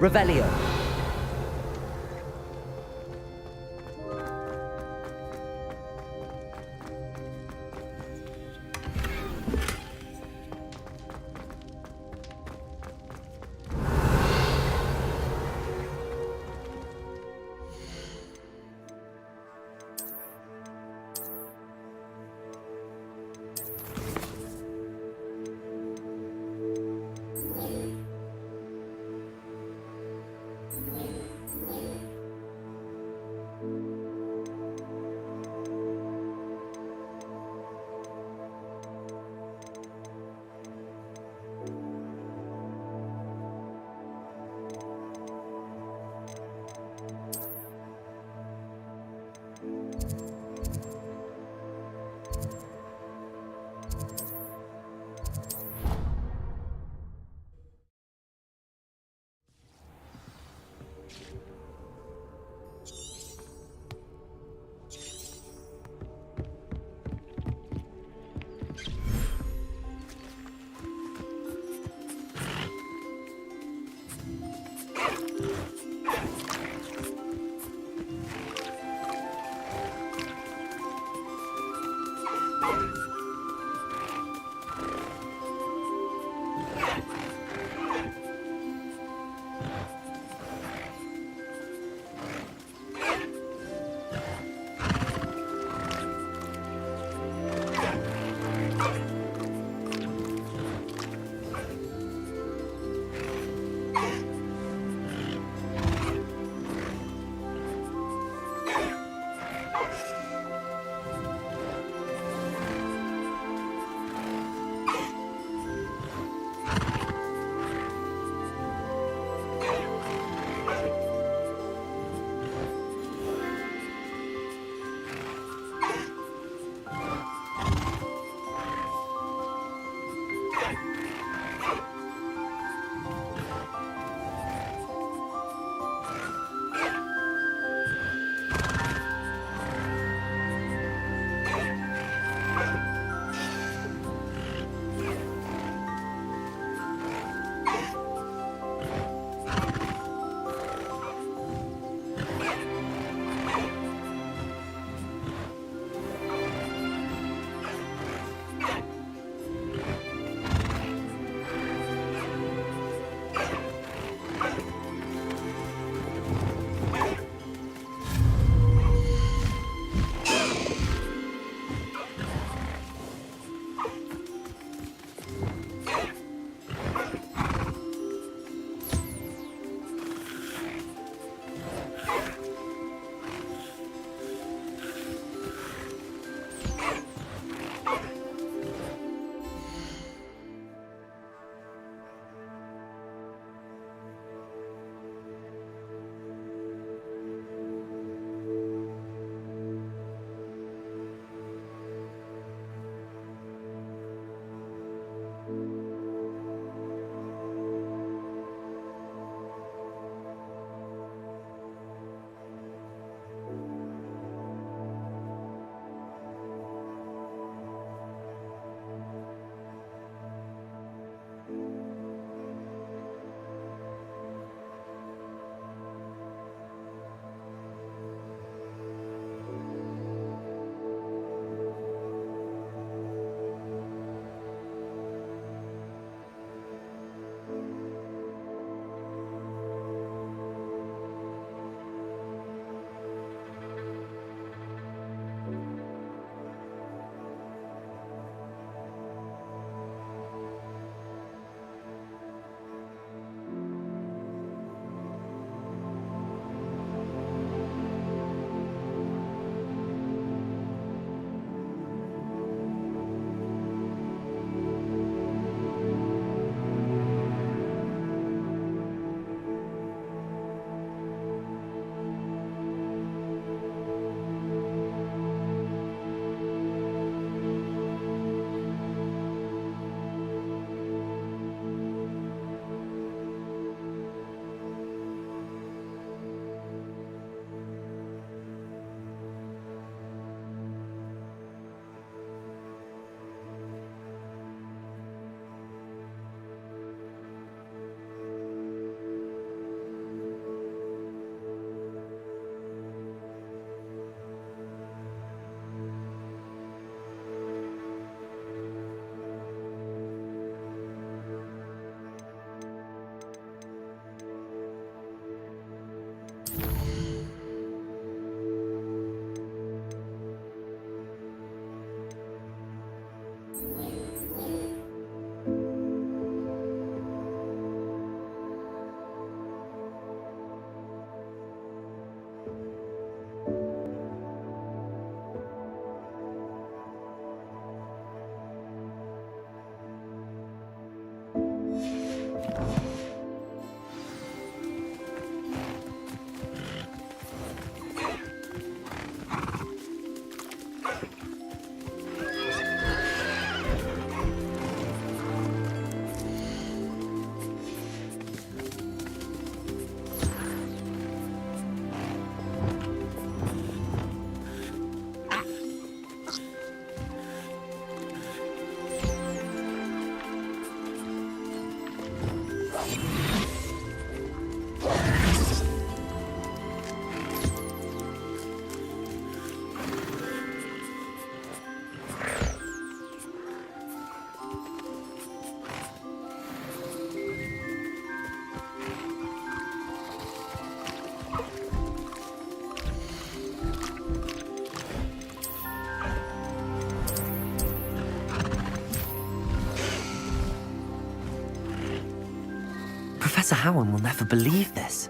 Revelio. Professor Howard will never believe this.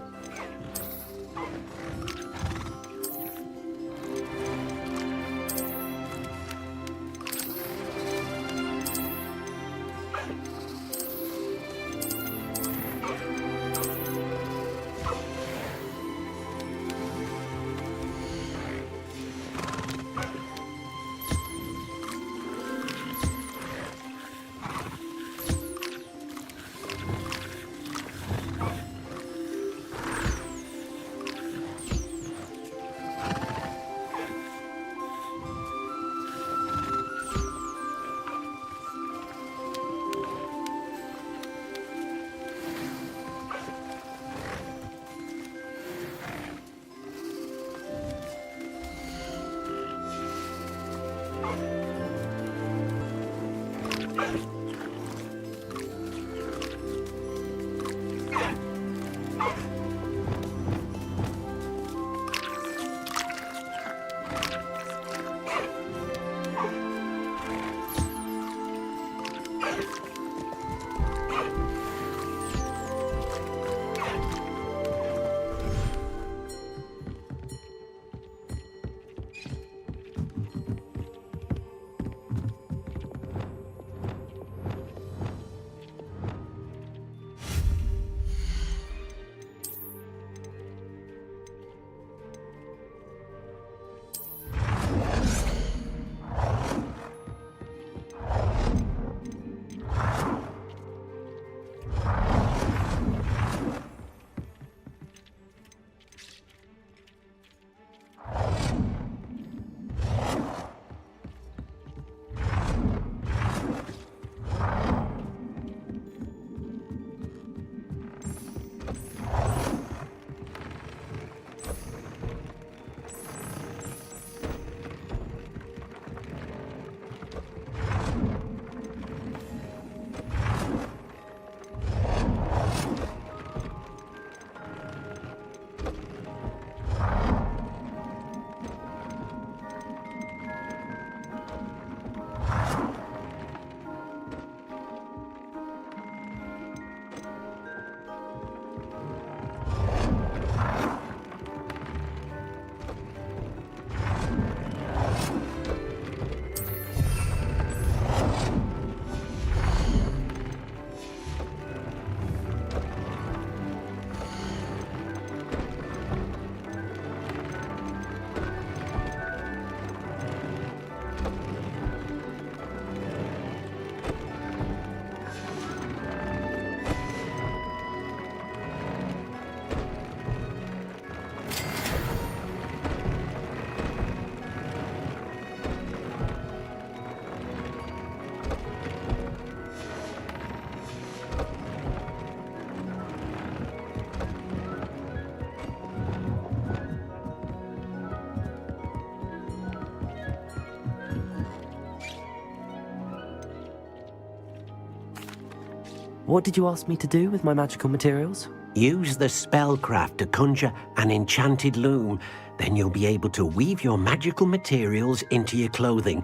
What did you ask me to do with my magical materials? Use the spellcraft to conjure an enchanted loom. Then you'll be able to weave your magical materials into your clothing.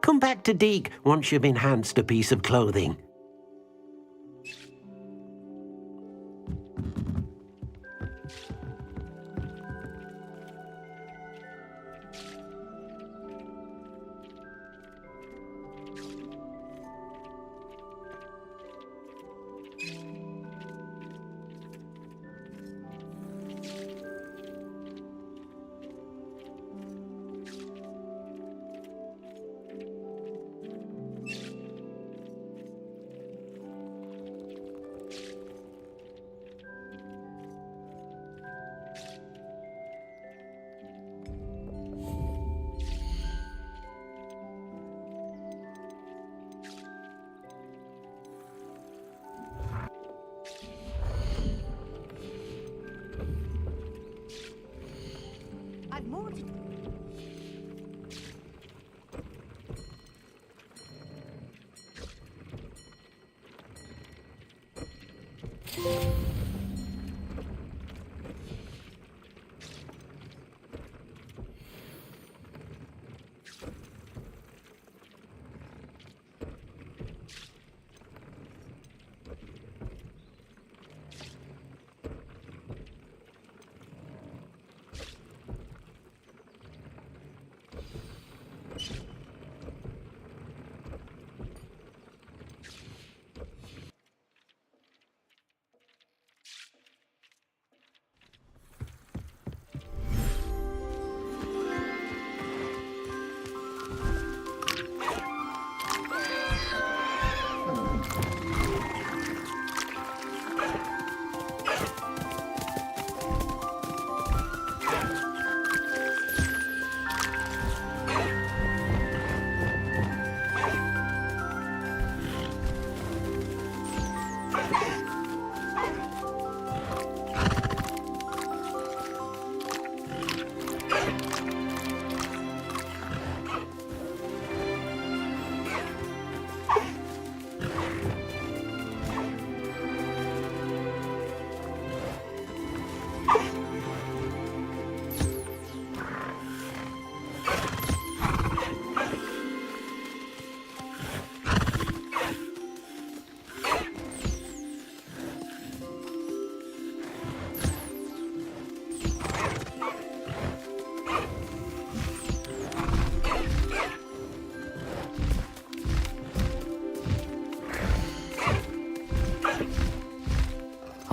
Come back to Deke once you've enhanced a piece of clothing.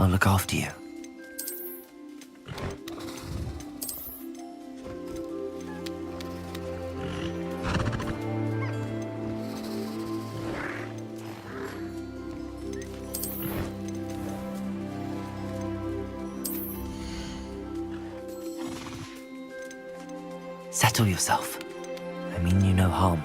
I'll look after you. Settle yourself. I mean you no harm.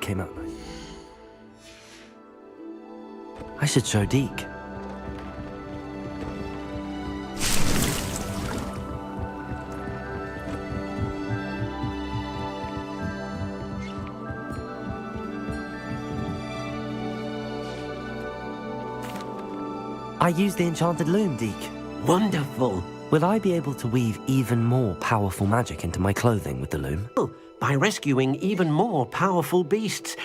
Came out nice. I should show Deke. I use the enchanted loom, Deke. Wonderful. Will I be able to weave even more powerful magic into my clothing with the loom? By rescuing even more powerful beasts.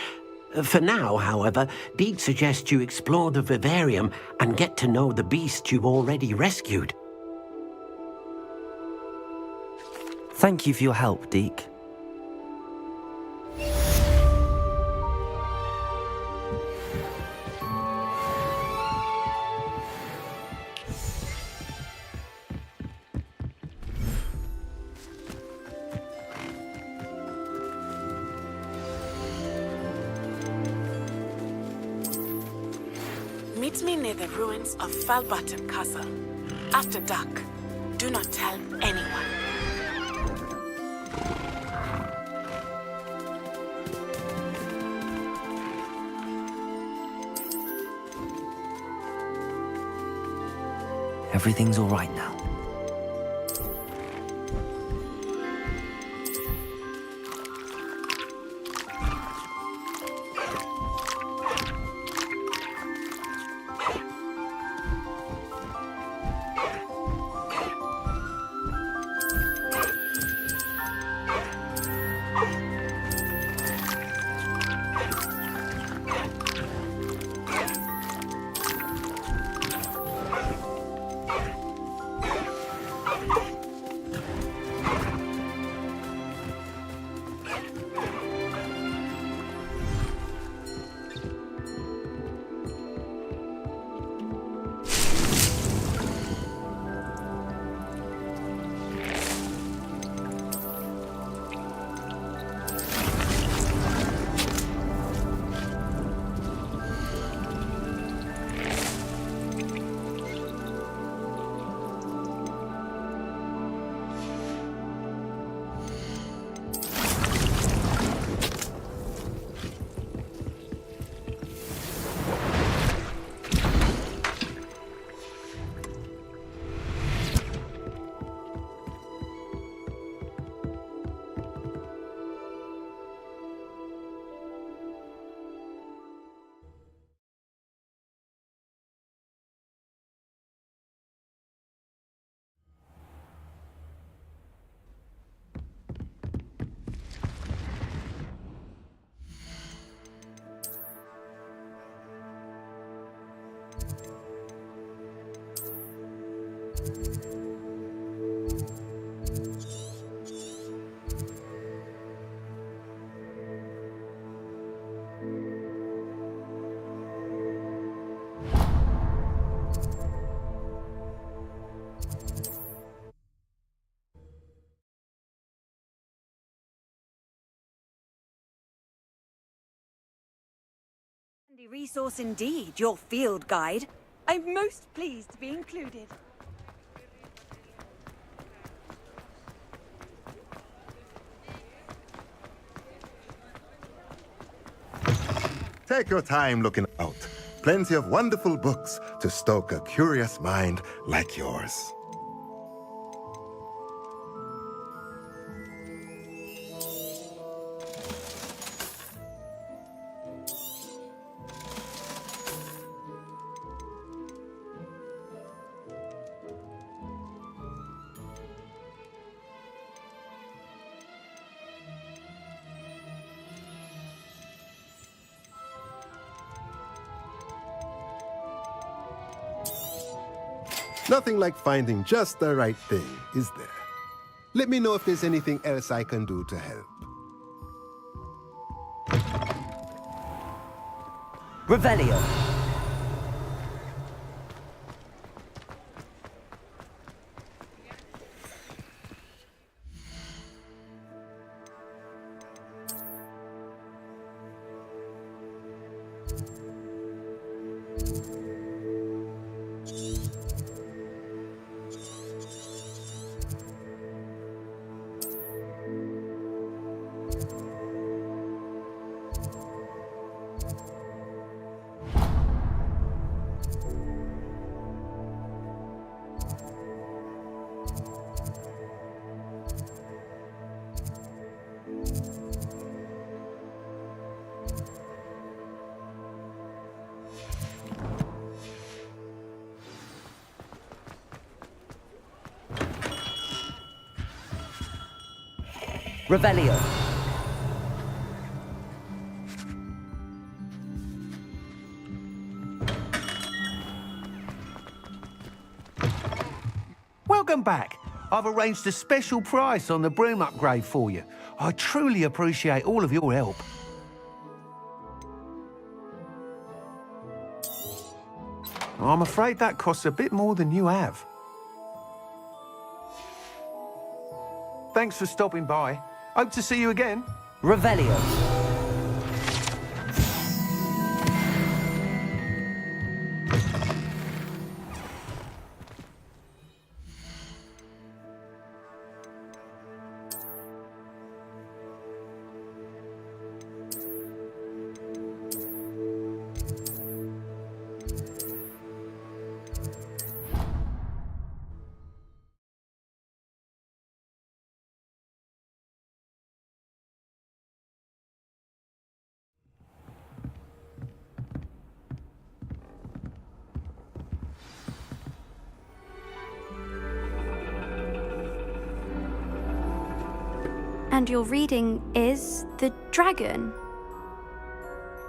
For now, however, Deke suggests you explore the vivarium and get to know the beasts you've already rescued. Thank you for your help, Deke. Meet me near the ruins of Falbottom Castle. After dark. Do not tell anyone. Everything's all right now. Handy resource indeed, your field guide. I'm most pleased to be included. Take your time looking out. Plenty of wonderful books to stoke a curious mind like yours. Nothing like finding just the right thing, is there? Let me know if there's anything else I can do to help. Revelio. Revelio. Welcome back. I've arranged a special price on the broom upgrade for you. I truly appreciate all of your help. I'm afraid that costs a bit more than you have. Thanks for stopping by. Hope to see you again. Revelio. And your reading is The Dragon.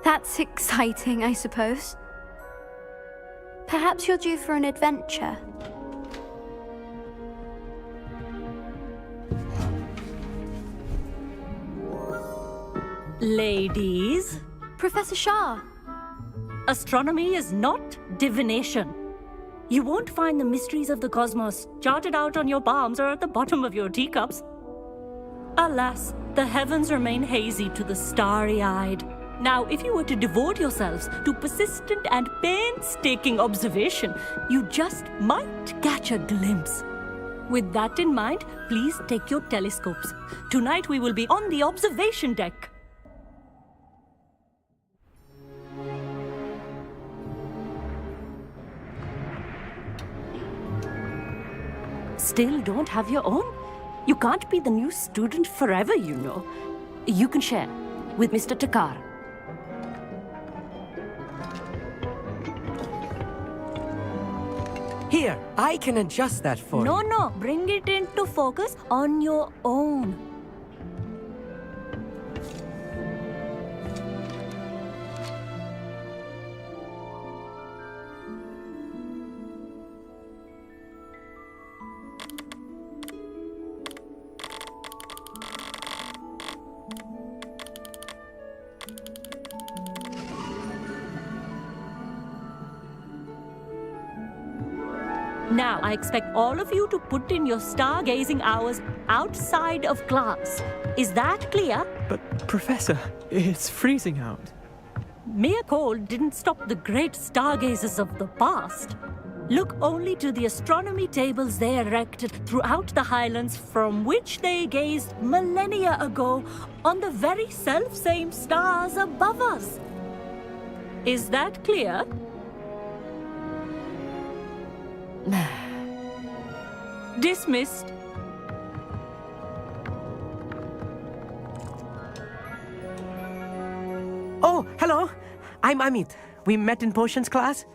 That's exciting, I suppose. Perhaps you're due for an adventure. Ladies, Professor Shah. astronomy is not divination. You won't find the mysteries of the cosmos charted out on your palms or at the bottom of your teacups. Alas, the heavens remain hazy to the starry-eyed. Now, if you were to devote yourselves to persistent and painstaking observation, you just might catch a glimpse. With that in mind, please take your telescopes. Tonight we will be on the observation deck. Still don't have your own? You can't be the new student forever, you know. You can share with Mr. Takar. Here, I can adjust that for you. No, bring it into focus on your own. Now, I expect all of you to put in your stargazing hours outside of class. Is that clear? But, Professor, it's freezing out. mere cold didn't stop the great stargazers of the past. Look only to the astronomy tables they erected throughout the Highlands, from which they gazed millennia ago on the very self-same stars above us. Is that clear? Dismissed. Oh, hello. I'm Amit. We met in potions class.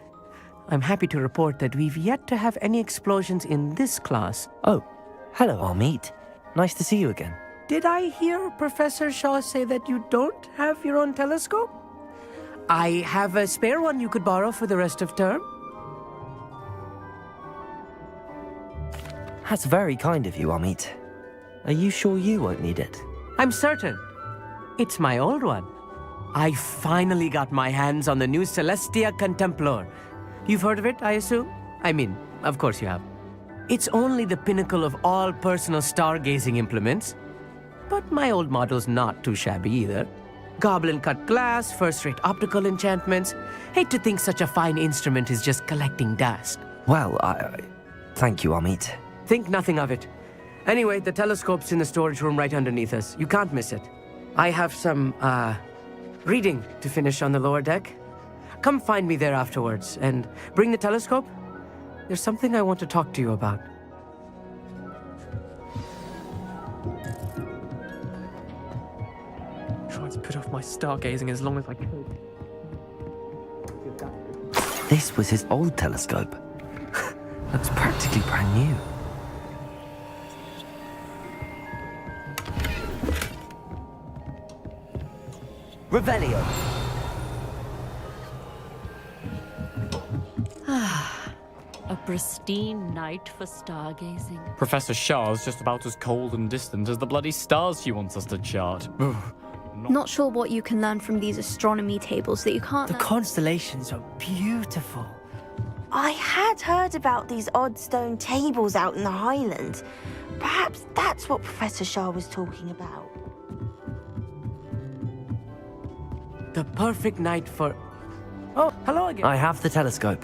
I'm happy to report that we've yet to have any explosions in this class. Oh, hello, Amit. Nice to see you again. Did I hear Professor Shaw say that you don't have your own telescope? I have a spare one you could borrow for the rest of term. That's very kind of you, Amit. Are you sure you won't need it? I'm certain. It's my old one. I finally got my hands on the new Celestia Contemplar. You've heard of it, I assume? I mean, of course you have. It's only the pinnacle of all personal stargazing implements. But my old model's not too shabby either. Goblin-cut glass, first-rate optical enchantments. Hate to think such a fine instrument is just collecting dust. Well, thank you, Amit. Think nothing of it. Anyway, the telescope's in the storage room right underneath us. You can't miss it. I have some, reading to finish on the lower deck. Come find me there afterwards, and bring the telescope. There's something I want to talk to you about. Trying to put off my stargazing as long as I could. This was his old telescope. Looks practically brand new. Revelio. A pristine night for stargazing. Professor Shah's just about as cold and distant as the bloody stars she wants us to chart. Not sure what you can learn from these astronomy tables that you can't The learn. constellations are beautiful. I had heard about these odd stone tables out in the Highlands. Perhaps that's what Professor Shah was talking about. The perfect night for... Oh, hello again. I have the telescope.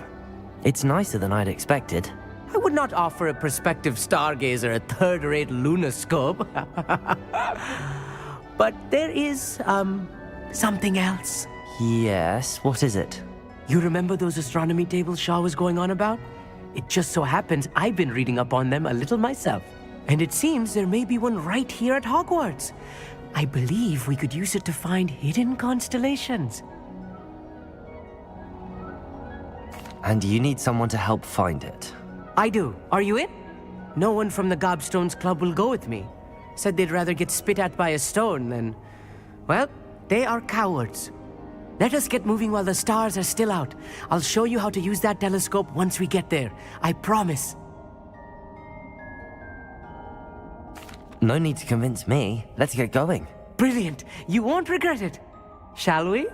It's nicer than I'd expected. I would not offer a prospective stargazer a third-rate lunoscope. But there is, something else. Yes, what is it? You remember those astronomy tables Shaw was going on about? It just so happens I've been reading up on them a little myself. And it seems there may be one right here at Hogwarts. I believe we could use it to find hidden constellations. And you need someone to help find it. I do. Are you in? No one from the Gobstones Club will go with me. Said they'd rather get spit at by a stone than... Well, they are cowards. Let us get moving while the stars are still out. I'll show you how to use that telescope once we get there. I promise. No need to convince me. Let's get going. Brilliant. You won't regret it. Shall we?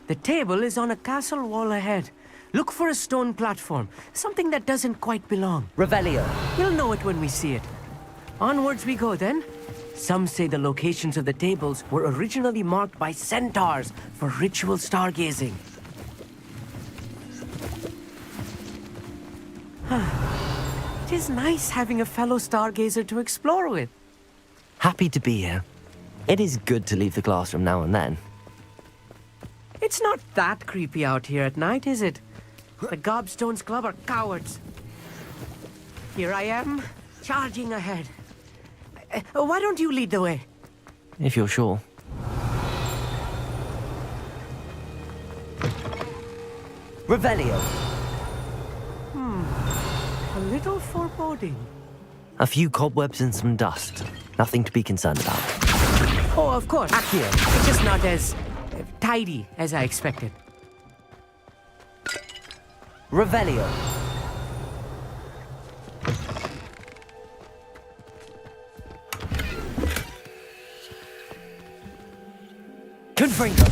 The table is on a castle wall ahead. Look for a stone platform, something that doesn't quite belong. Revelio. We'll know it when we see it. Onwards we go then. Some say the locations of the tables were originally marked by centaurs for ritual stargazing. It is nice having a fellow stargazer to explore with. Happy to be here. It is good to leave the classroom now and then. It's not that creepy out here at night, is it? The Gobstones Club are cowards. Here I am, charging ahead. Why don't you lead the way? If you're sure. Revelio. A little foreboding. A few cobwebs and some dust. Nothing to be concerned about. Oh, of course. Accio. It's just not as tidy as I expected. Revelio. Confringo.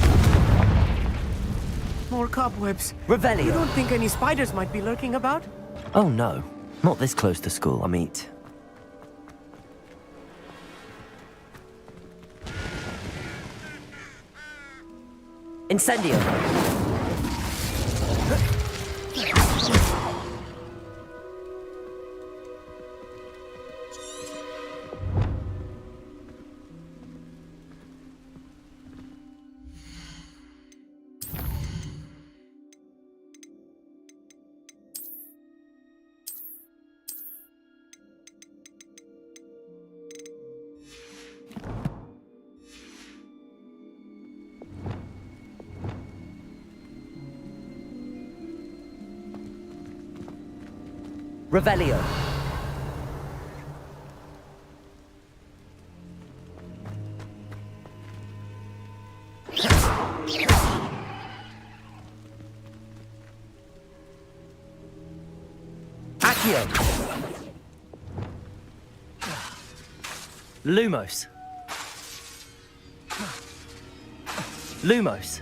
More cobwebs. Revelio. You don't think any spiders might be lurking about? Oh no, not this close to school, Amit. Incendio. Revelio. Accio. Lumos. Lumos.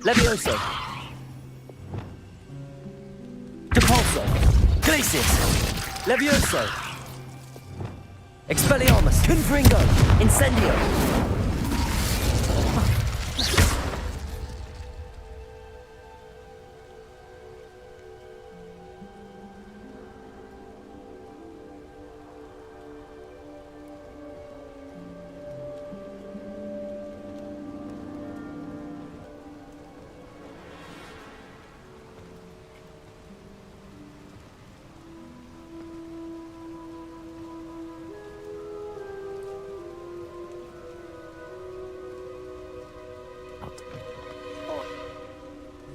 Levioso. Depulso. Glacis. Levioso. Expelliarmus. Confringo. Incendio.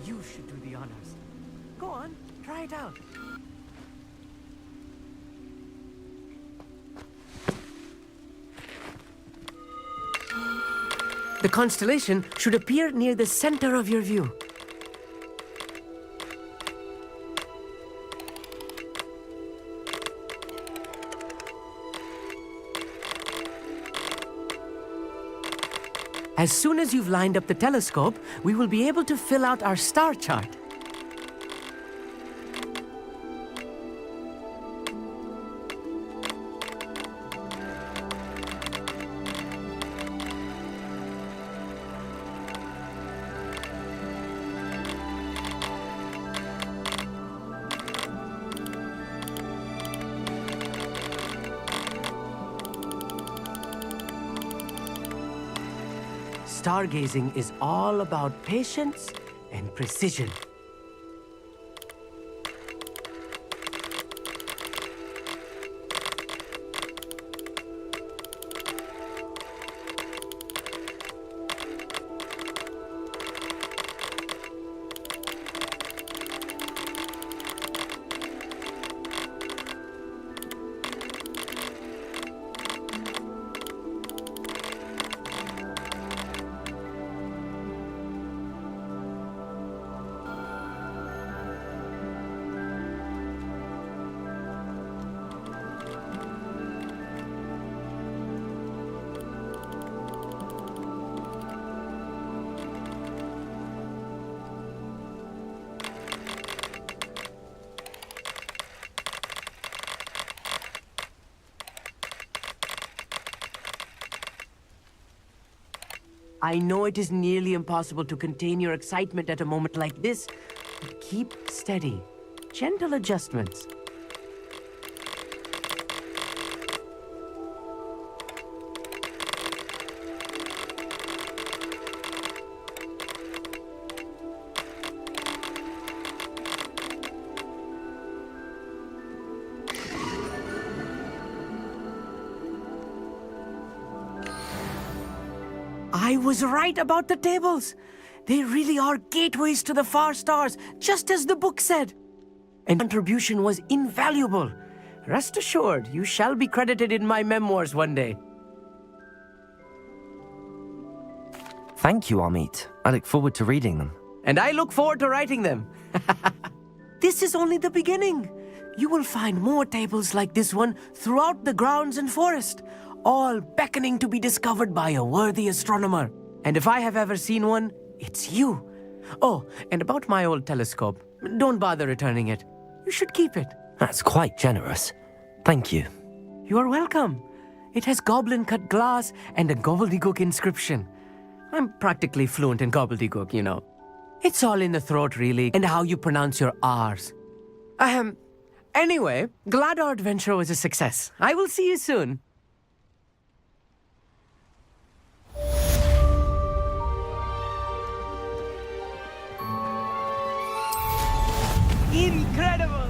You should do the honors. Go on, try it out. The constellation should appear near the center of your view. As soon as you've lined up the telescope, we will be able to fill out our star chart. Stargazing is all about patience and precision. I know it is nearly impossible to contain your excitement at a moment like this, but keep steady. Gentle adjustments. I was right about the tables. They really are gateways to the far stars, just as the book said. And contribution was invaluable. Rest assured, you shall be credited in my memoirs one day. Thank you, Amit. I look forward to reading them. And I look forward to writing them. This is only the beginning. you will find more tables like this one throughout the grounds and forest, all beckoning to be discovered by a worthy astronomer. And if I have ever seen one, it's you. Oh, and about my old telescope, don't bother returning it. You should keep it. That's quite generous. Thank you. You are welcome. It has goblin-cut glass and a gobbledygook inscription. I'm practically fluent in gobbledygook, you know. It's all in the throat, really, and how you pronounce your R's. Anyway, glad our adventure was a success. I will see you soon. Incredible!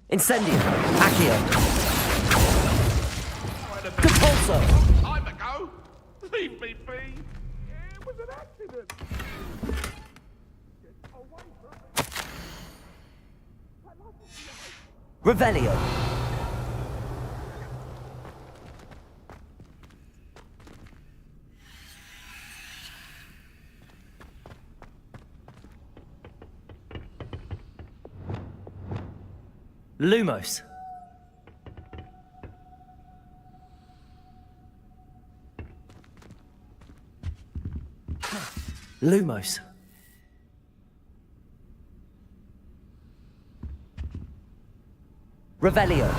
Incendio. Accio. Compulso. Time to go. Leave me be. It was an accident. Revelio. Lumos. Lumos. Revelio.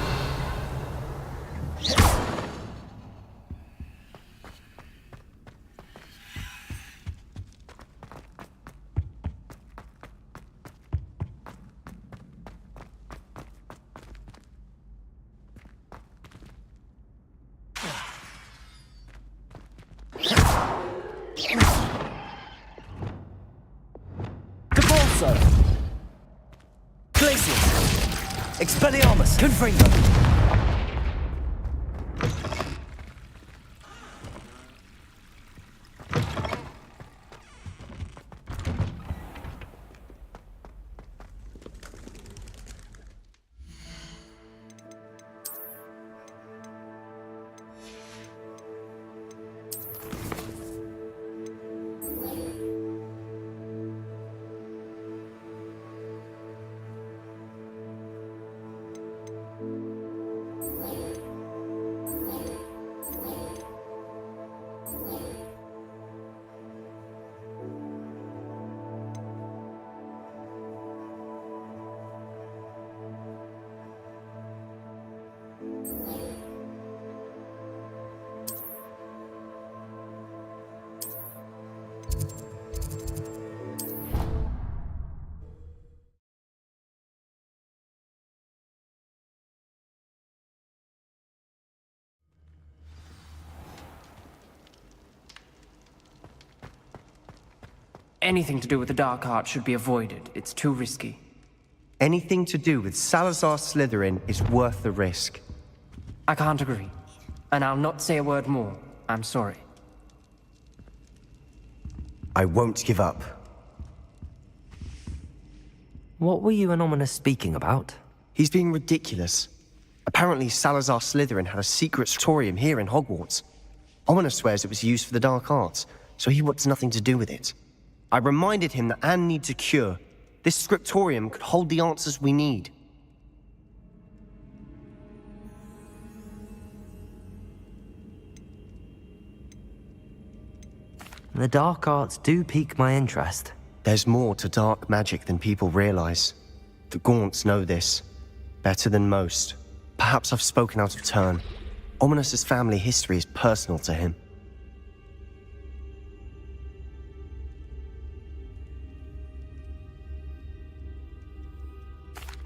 Compulso. Glacius. Expelliarmus. Confringo. Anything to do with the dark art should be avoided. It's too risky. Anything to do with Salazar Slytherin is worth the risk. I can't agree. And I'll not say a word more. I'm sorry. I won't give up. What were you and Ominous speaking about? He's being ridiculous. Apparently Salazar Slytherin had a secret scriptorium here in Hogwarts. Ominous swears it was used for the dark arts, so he wants nothing to do with it. I reminded him that Anne needs a cure. This scriptorium could hold the answers we need. The dark arts do pique my interest. There's more to dark magic than people realize. The Gaunts know this. Better than most. Perhaps I've spoken out of turn. Ominous's family history is personal to him.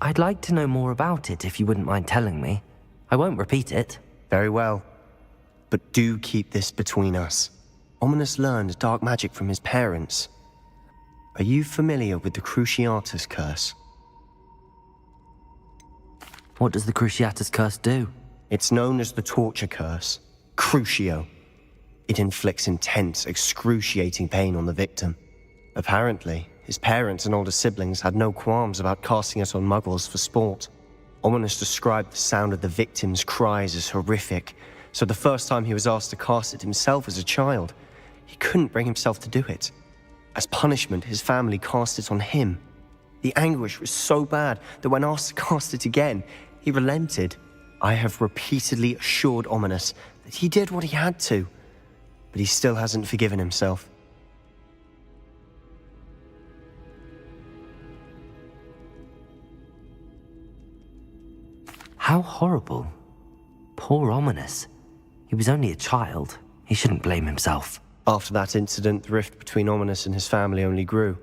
I'd like to know more about it if you wouldn't mind telling me. I won't repeat it. Very well. But do keep this between us. Ominous learned dark magic from his parents. Are you familiar with the Cruciatus curse? What does the Cruciatus curse do? It's known as the torture curse, Crucio. It inflicts intense, excruciating pain on the victim. Apparently, his parents and older siblings had no qualms about casting it on muggles for sport. Ominous described the sound of the victim's cries as horrific, so the first time he was asked to cast it himself as a child, he couldn't bring himself to do it. As punishment, his family cast it on him. The anguish was so bad that when asked to cast it again, he relented. I have repeatedly assured Ominous that he did what he had to, but he still hasn't forgiven himself. How horrible. Poor Ominous. He was only a child. He shouldn't blame himself. After that incident, the rift between Ominous and his family only grew.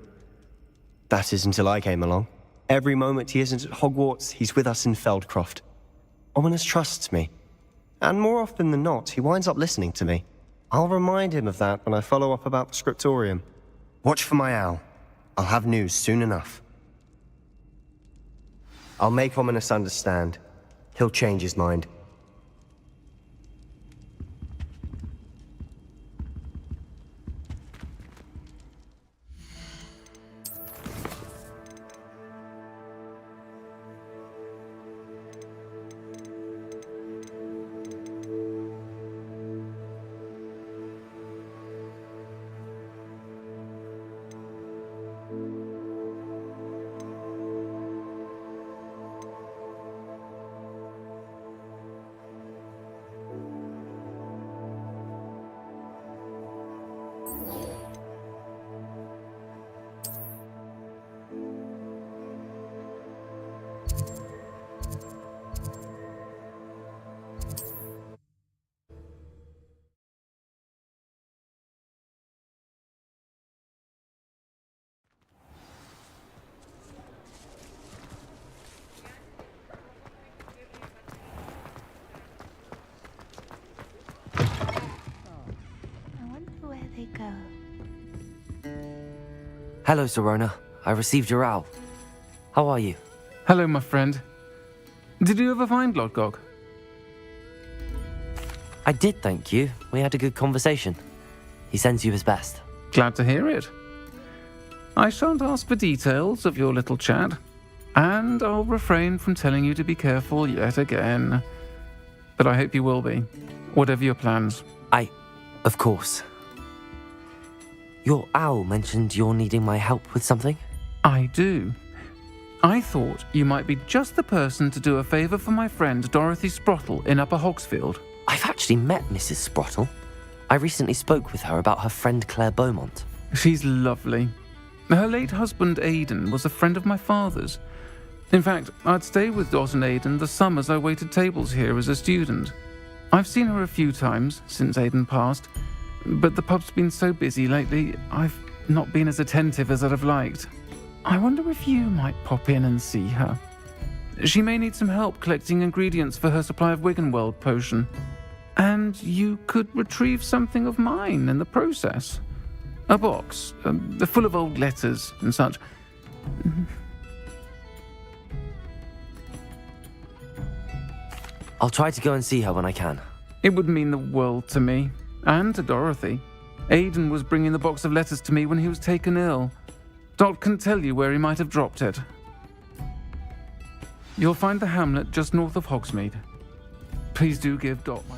That is until I came along. Every moment he isn't at Hogwarts, he's with us in Feldcroft. Ominous trusts me. And more often than not, he winds up listening to me. I'll remind him of that when I follow up about the scriptorium. Watch for my owl. I'll have news soon enough. I'll make Ominous understand. He'll change his mind. Hello, Serona. I received your owl. How are you? Hello, my friend. Did you ever find Lodgog? I did, thank you. We had a good conversation. He sends you his best. Glad to hear it. I shan't ask for details of your little chat, and I'll refrain from telling you to be careful yet again. But I hope you will be, whatever your plans. Of course. Your owl mentioned you're needing my help with something? I do. I thought you might be just the person to do a favour for my friend Dorothy Sprottle in Upper Hogsfield. I've actually met Mrs. Sprottle. I recently spoke with her about her friend Claire Beaumont. She's lovely. Her late husband Aidan was a friend of my father's. In fact, I'd stay with Dot and Aidan the summers I waited tables here as a student. I've seen her a few times since Aidan passed, but the pub's been so busy lately, I've not been as attentive as I'd have liked. I wonder if you might pop in and see her. She may need some help collecting ingredients for her supply of Wiggenweld potion. And you could retrieve something of mine in the process. A box, full of old letters and such. I'll try to go and see her when I can. It would mean the world to me, and to Dorothy. Aidan was bringing the box of letters to me when he was taken ill. Dot can tell you where he might have dropped it. You'll find the hamlet just north of Hogsmeade. Please do give Dot my...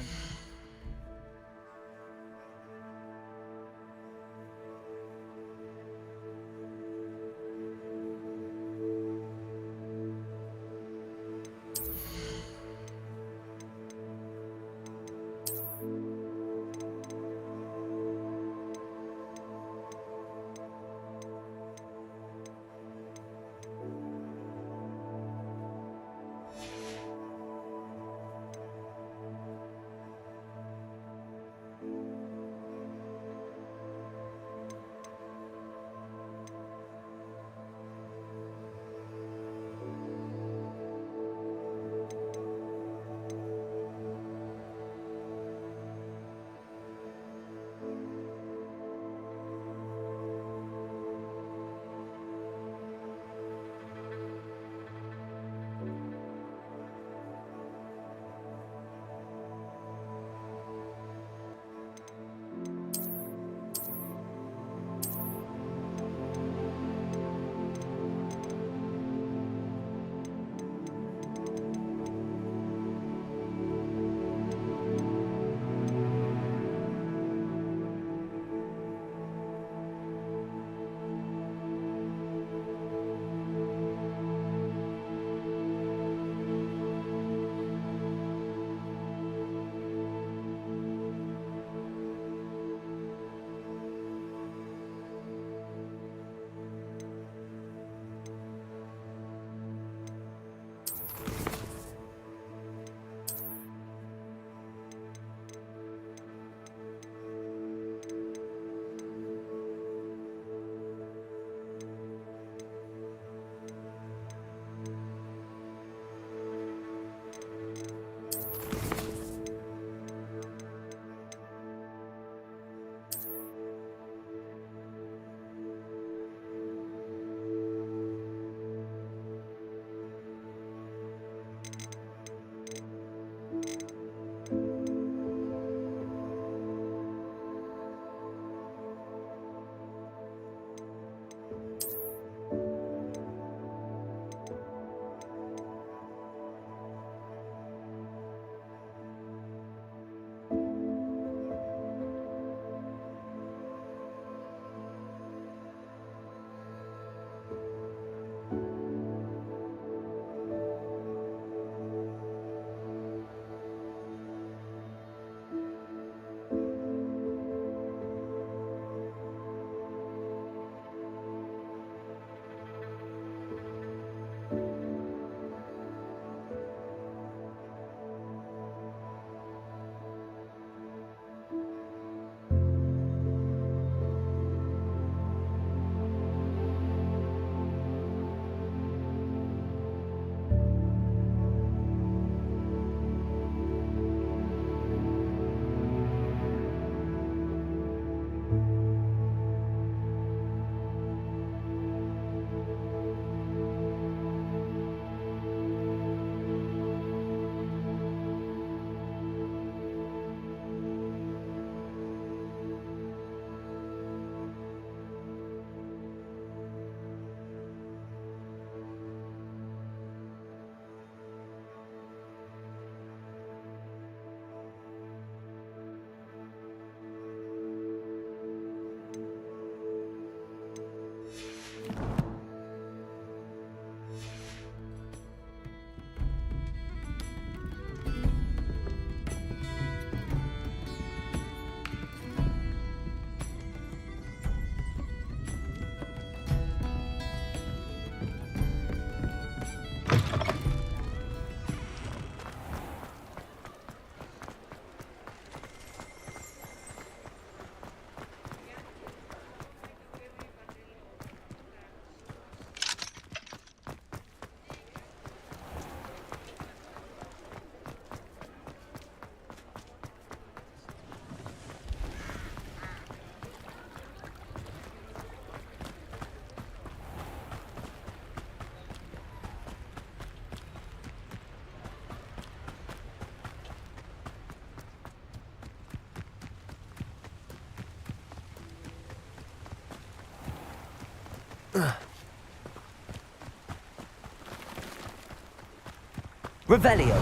Revelio.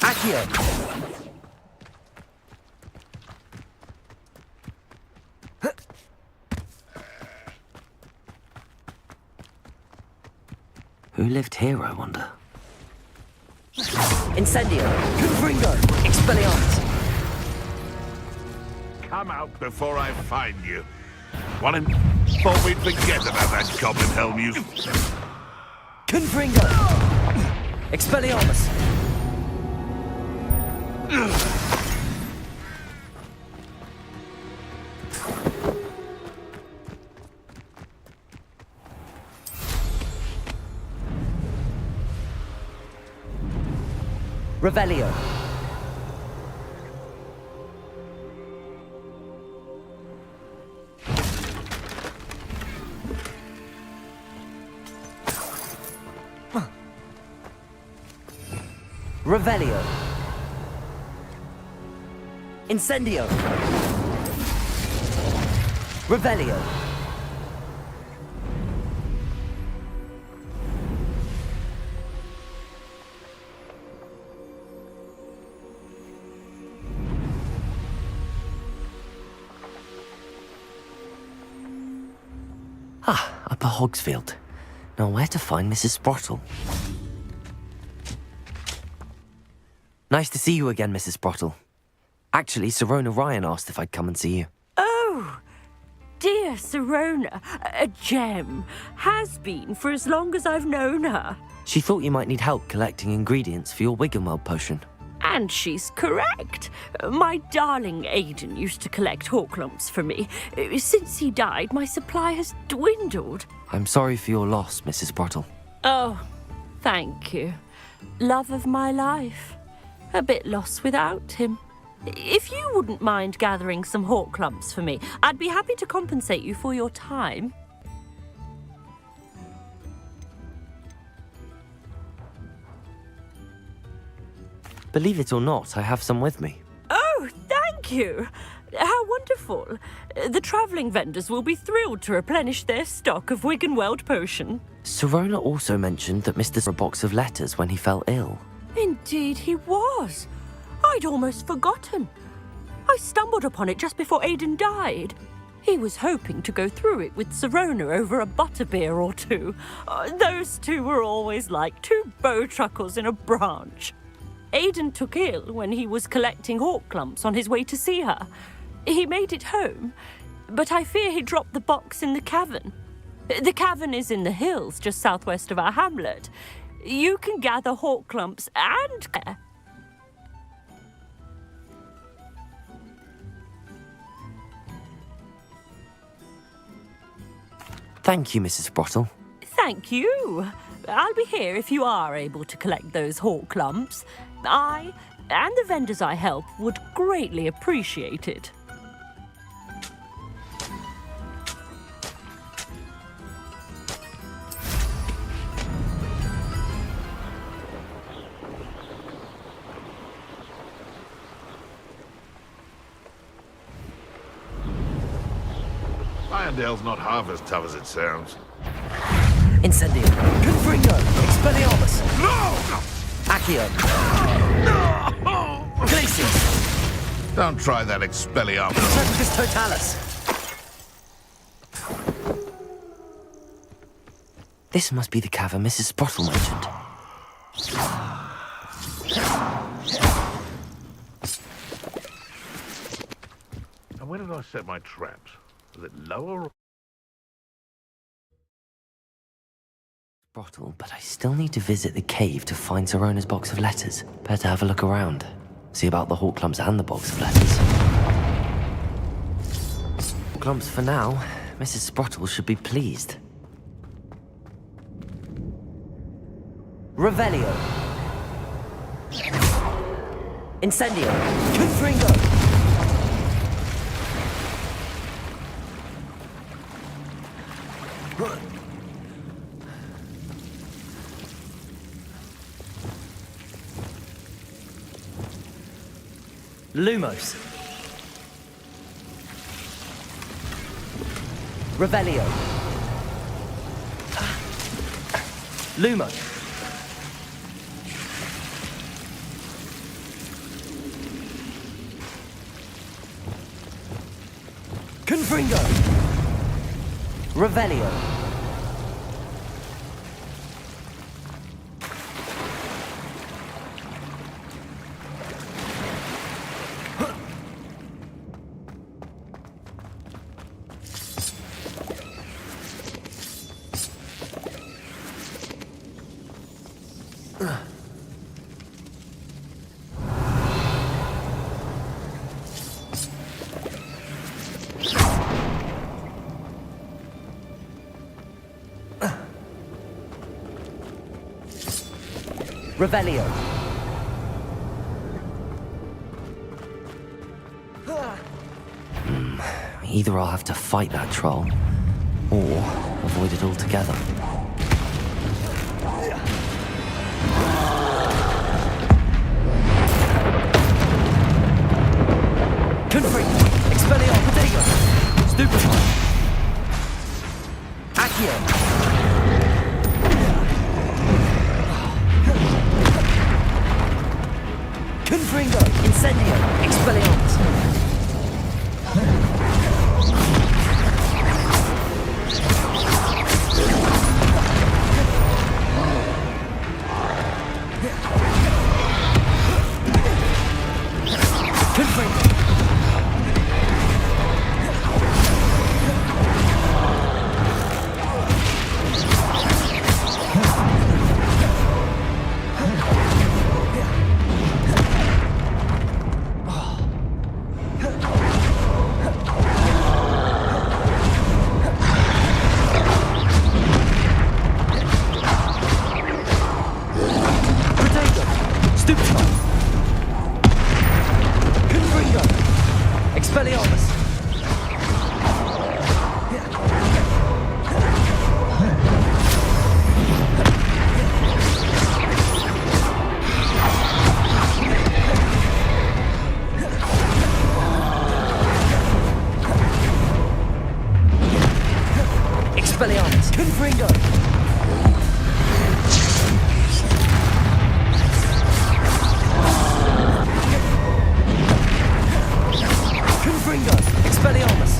Accio. Who lived here, I wonder? Incendio! Confringo! Expelliarmus! Come out before I find you. Thought we'd forget about that goblin helm you... Confringo! Expelliarmus! Revelio. Revelio. Incendio. Revelio. Upper Hogsfield. Now where to find Mrs. Sprottle? Nice to see you again, Mrs. Sprottle. Actually, Sirona Ryan asked if I'd come and see you. Oh, dear Sirona, a gem. Has been for as long as I've known her. She thought you might need help collecting ingredients for your Wiggenweld potion. And she's correct. My darling Aidan used to collect hawklumps for me. Since he died, my supply has dwindled. I'm sorry for your loss, Mrs. Sprottle. Oh, thank you. Love of my life. A bit lost without him. If you wouldn't mind gathering some hawklumps for me, I'd be happy to compensate you for your time. Believe it or not, I have some with me. Oh, thank you. How wonderful. The travelling vendors will be thrilled to replenish their stock of Wiggenweld potion. Sirona also mentioned that Mr. a box of letters when he fell ill. Indeed he was. I'd almost forgotten. I stumbled upon it just before Aidan died. He was hoping to go through it with Sirona over a butterbeer or two. Those two were always like two bowtruckles in a branch. Aidan took ill when he was collecting hawklumps on his way to see her. He made it home, but I fear he dropped the box in the cavern. The cavern is in the hills just southwest of our hamlet. You can gather hawklumps and... Thank you, Mrs. Sprottle. Thank you. I'll be here if you are able to collect those hawklumps. I and the vendors I help would greatly appreciate it. Irondale's not half as tough as it sounds. Incendio. Confringo. Expelliarmus. No! Accio. Glacius. Don't try that Expelliarmus. Tempus Totalis. This must be the cavern Mrs. Sprottle mentioned. And where did I set my traps? Was it lower? Sprottle, but I still need to visit the cave to find Sirona's box of letters. Better have a look around. See about the hawklumps and the box of letters. Hawklumps for now. Mrs. Sprottle should be pleased. Revelio. Incendio. Confringo. Lumos. Revelio. Lumo. Confringo. Revelio. Revelio. Either I'll have to fight that troll, or avoid it altogether. Confringo. Expelliarmus. Stupefy. Accio. Confringo, Incendio, Expelliarmus. Confringo. Expelliarmus. Confringo. Confringo. Expelliarmus.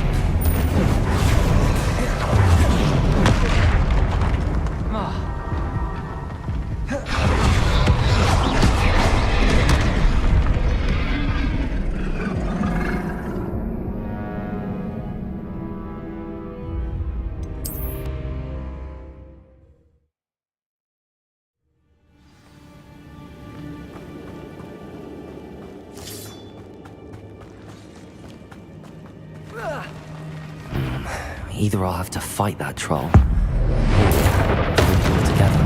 Either I'll have to fight that troll, or avoid it altogether.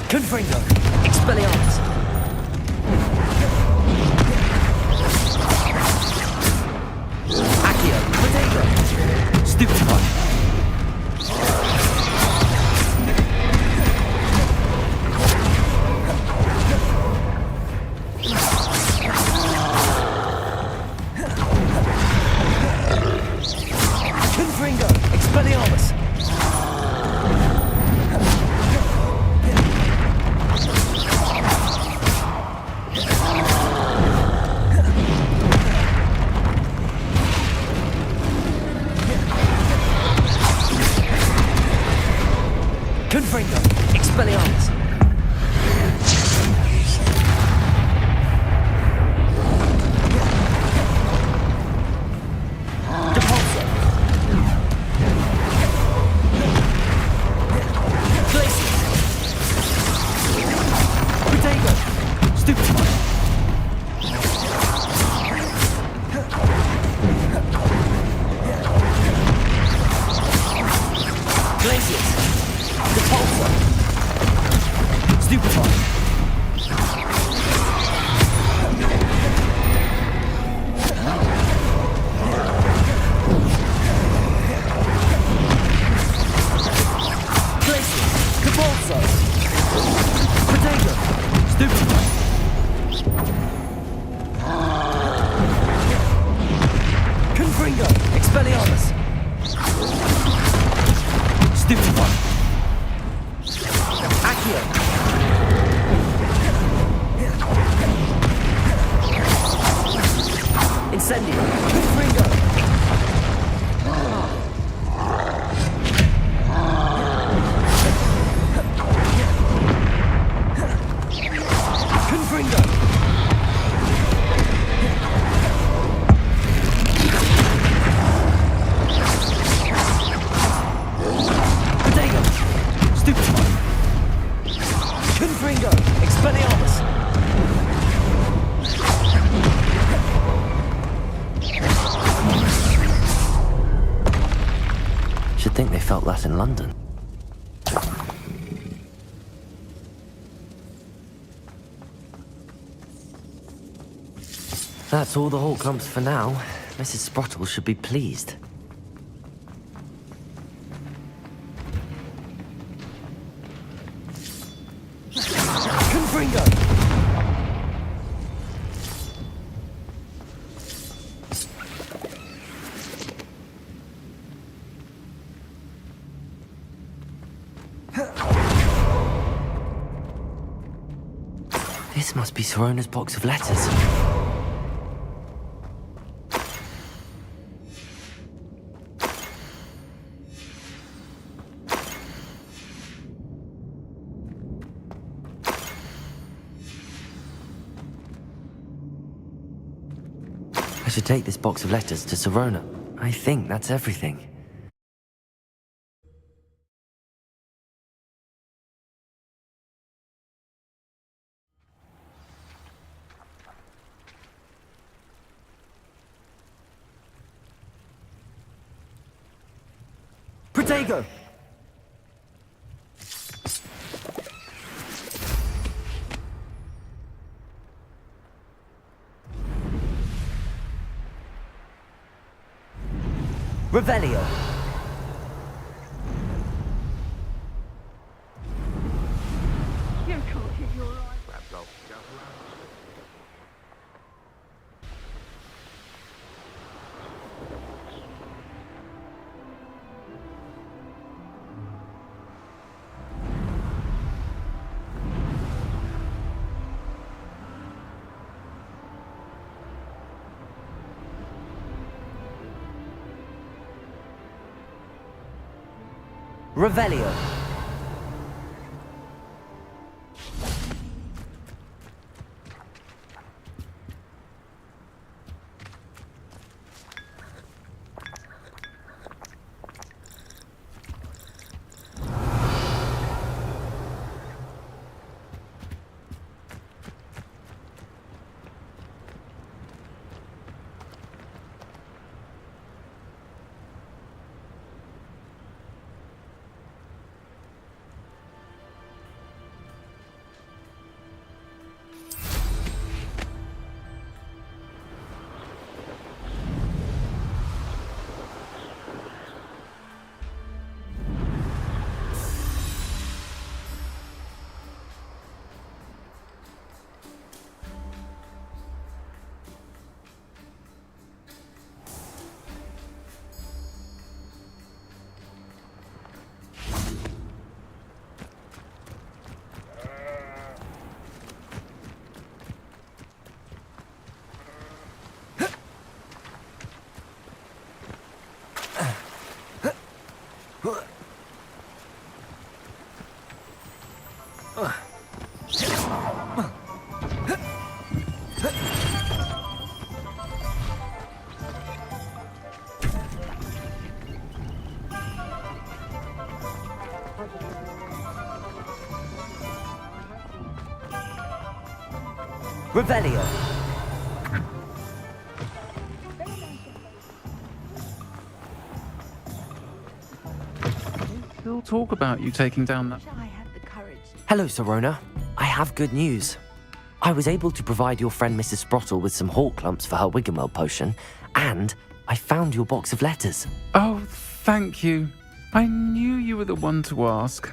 Confringo. Expelliarmus. Accio. Protego. Stupefy. Confringo. Expelliarmus. Confringo. Expelliarmus. Depulso. Glacius. Protego. Stupefy. Glacius. Depulso. Stupefy. should think they felt that in London. That's all the Horklumps for now. Mrs. Sprottle should be pleased. Confringo! This must be Sorona's box of letters. I should take this box of letters to Sorona. I think that's everything. Protego! Revelio. Revelio. Revelio. Still talk about you taking down that... Hello, Sorona. I have good news. I was able to provide your friend Mrs. Sprottle with some Horklumps for her Wiggenweld potion, and I found your box of letters. Oh, thank you. I knew you were the one to ask.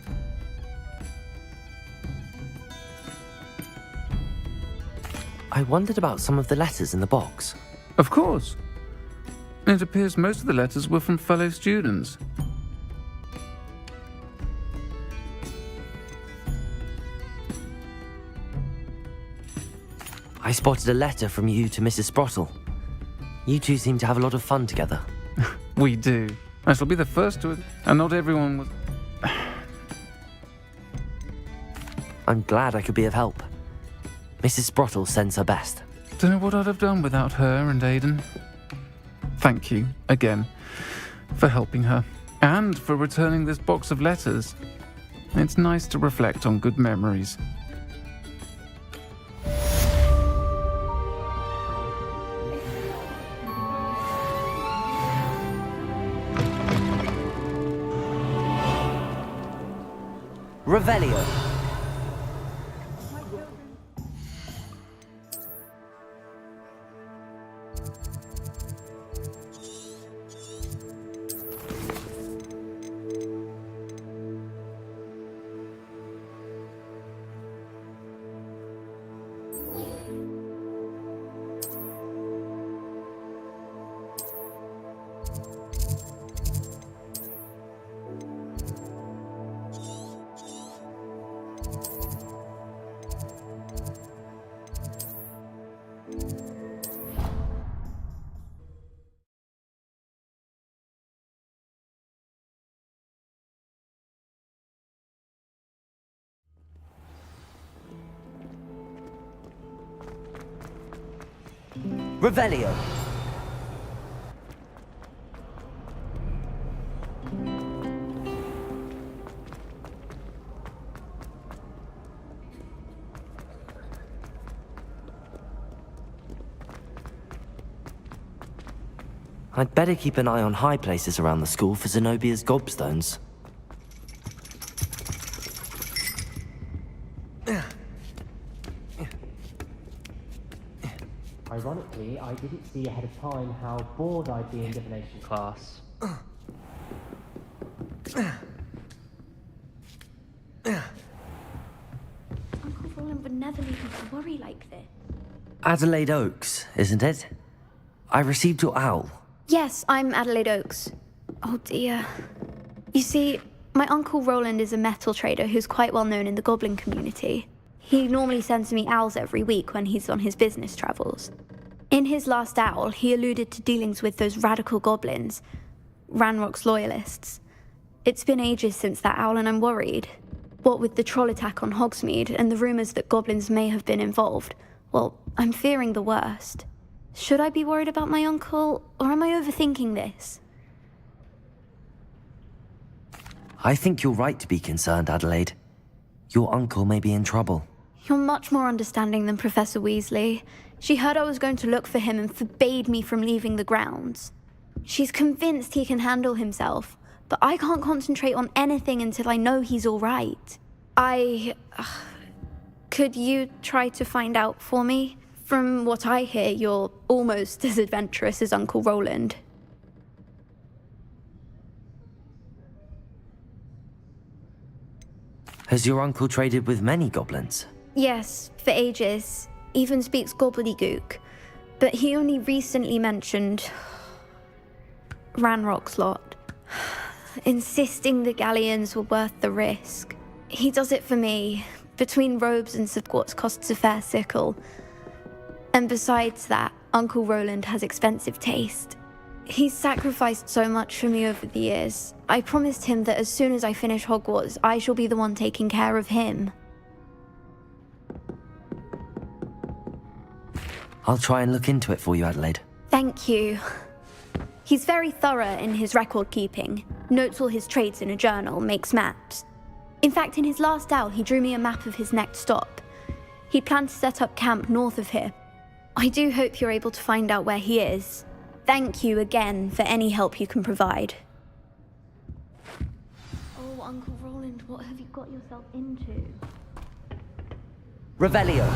I wondered about some of the letters in the box. Of course. It appears most of the letters were from fellow students. I spotted a letter from you to Mrs. Sprottle. You two seem to have a lot of fun together. We do. I shall be the first to... And not everyone was... I'm glad I could be of help. Mrs. Sprottle sends her best. Don't know what I'd have done without her and Aidan. Thank you, again, for helping her. And for returning this box of letters. It's nice to reflect on good memories. Revelio. Revelio. I'd better keep an eye on high places around the school for Zenobia's gobstones. Ironically, I didn't see ahead of time how bored I'd be in divination class. Uncle Roland would never leave me to worry like this. Adelaide Oaks, isn't it? I received your owl. Yes, I'm Adelaide Oaks. Oh dear. You see, my Uncle Roland is a metal trader who's quite well known in the goblin community. He normally sends me owls every week when he's on his business travels. In his last owl, he alluded to dealings with those radical goblins, Ranrock's loyalists. It's been ages since that owl and I'm worried. What with the troll attack on Hogsmeade and the rumours that goblins may have been involved, well, I'm fearing the worst. Should I be worried about my uncle, or am I overthinking this? I think you're right to be concerned, Adelaide. Your uncle may be in trouble. You're much more understanding than Professor Weasley. She heard I was going to look for him and forbade me from leaving the grounds. She's convinced he can handle himself, but I can't concentrate on anything until I know he's all right. Could you try to find out for me? From what I hear, you're almost as adventurous as Uncle Roland. Has your uncle traded with many goblins? Yes, for ages. Even speaks gobbledygook. But he only recently mentioned Ranrock's lot, insisting the galleons were worth the risk. He does it for me. Between robes and supports costs a fair sickle. And besides that, Uncle Roland has expensive taste. He's sacrificed so much for me over the years. I promised him that as soon as I finish Hogwarts, I shall be the one taking care of him. I'll try and look into it for you, Adelaide. Thank you. He's very thorough in his record keeping, notes all his trades in a journal, makes maps. In fact, in his last owl, he drew me a map of his next stop. He planned to set up camp north of here. I do hope you're able to find out where he is. Thank you again for any help you can provide. Oh, Uncle Roland, what have you got yourself into? Revelio.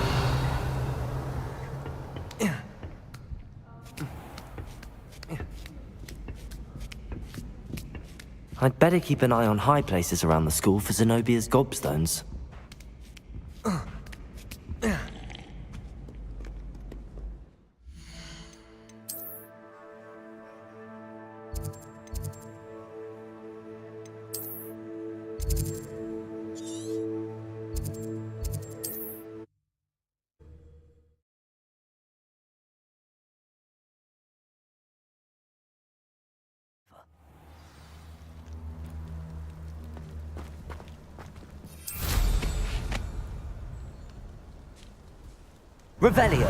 I'd better keep an eye on high places around the school for Zenobia's gobstones. Revelio.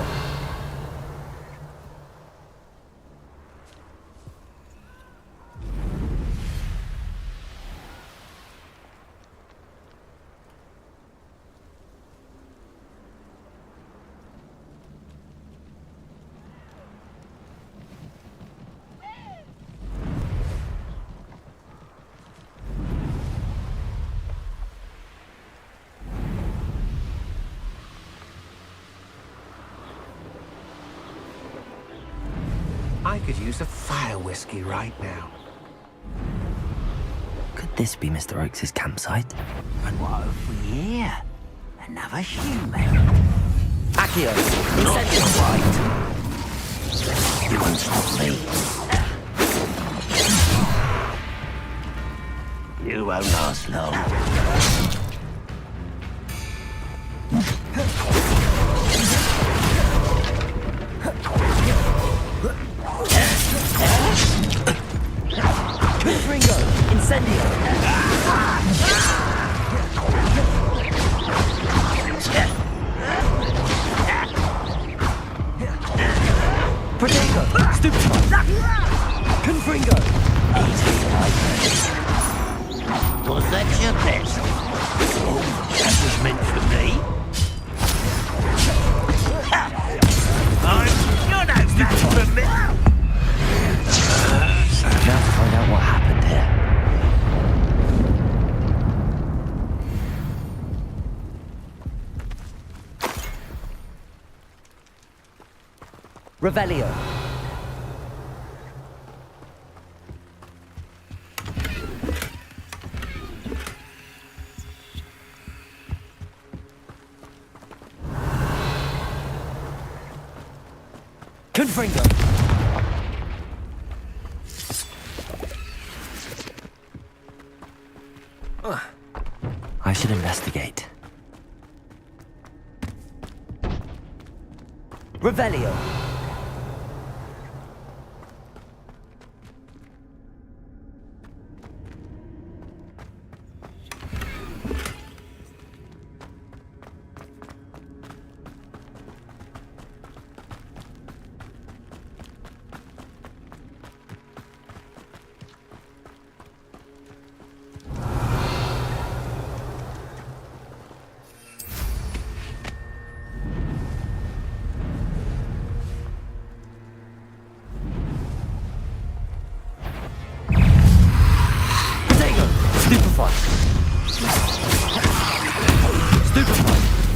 could use a fire whiskey right now. Could this be Mr. Oakes' campsite? And what have we here? Another human. Accio, Not quite. You won't stop me. You won't last long. Ringo, incendio. Protego, stupefy. Confringo. Easy, was that your best? Oh, that was meant for me. You're no match for me. Now to find out what happened here. Revelio. Confringo. I should investigate. Revelio.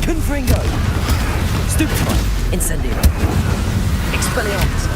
Confringo! Stupefy! Incendio! Expelliarmus!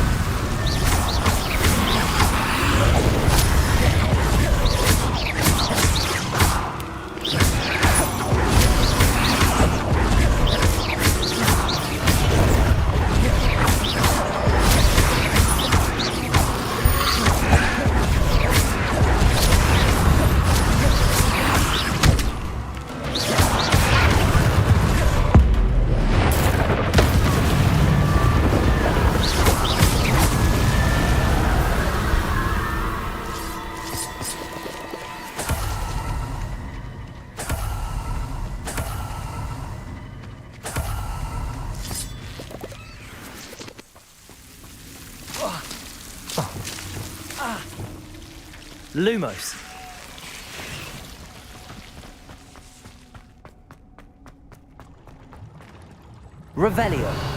Lumos. Revelio.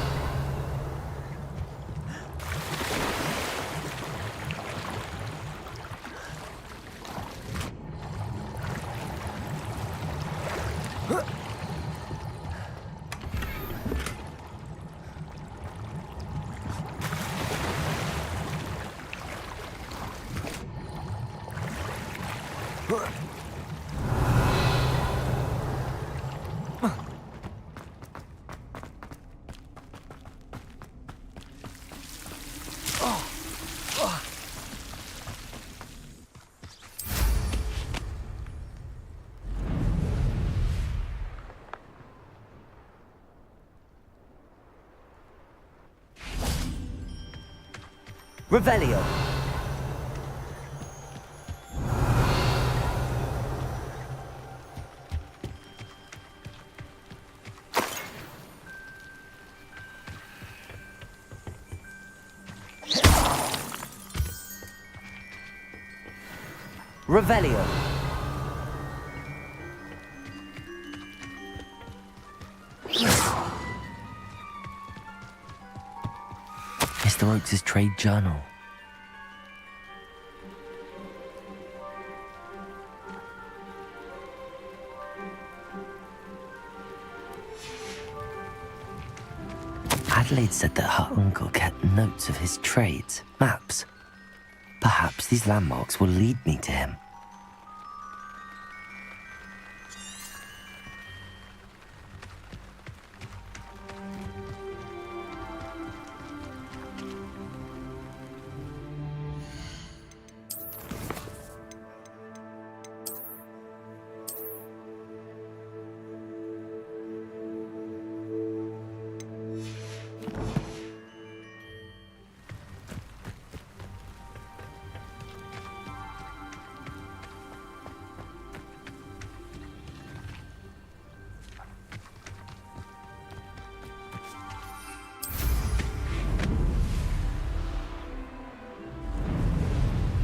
Revelio. Revelio. Mr. Oakes' trade journal. Adelaide said that her uncle kept notes of his trades, maps. Perhaps these landmarks will lead me to him.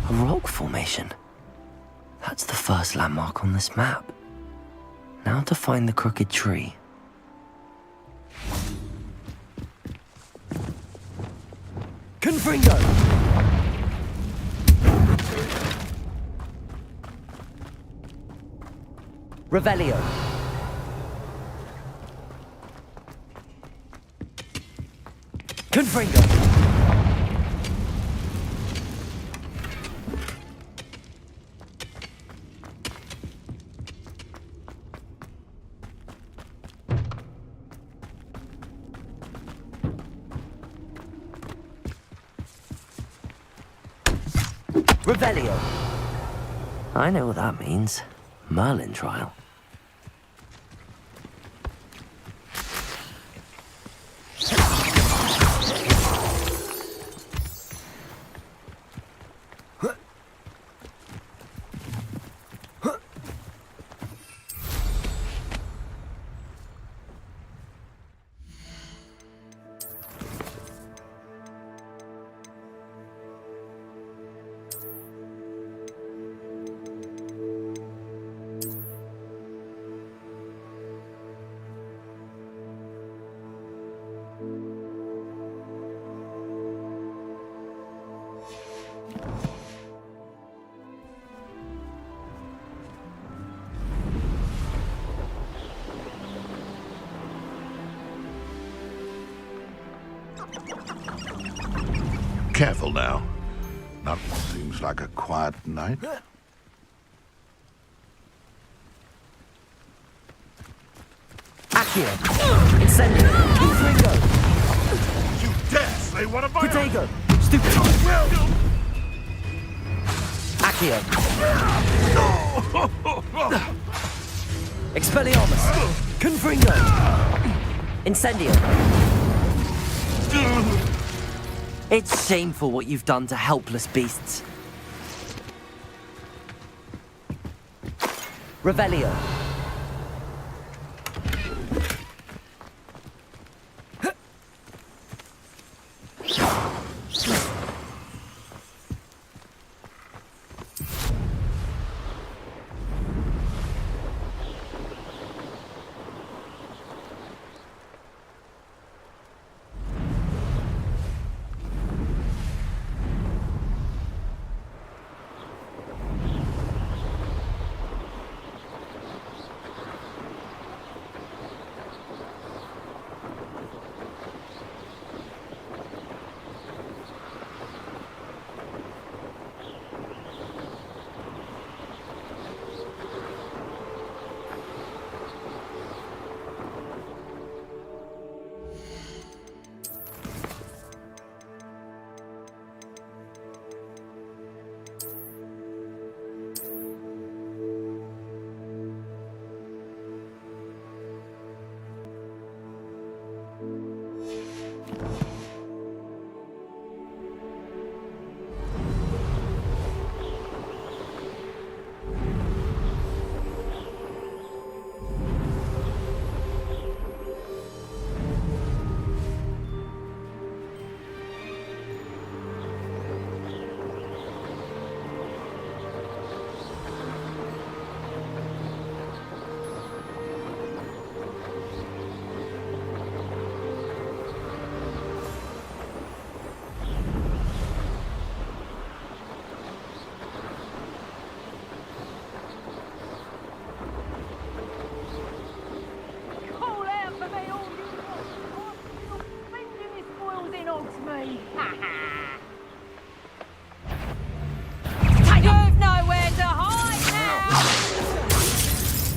A rock formation. That's the first landmark on this map. Now to find the crooked tree. Confringo! Revelio. Confringo! Revelio. I know what that means. Merlin trial. Careful now. That seems like a quiet night. Accio! Incendio! Confringo! You dare say one of my Protego! Stupid! Accio! Expelliarmus! Confringo! Incendio! It's shameful what you've done to helpless beasts. Revelio.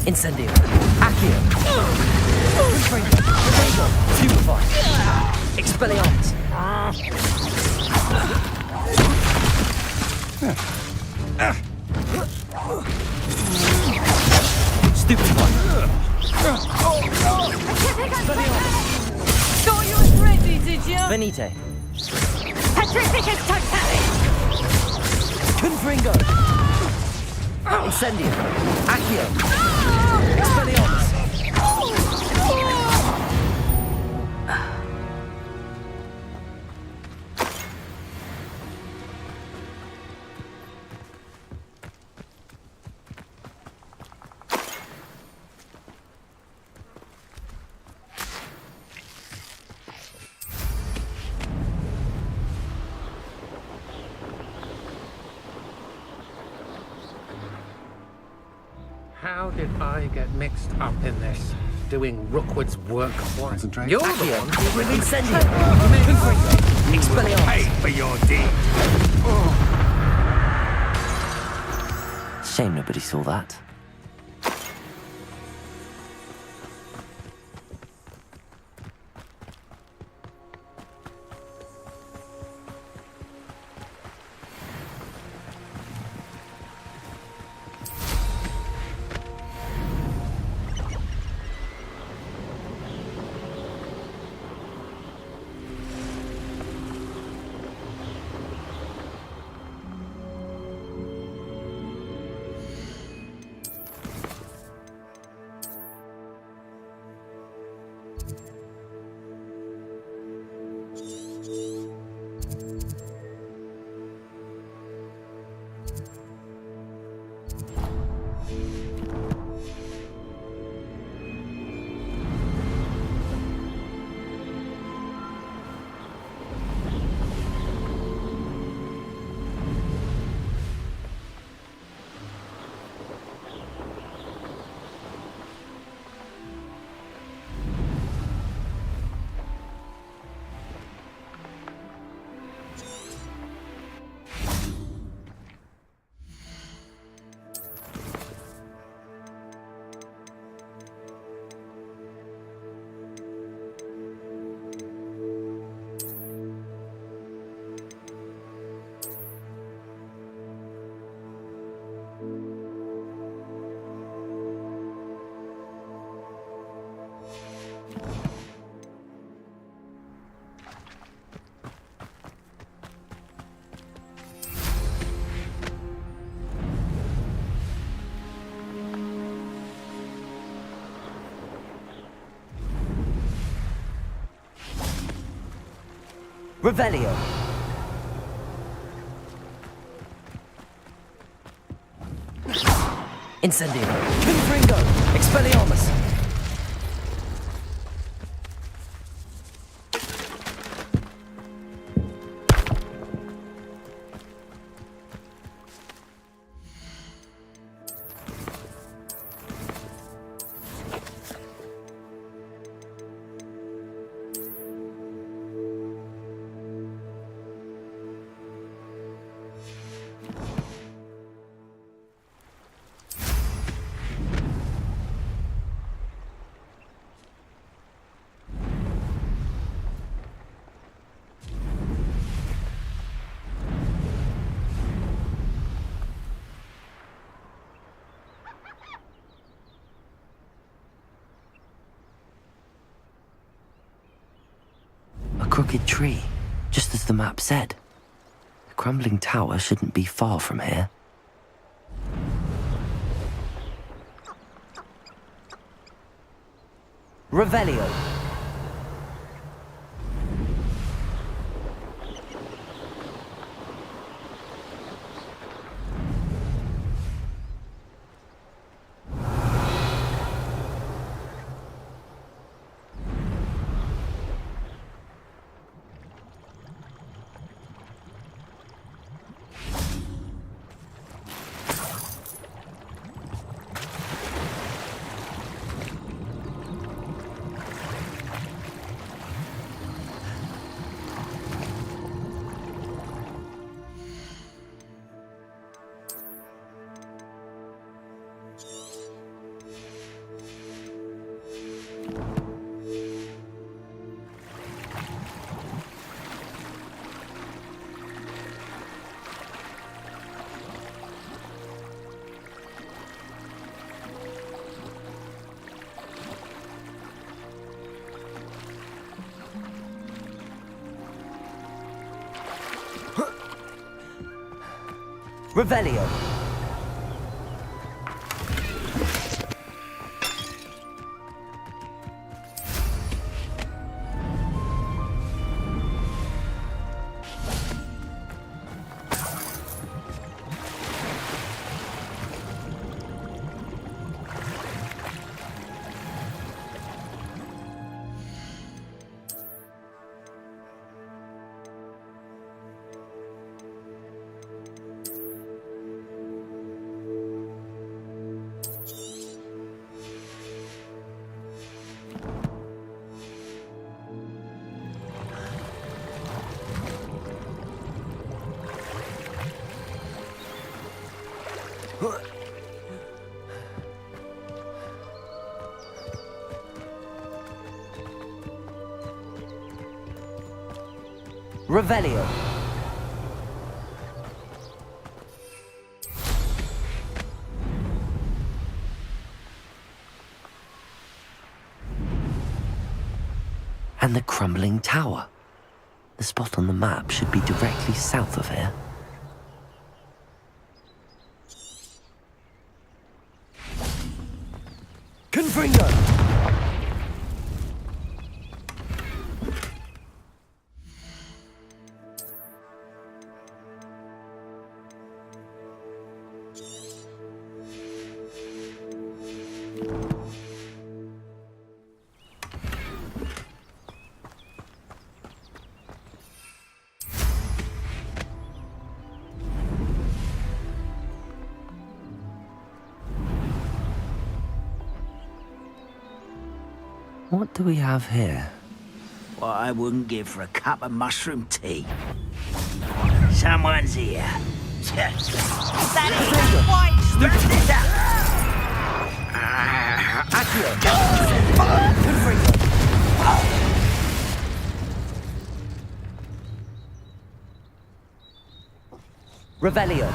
Incendio. Accio. Confringo. Fuego. Stupefy. Expelliarmus. Stupefy. Thought you was ready, did you? Venite. Petrificus Totale! Confringo. Incendio. Accio. Expelliarmus. How did I get mixed up in this? Doing Rookwood's work for it? You're the one who really Incendio. Expelliarmus. pay for your deed. Shame nobody saw that. Revelio. Incendio. Confringo. Expelliarmus. Crooked tree, just as the map said. The crumbling tower shouldn't be far from here. Revelio. Revelio. Revelio. And the crumbling tower. The spot on the map should be directly south of here. Confringo! What do we have here? What I wouldn't give for a cup of mushroom tea. Someone's here. That is quite stupid. Revelio.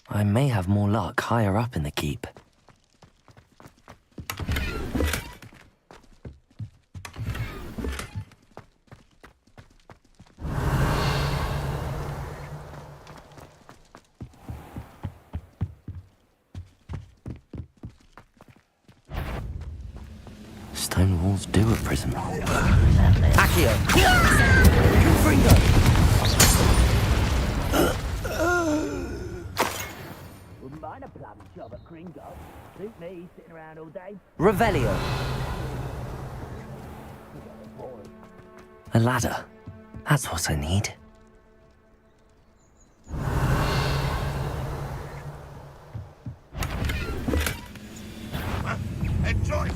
I may have more luck higher up in the keep. Stone walls do a prison. Accio! Confringo! Wouldn't mind a plum job at Gringo. Suit me, sitting around all day. Revelio. A ladder. That's what I need. Enjoy!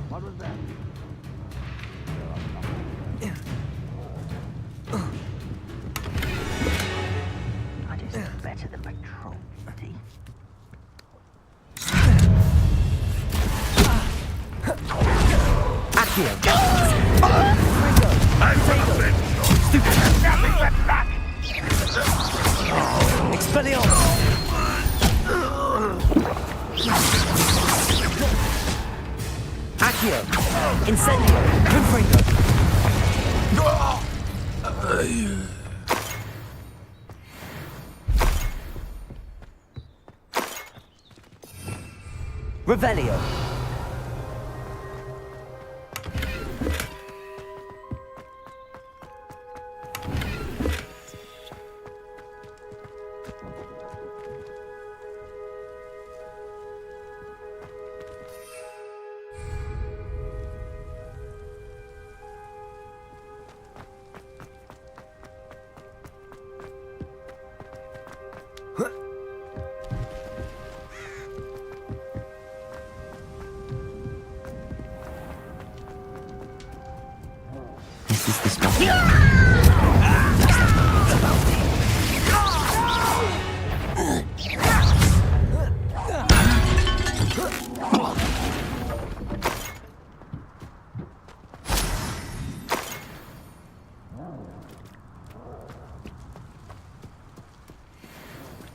What was that? I just know better than patrol, buddy. Accio! Stupid! Nothing left back! Expelliarmus! Accio! Incendio! Confringo! Revelio!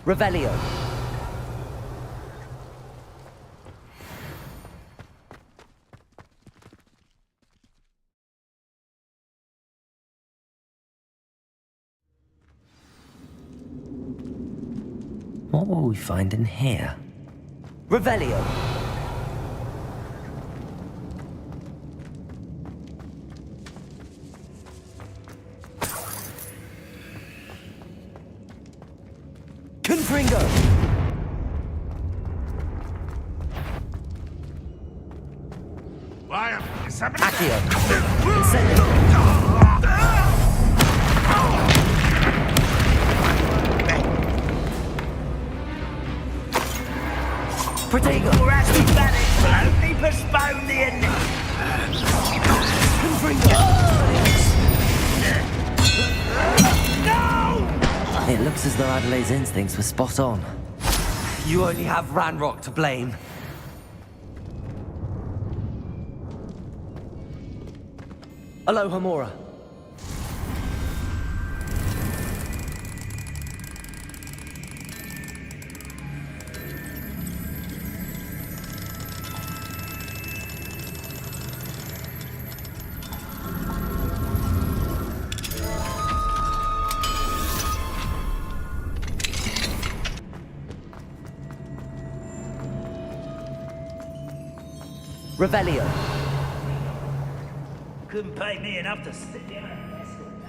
Revelio. What will we find in here? Revelio. Confringo. Accio. Incendio. Protego. Your acrobatics will only postpone the end. Confringo. It looks as though Adelaide's instincts were spot on. You only have Ranrock to blame. Aloha, Mora. Revelio. Couldn't pay me enough to sit down and mess with me.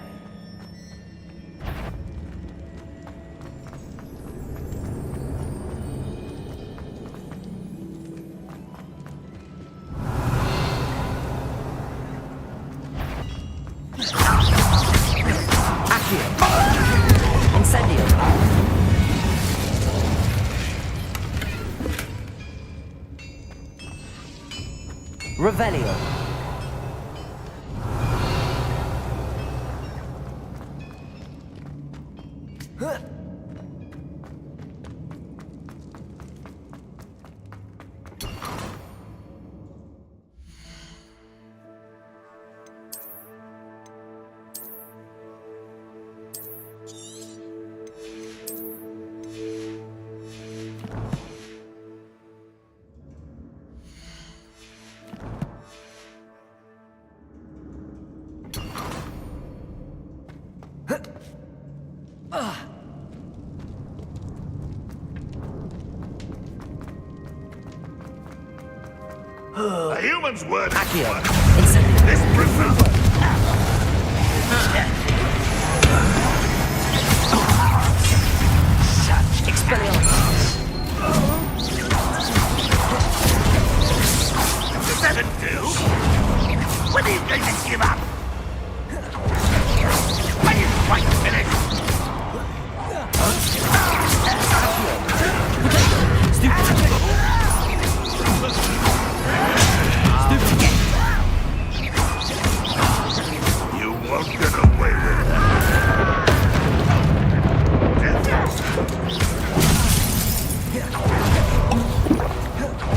Accio. Incendio. Revelio. A human's word. Accio. This prisoner. Expelliarmus. Does that do? When are you going to give up? Are you quite finished? You won't get away with that.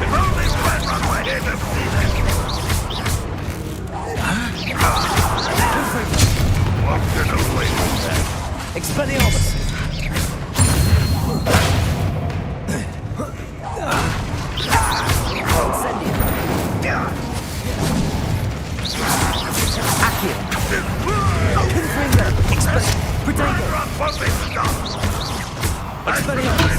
If only Ranrock were here to see this. Won't get away with that. Expelliarmus. Accio. Confringo. Protego. Expelliarmus.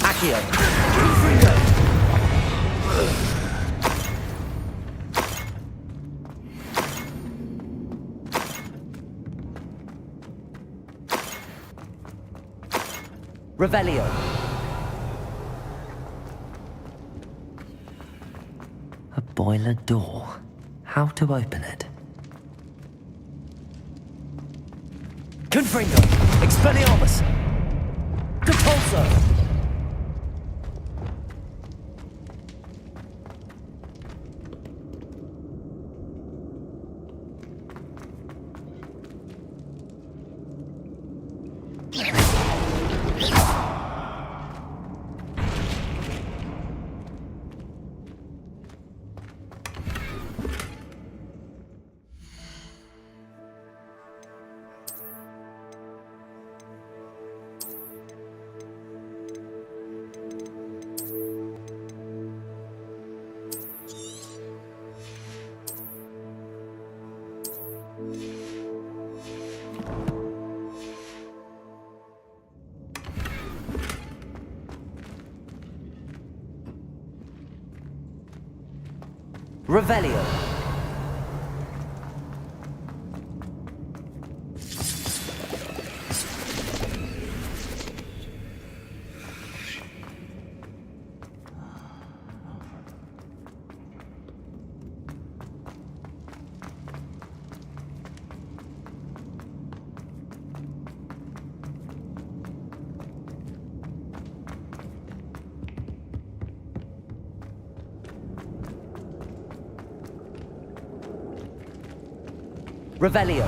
Accio. Confringo. Revelio. A boiler door. How to open it? Confringo. Expelliarmus. Compulso. Revelio. Revelio.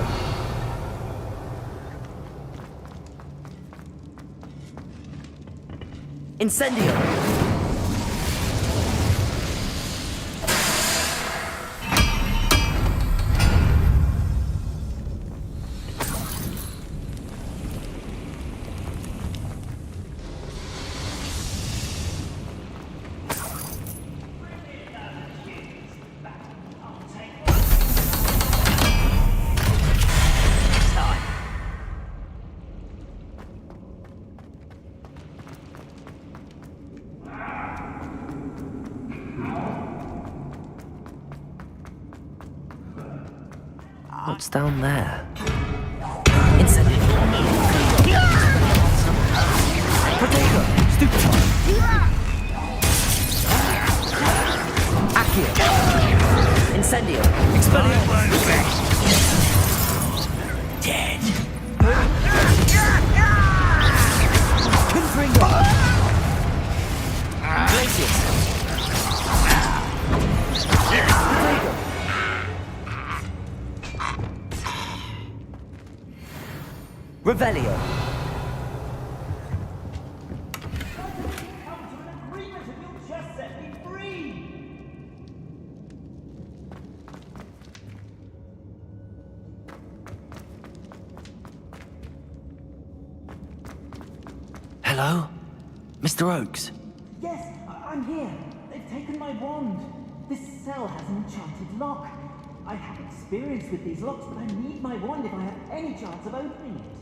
Incendio. What's down there? Incendio. Potato. Stupefy. Accio. Incendio. Expelliarmus. Dead. Confringo. Glacius. Potato. Revelio. Hello? Mr. Oakes? Yes, I'm here. They've taken my wand. This cell has an enchanted lock. I have experience with these locks, but I need my wand if I have any chance of opening it.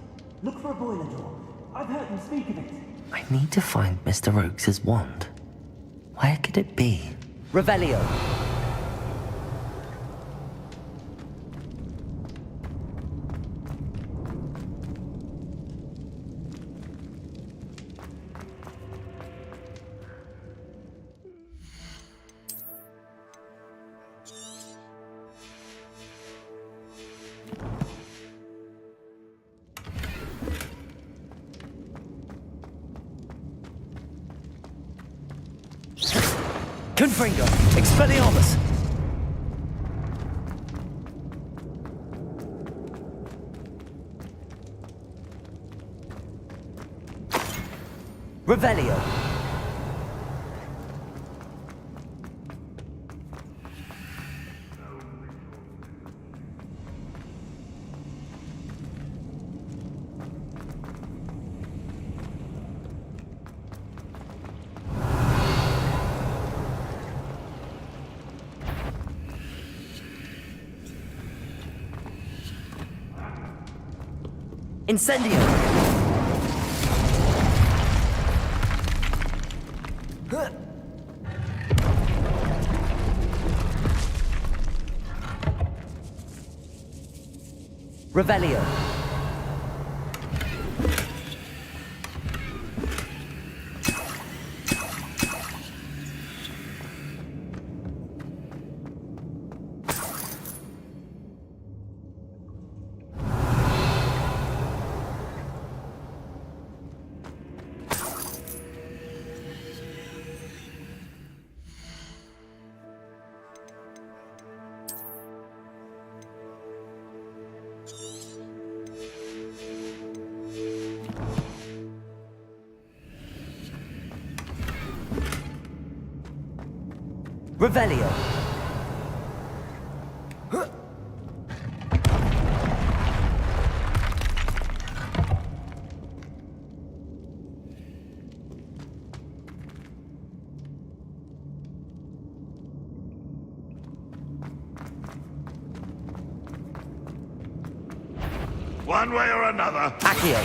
Look for a boiler door. I've heard them speak of it. I need to find Mr. Oakes' wand. Where could it be? Revelio. Confringo. Expelliarmus. Revelio. Incendio. Revelio. Revelio. One way or another. Accio.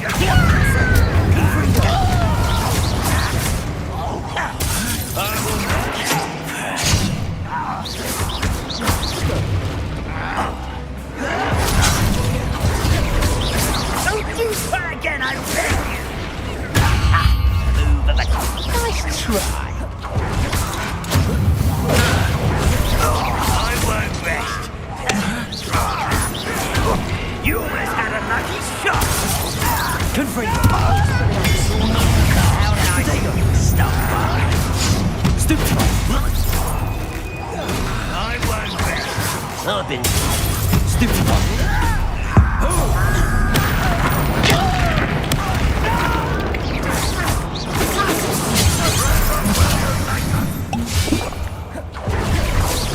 I've been stupid one.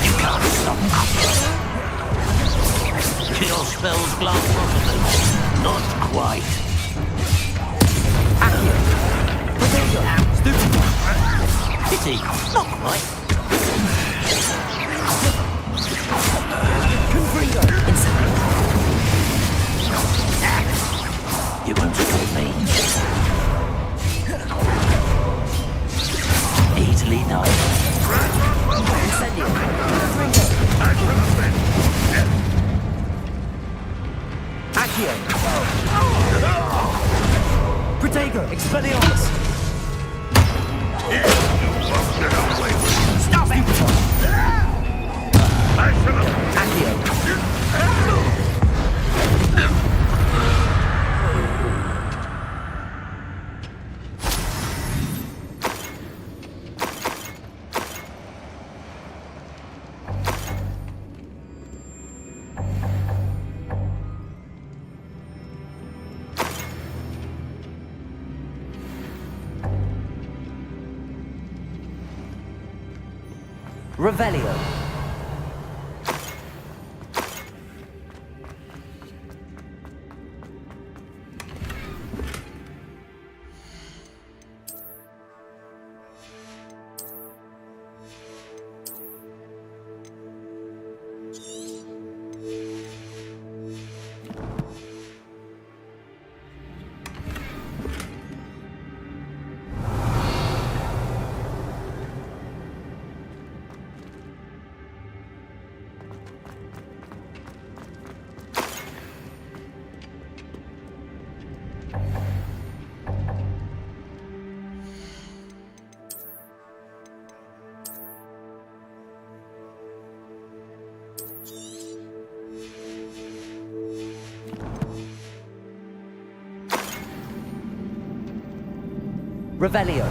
You can't stop us. Your spell's glass bottom. Not quite. Stupid one. Pity. Not quite. Confringo. Inside. You won't stop me. Easily done. Incendio. Accio. Protego. Expelliarmus. Stop it! Accio. Revelio. Revelio.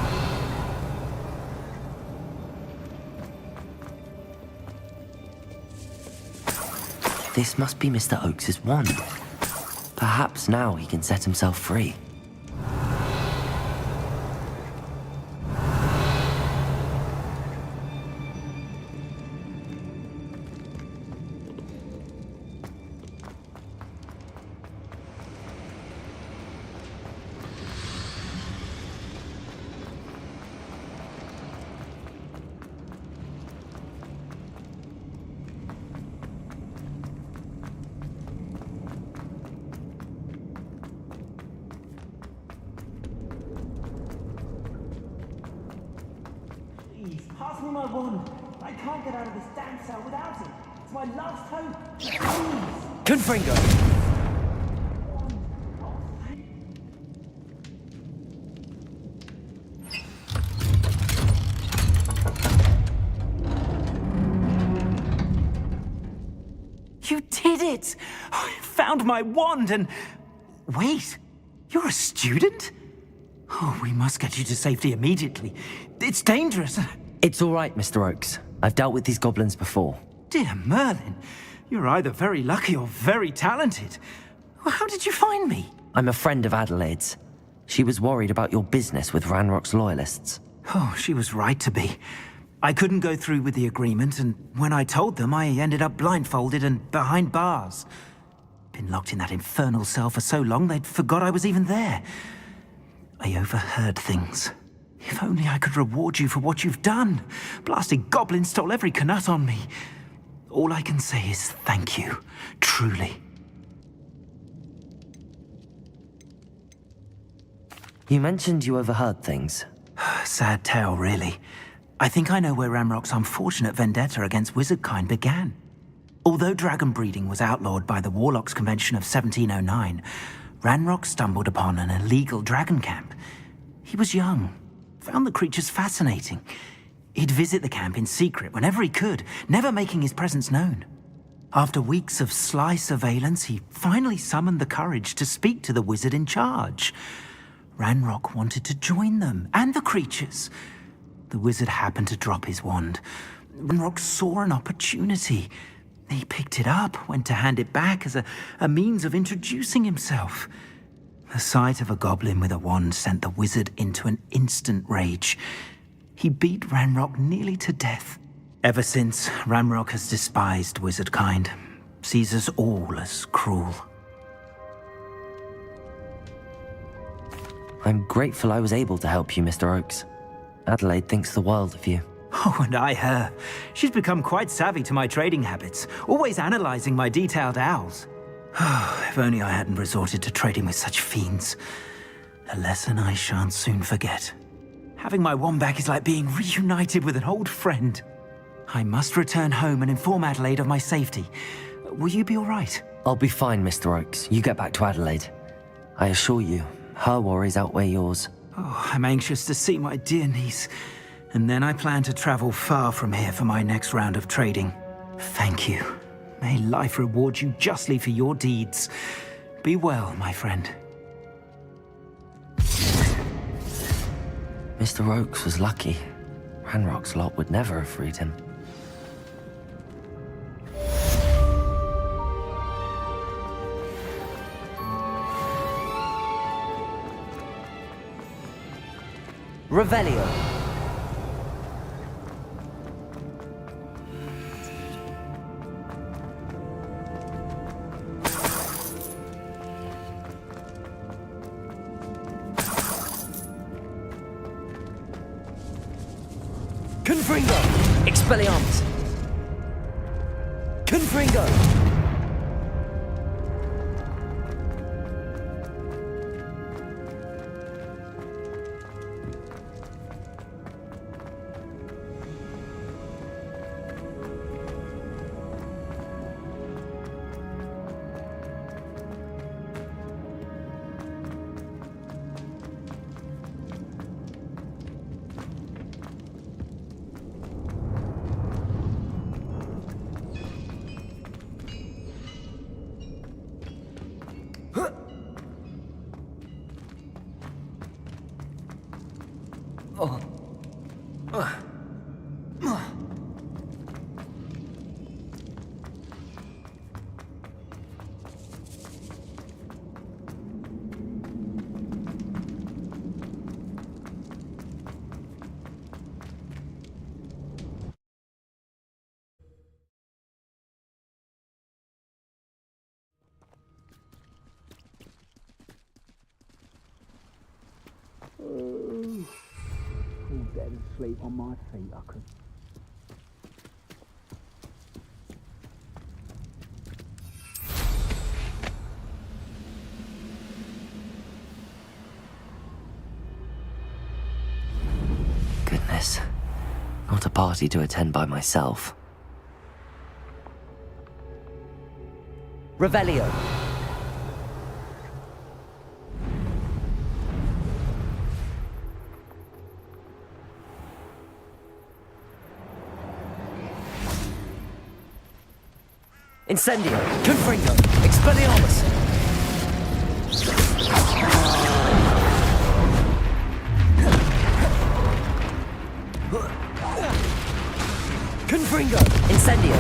This must be Mr. Oakes's wand. Perhaps now he can set himself free. Pass me my wand. I can't get out of this damn cell without it. It's my last hope. Please. Confringo. You did it! I found my wand and... Wait, you're a student? Oh, we must get you to safety immediately. It's dangerous. It's all right, Mr. Oakes. I've dealt with these goblins before. Dear Merlin, you're either very lucky or very talented. Well, how did you find me? I'm a friend of Adelaide's. She was worried about your business with Ranrock's loyalists. Oh, she was right to be. I couldn't go through with the agreement, and when I told them, I ended up blindfolded and behind bars. Been locked in that infernal cell for so long, they'd forgot I was even there. I overheard things. If only I could reward you for what you've done. Blasted goblins stole every canut on me. All I can say is thank you, truly. You mentioned you overheard things. Sad tale, really. I think I know where Ranrock's unfortunate vendetta against wizardkind began. Although dragon breeding was outlawed by the Warlocks Convention of 1709, Ranrock stumbled upon an illegal dragon camp. He was young, found the creatures fascinating. He'd visit the camp in secret whenever he could, never making his presence known. After weeks of sly surveillance, he finally summoned the courage to speak to the wizard in charge. Ranrock wanted to join them, and the creatures. The wizard happened to drop his wand. Ranrock saw an opportunity. He picked it up, went to hand it back as a means of introducing himself. The sight of a goblin with a wand sent the wizard into an instant rage. He beat Ranrock nearly to death. Ever since, Ranrock has despised wizard kind, sees us all as cruel. I'm grateful I was able to help you, Mr. Oakes. Adelaide thinks the world of you. Oh, and I her. She's become quite savvy to my trading habits, always analyzing my detailed owls. If only I hadn't resorted to trading with such fiends. A lesson I shan't soon forget. Having my wand back is like being reunited with an old friend. I must return home and inform Adelaide of my safety. Will you be all right? I'll be fine, Mr. Oakes. You get back to Adelaide. I assure you, her worries outweigh yours. Oh, I'm anxious to see my dear niece. And then I plan to travel far from here for my next round of trading. Thank you. May life reward you justly for your deeds. Be well, my friend. Mr. Oakes was lucky. Ranrock's lot would never have freed him. Revelio. Confringo! Expelliarmus! Confringo! Dead asleep on my feet, I could. Goodness. Not a party to attend by myself. Revelio. Incendio, Confringo, Expelliarmus! Confringo, Incendio!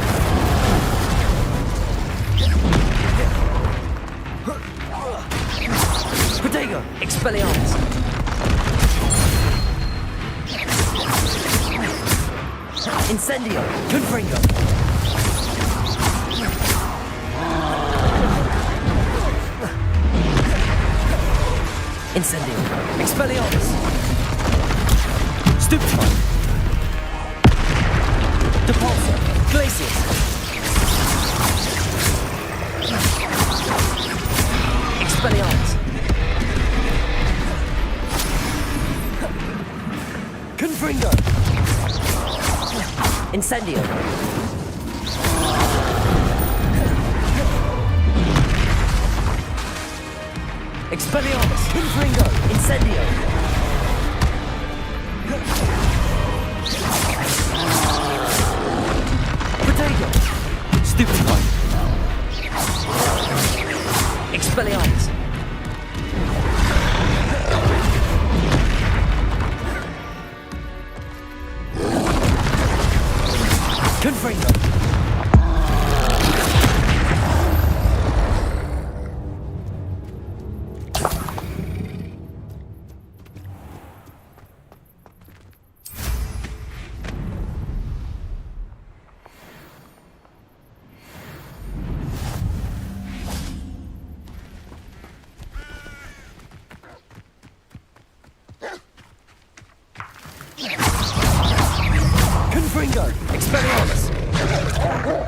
Protego, Expelliarmus! Incendio, Confringo! Incendio! Expelliarmus! Stupefy! Depulsor! Glacius! Expelliarmus! Confringo! Incendio! Expelliarmus! Confringo! Incendio! Potato! Stupefy! Expelliarmus! Confringo!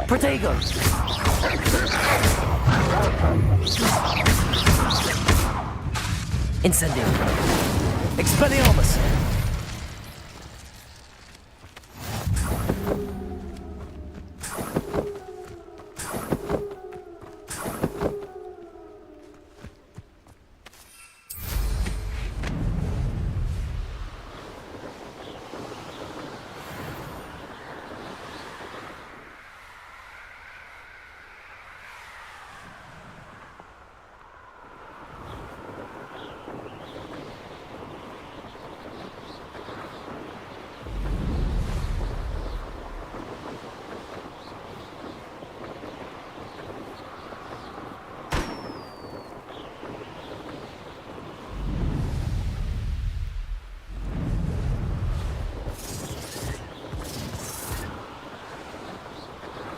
Protego! Incendio! Expelliarmus!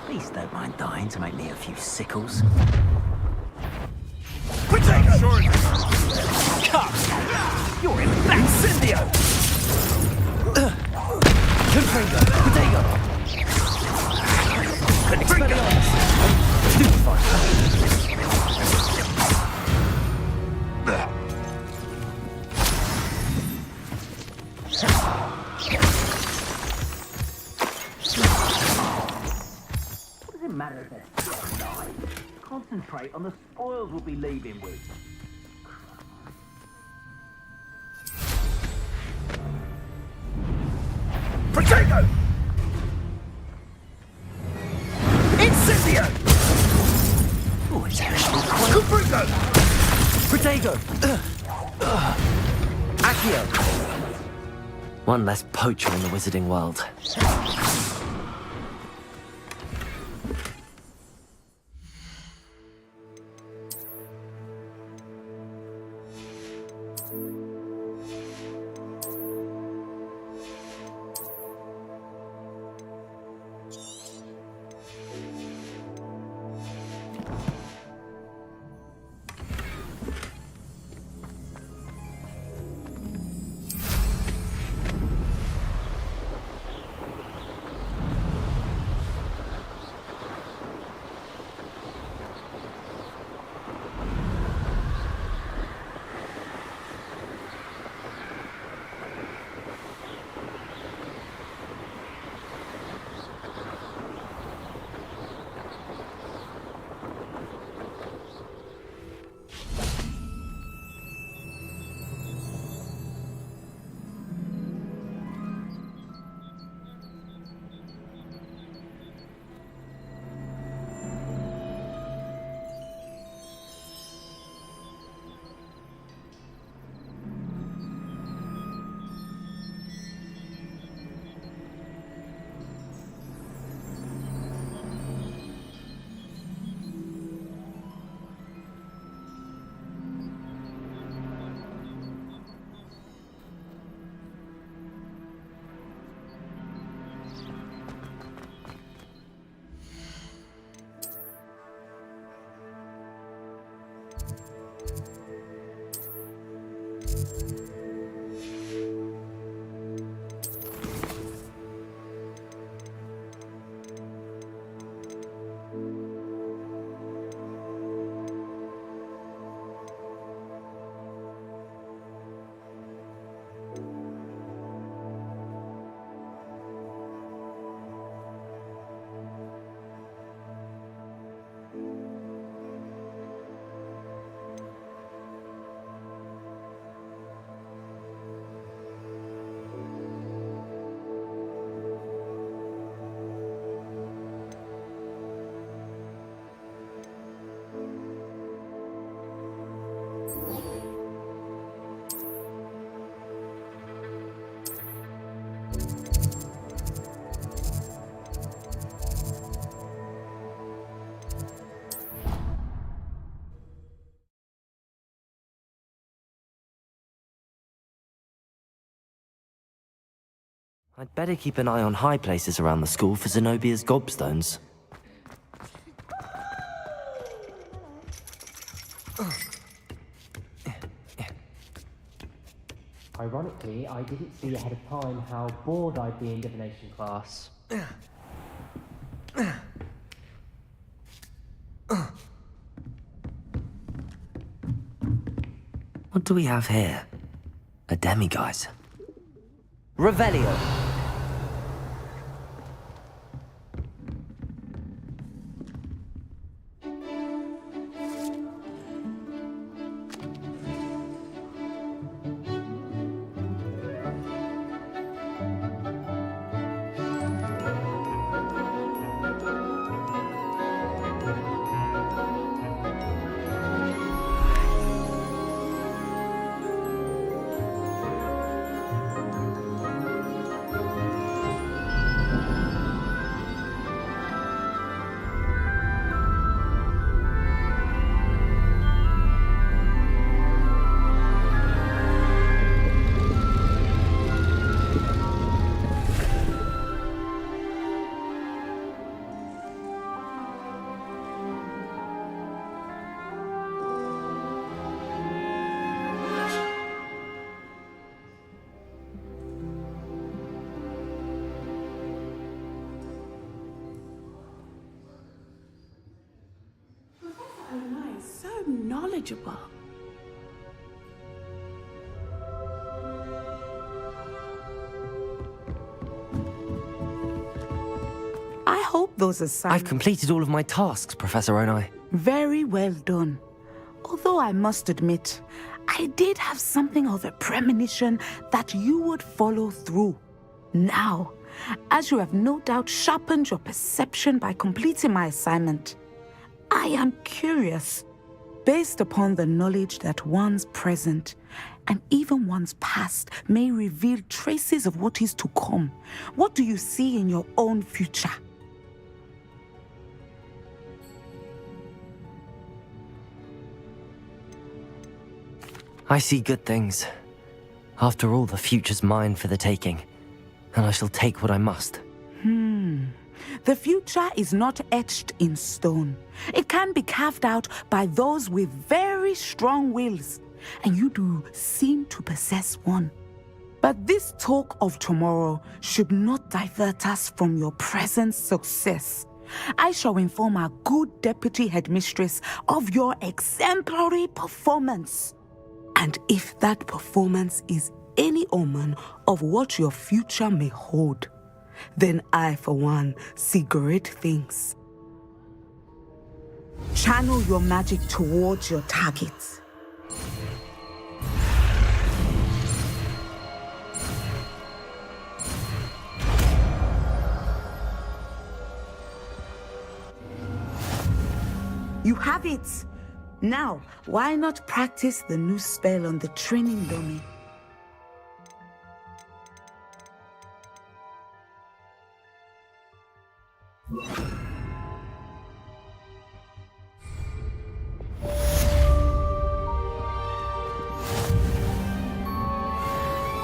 Please don't mind dying to make me a few sickles. Potato! Sure. Cut! You're in Incendio! Confringo! Protego! Expelliarmus! Stupefy! Matter if they're still alive. Concentrate on the spoils we'll be leaving with. Potato! Incendio! Oh, it's actually quite... Confringo! Protego! Accio! One less poacher in the wizarding world. I'd better keep an eye on high places around the school for Zenobia's gobstones. Ironically, I didn't see ahead of time how bored I'd be in divination class. do we have here? A demiguise. Revelio. So knowledgeable. I hope those assignments... I've completed all of my tasks, Professor Onai. Very well done. Although I must admit, I did have something of a premonition that you would follow through. Now, as you have no doubt sharpened your perception by completing my assignment, I am curious, based upon the knowledge that one's present and even one's past may reveal traces of what is to come. What do you see in your own future? I see good things. After all, the future's mine for the taking, and I shall take what I must. The future is not etched in stone. It can be carved out by those with very strong wills, and you do seem to possess one. But this talk of tomorrow should not divert us from your present success. I shall inform our good deputy headmistress of your exemplary performance. And if that performance is any omen of what your future may hold, then I, for one, see great things. Channel your magic towards your targets. You have it! Now, why not practice the new spell on the training dummy?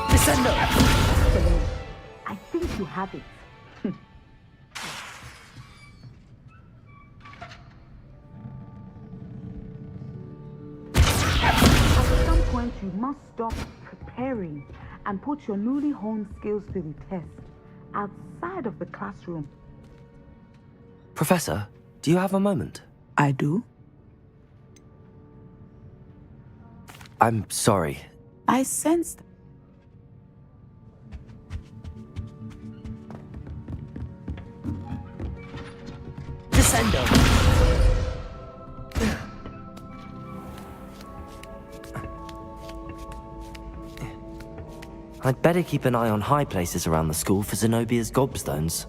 Descendo! I think you have it. At some point, you must stop preparing and put your newly honed skills to the test outside of the classroom. Professor, do you have a moment? I do. I'm sorry. I sensed. Descendo! I'd better keep an eye on high places around the school for Zenobia's gobstones.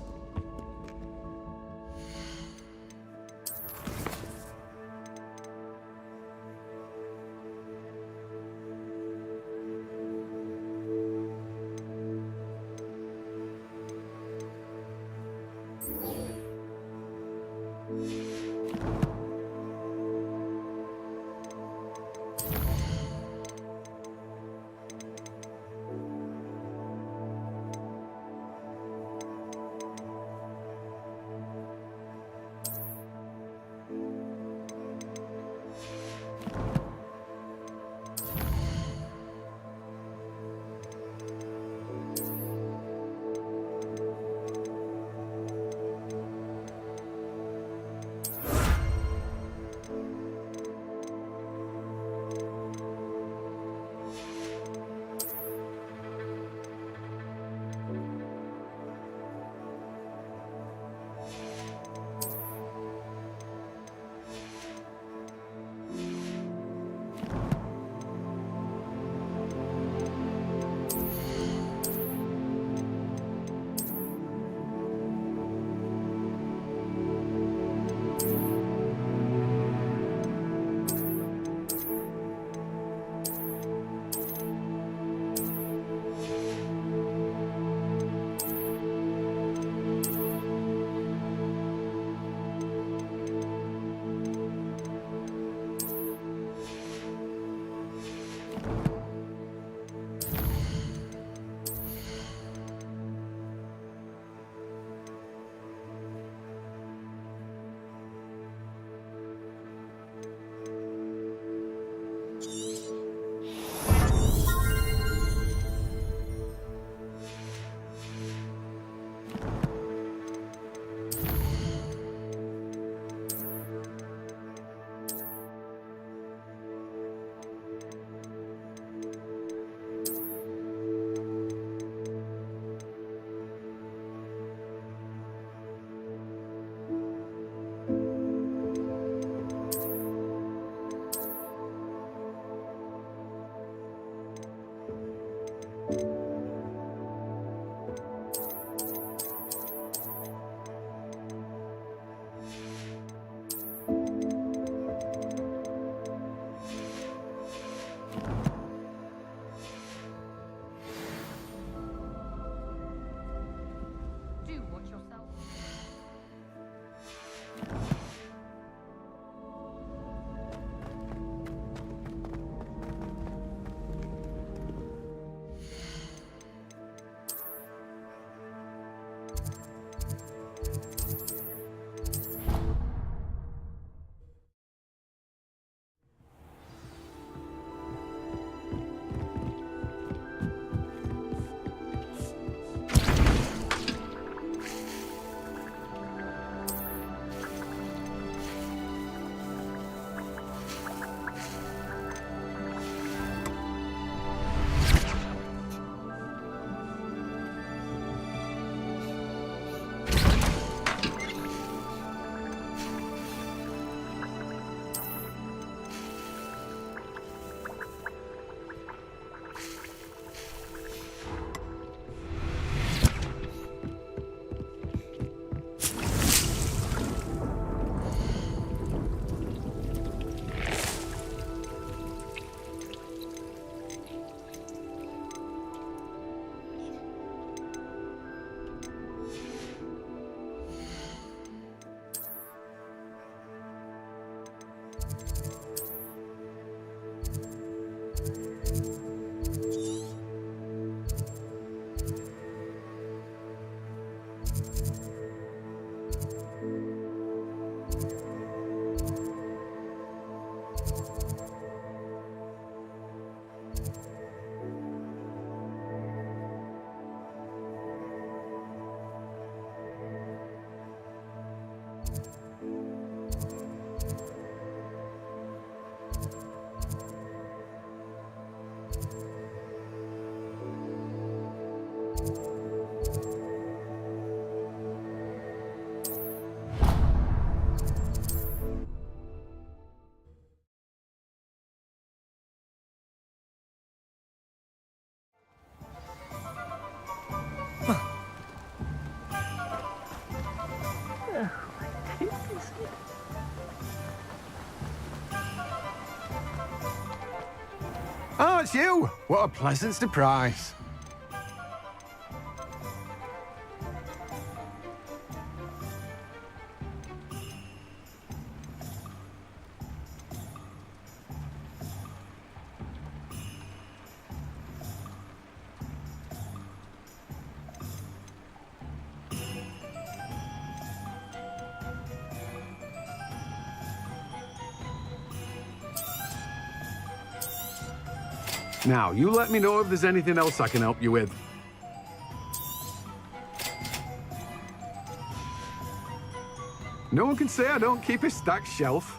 it's you! What a pleasant surprise. Now, you let me know if there's anything else I can help you with. No one can say I don't keep a stacked shelf.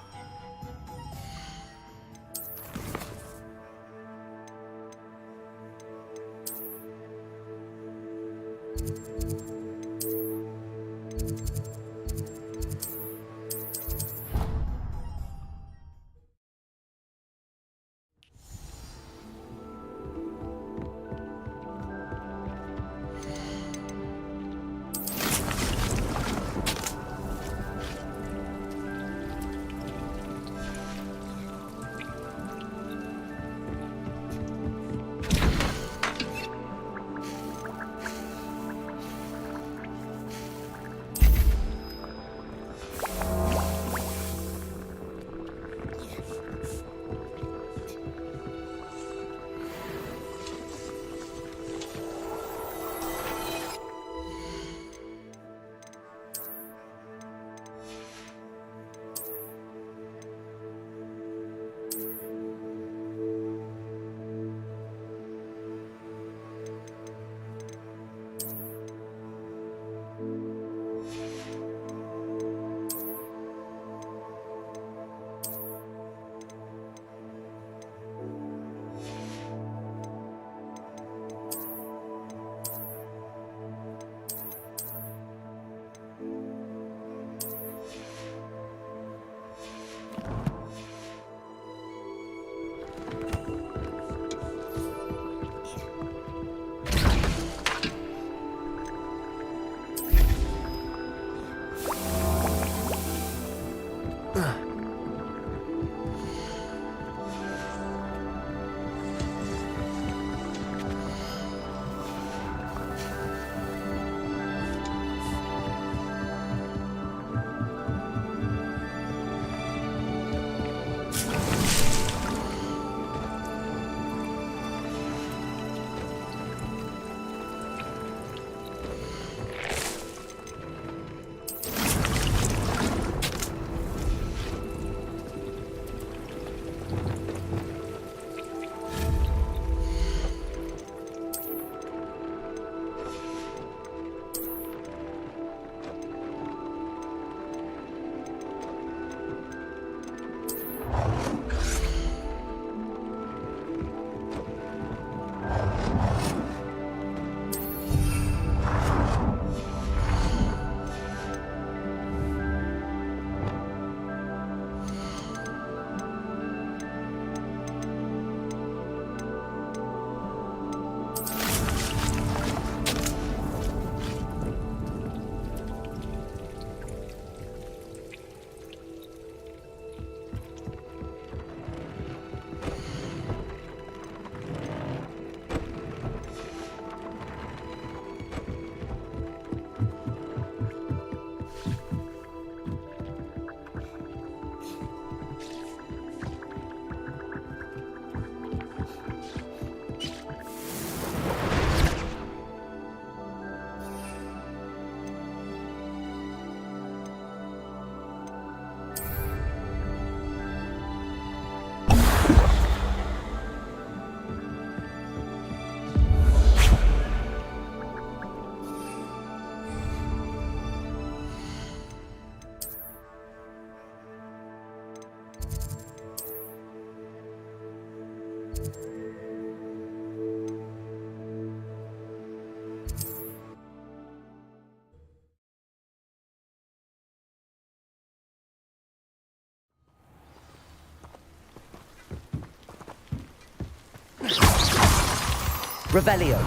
Revelio.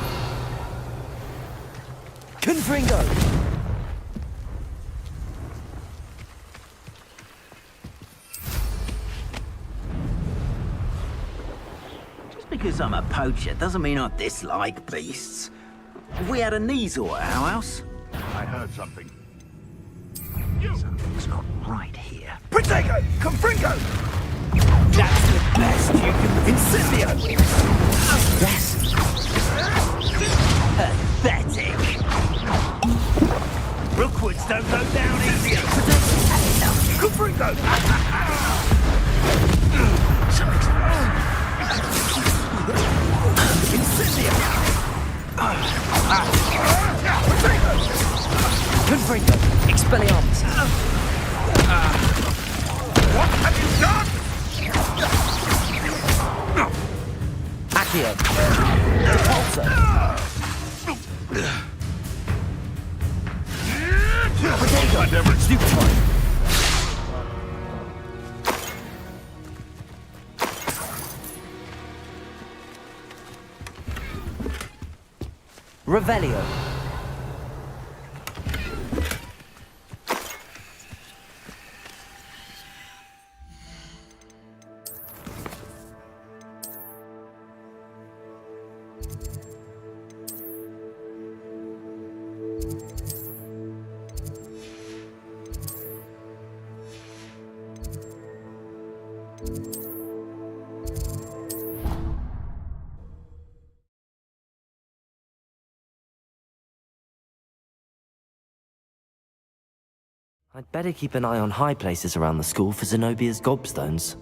Confringo. Just be because I'm a poacher doesn't mean I dislike beasts. Have we had a Neasel at our house? I heard something. Something's not right here. Protego! Confringo! That's the best you can... Incendio! Yes! Pathetic! Rookwoods don't go down easier! Confringo! Incendio! Confringo! Expelliarmus! What have you done? Accio! Repulsor! I never Stupefy! Revelio! I'd better keep an eye on high places around the school for Zenobia's gobstones.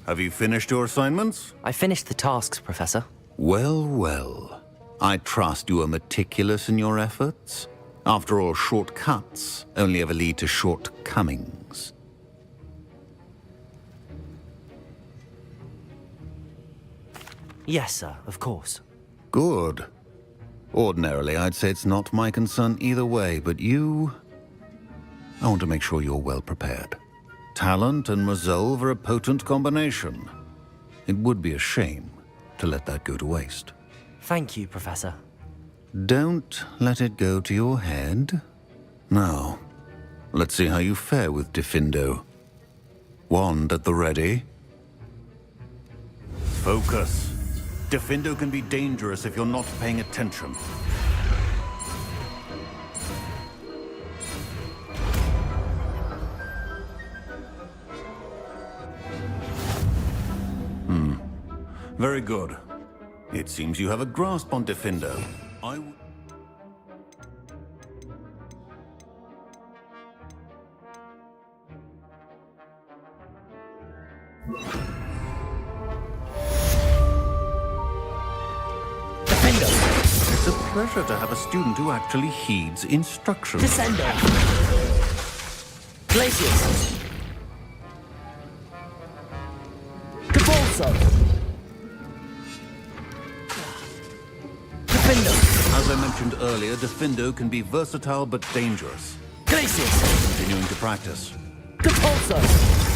Have you finished your assignments? I finished the tasks, Professor. Well, well. I trust you are meticulous in your efforts. After all, shortcuts only ever lead to shortcomings. Yes, sir, of course. Good. Ordinarily, I'd say it's not my concern either way, but you... I want to make sure you're well prepared. Talent and resolve are a potent combination. It would be a shame to let that go to waste. Thank you, Professor. Don't let it go to your head. Now, let's see how you fare with Diffindo. Wand at the ready. Focus. Diffindo can be dangerous if you're not paying attention. Very good. It seems you have a grasp on Diffindo. It's a pleasure to have a student who actually heeds instructions. Descendo! Glacius! Capulso! Diffindo! As I mentioned earlier, Diffindo can be versatile but dangerous. Glacius! Continuing to practice. Capulso!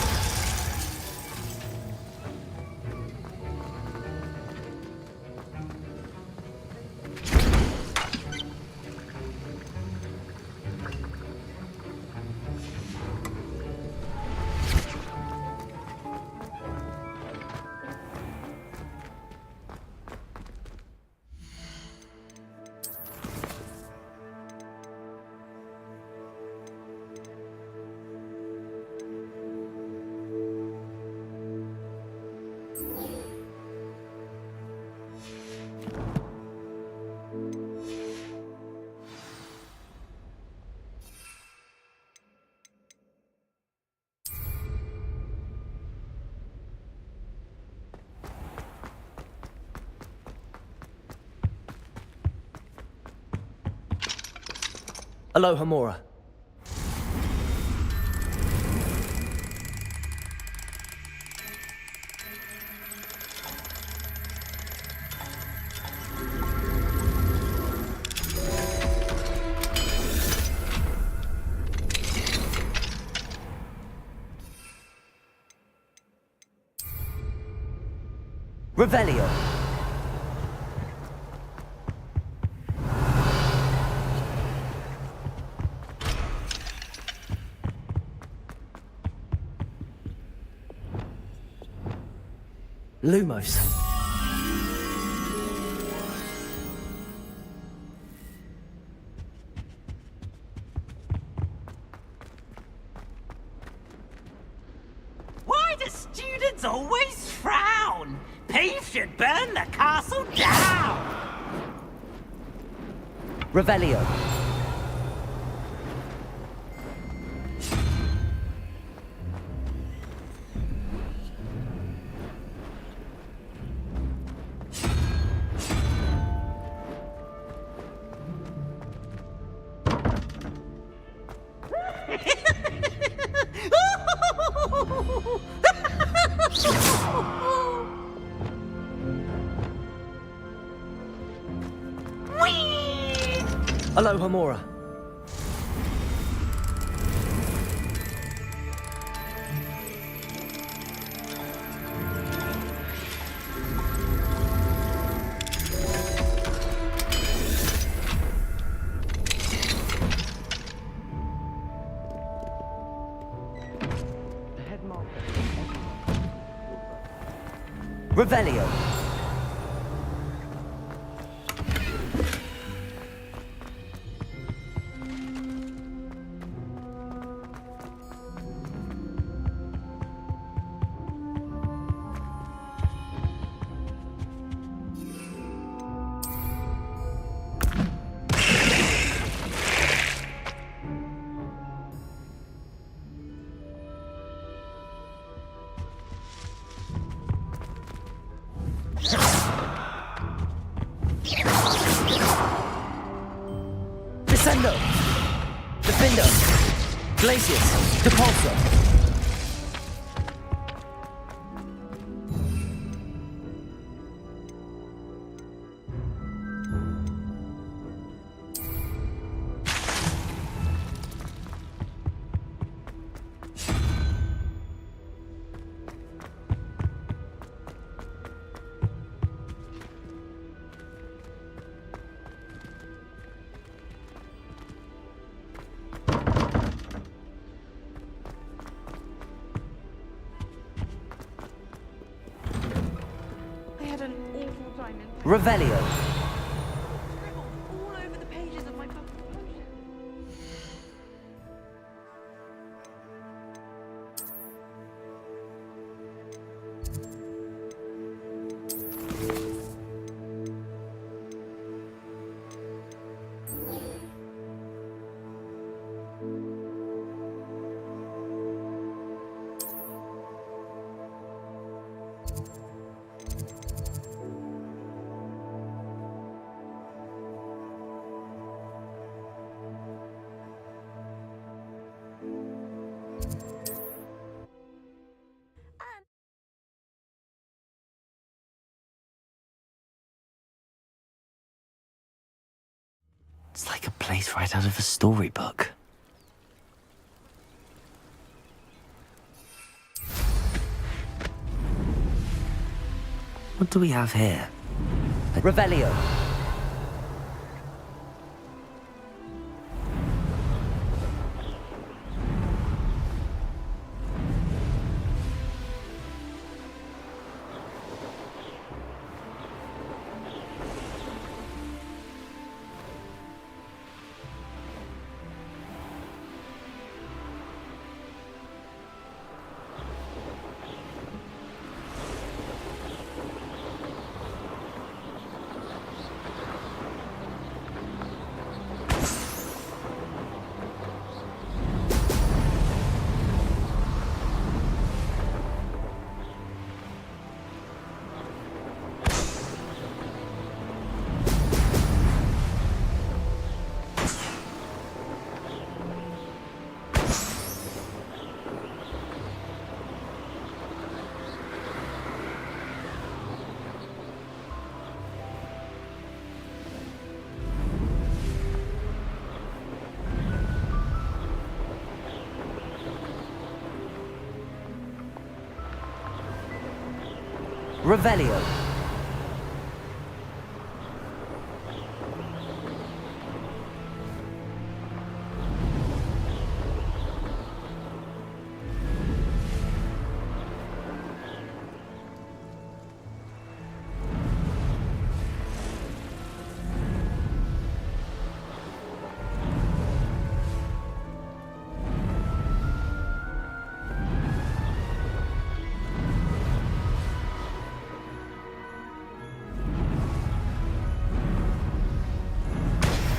Aloha Mora. Revelio. Lumos. Why do students always frown? Peeves should burn the castle down! Revelio. Aloha Mora. Revelio. Descendo! Defendo! Glacius! Depulso! Revelio. All over the pages of my book. It's like a place right out of a storybook. What do we have here? Revelio. Revelio.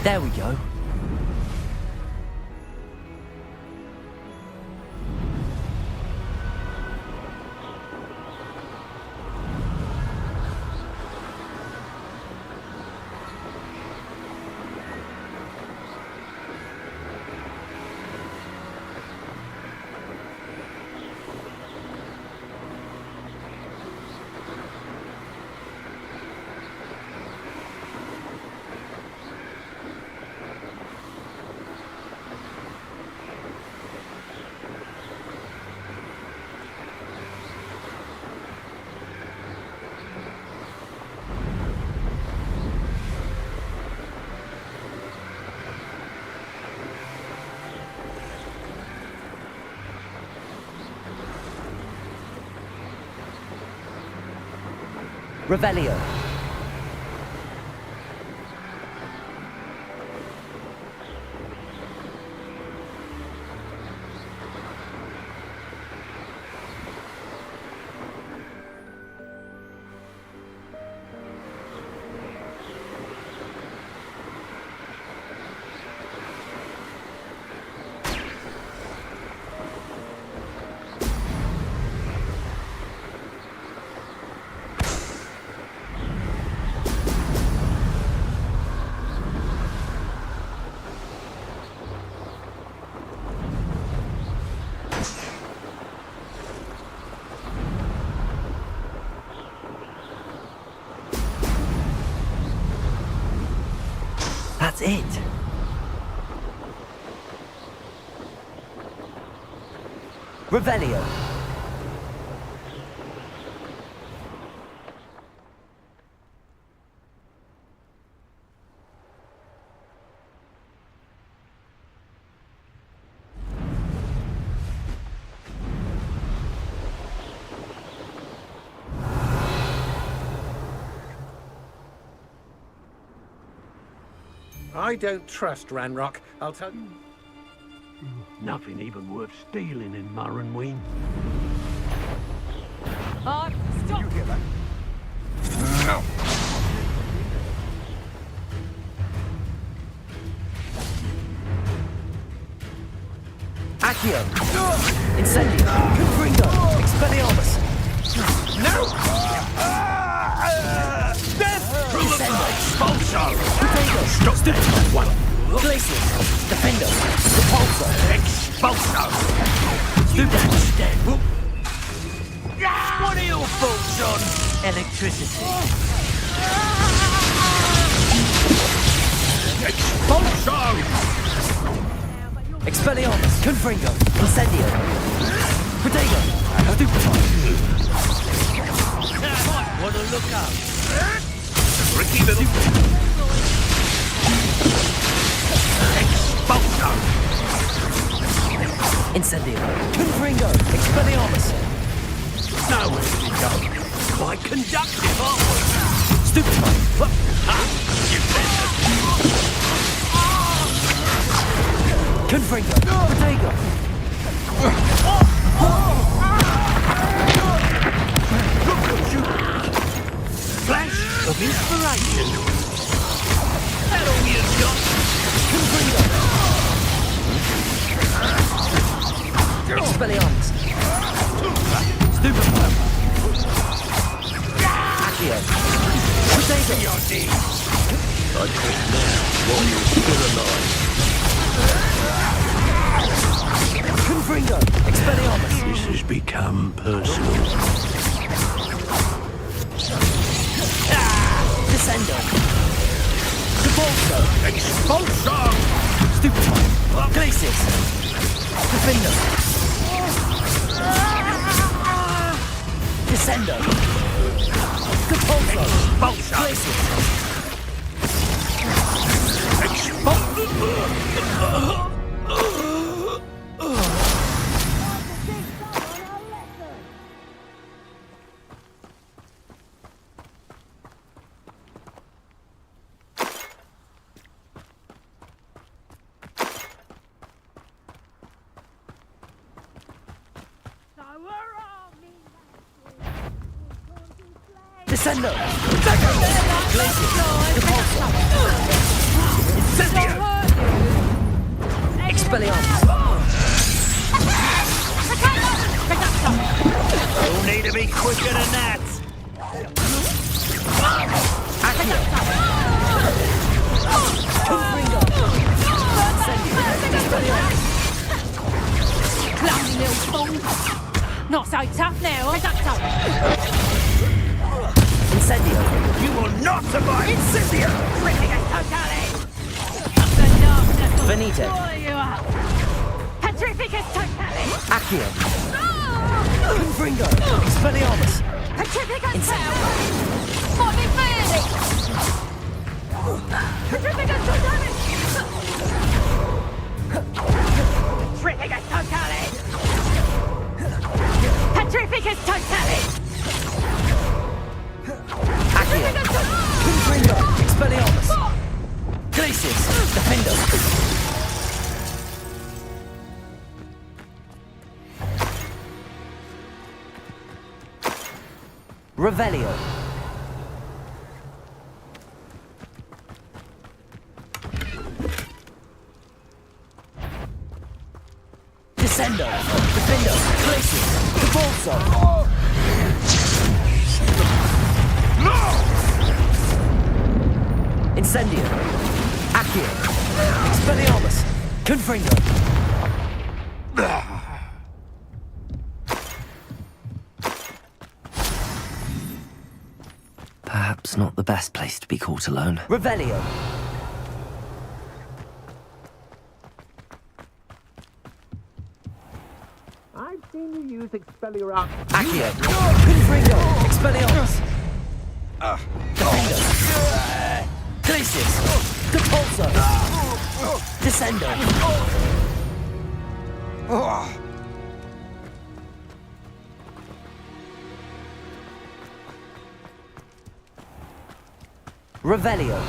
There we go. Revelio. That's it. Revelio. I don't trust Ranrock, I'll tell you. Nothing even worth stealing in Marrenween. Stop! You hear that? No. Accio. Incendio. Confringo. Expelliarmus. No! Expulsor! Potatoes. Stupid. One. Glacius. Defender. Repulsor. Expulsor! Stupid. Dead. What are your thoughts on electricity? Expulsor! Expelliarmus. Confringo. Incendio. Potato. Stupefy. Want to look up? Tricky little... Expulsor! Incendio. Confringo. Expelliarmus. Nowhere to go. Quite conductive, aren't we? Stupefy. Confringo. Potato. Flash of inspiration. That all you've got? Confringo. Expelliarmus. Stupefy. Accio. Potato. I quit now while you're still alive. Confringo. Expelliarmus. This has become personal. Descendo. Repulsor. Expulsor! Stupefy. Glacius. Defender. Descendo. Descendo! Glacius! Repulsor! Incendio! Expelliarmus! You'll need to be quicker than that. Accio! Confringo! Incendio! Expelliarmus! Clumsy little fool. Not so tough now. Incendio! You will not survive! Incendio! Finito! Petrificus totale! Accio! Confringo! Expelliarmus! Petrificus Incendio! Morning Felix! Petrificus totale! Petrificus totale! Petrificus totale! Accio! Confringo! Expelliarmus! Glacius! Defendo! Revelio! Descendo! Defendo! Glacius! Repulsor! No! Incendio! Accio! Expelliarmus! Confringo! Perhaps not the best place to be caught alone. Revelio! I've seen you use Expelliarmus. Accio! Confringo! Expelliarmus! Defendo! Glacius! Repulsor! Descendo! Revelio!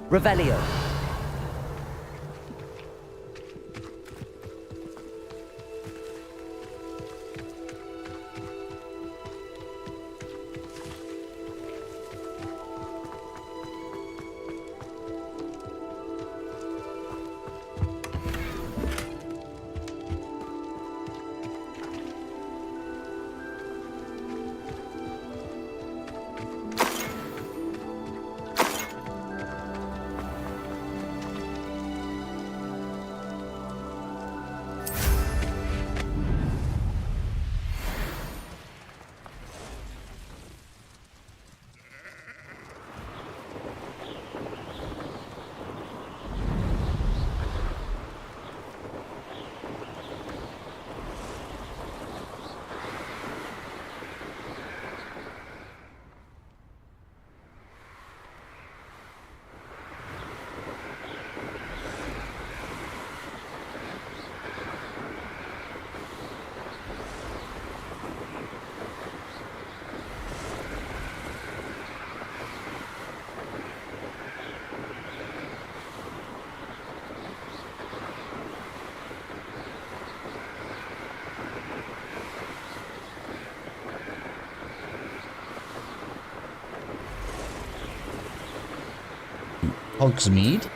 Revelio! Hogsmeade.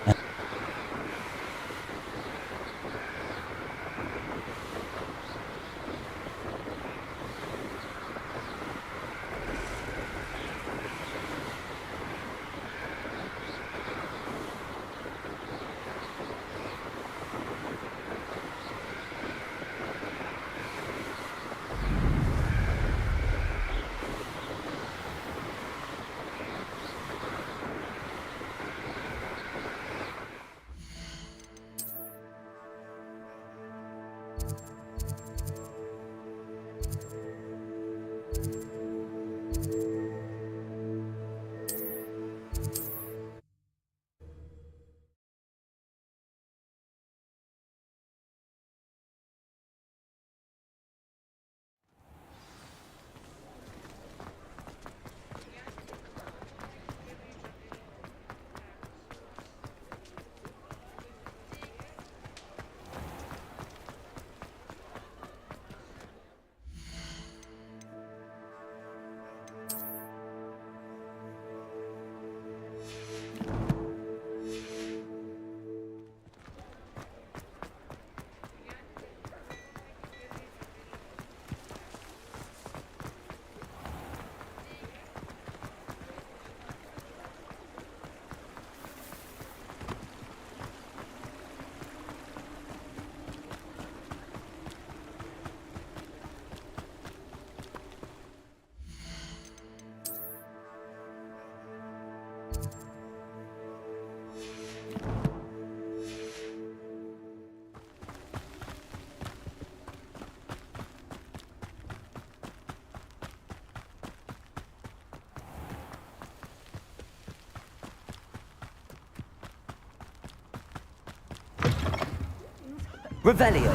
Revelio.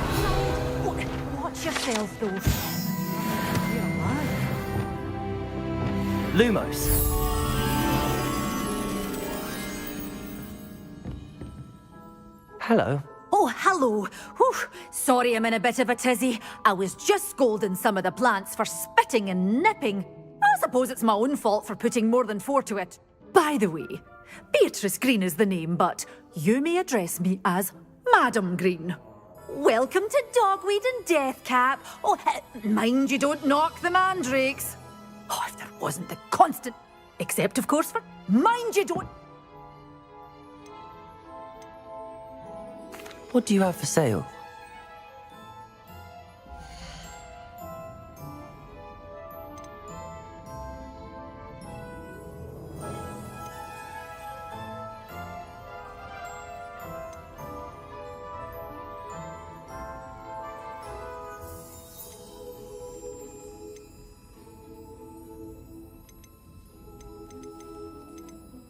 Watch yourself, though. You're alive. Lumos. Hello. Oh, hello. Whew. Sorry I'm in a bit of a tizzy. I was just scolding some of the plants for spitting and nipping. I suppose it's my own fault for putting more than 4 to it. By the way, Beatrice Green is the name, but you may address me as Madam Green. Welcome to Dogweed and Deathcap. Oh, mind you don't knock the mandrakes. Oh, if there wasn't the constant... Except, of course, for mind you don't... What do you have for sale?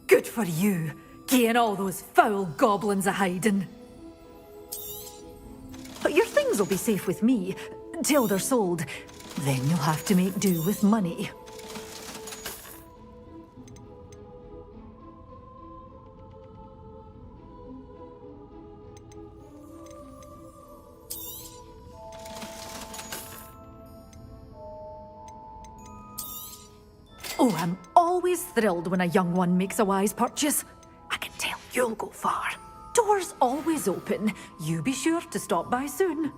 Good for you, getting all those foul goblins a hiding. But your things will be safe with me, till they're sold. Then you'll have to make do with money. Oh, I'm always thrilled when a young one makes a wise purchase. I can tell you'll go far. Doors always open. You be sure to stop by soon.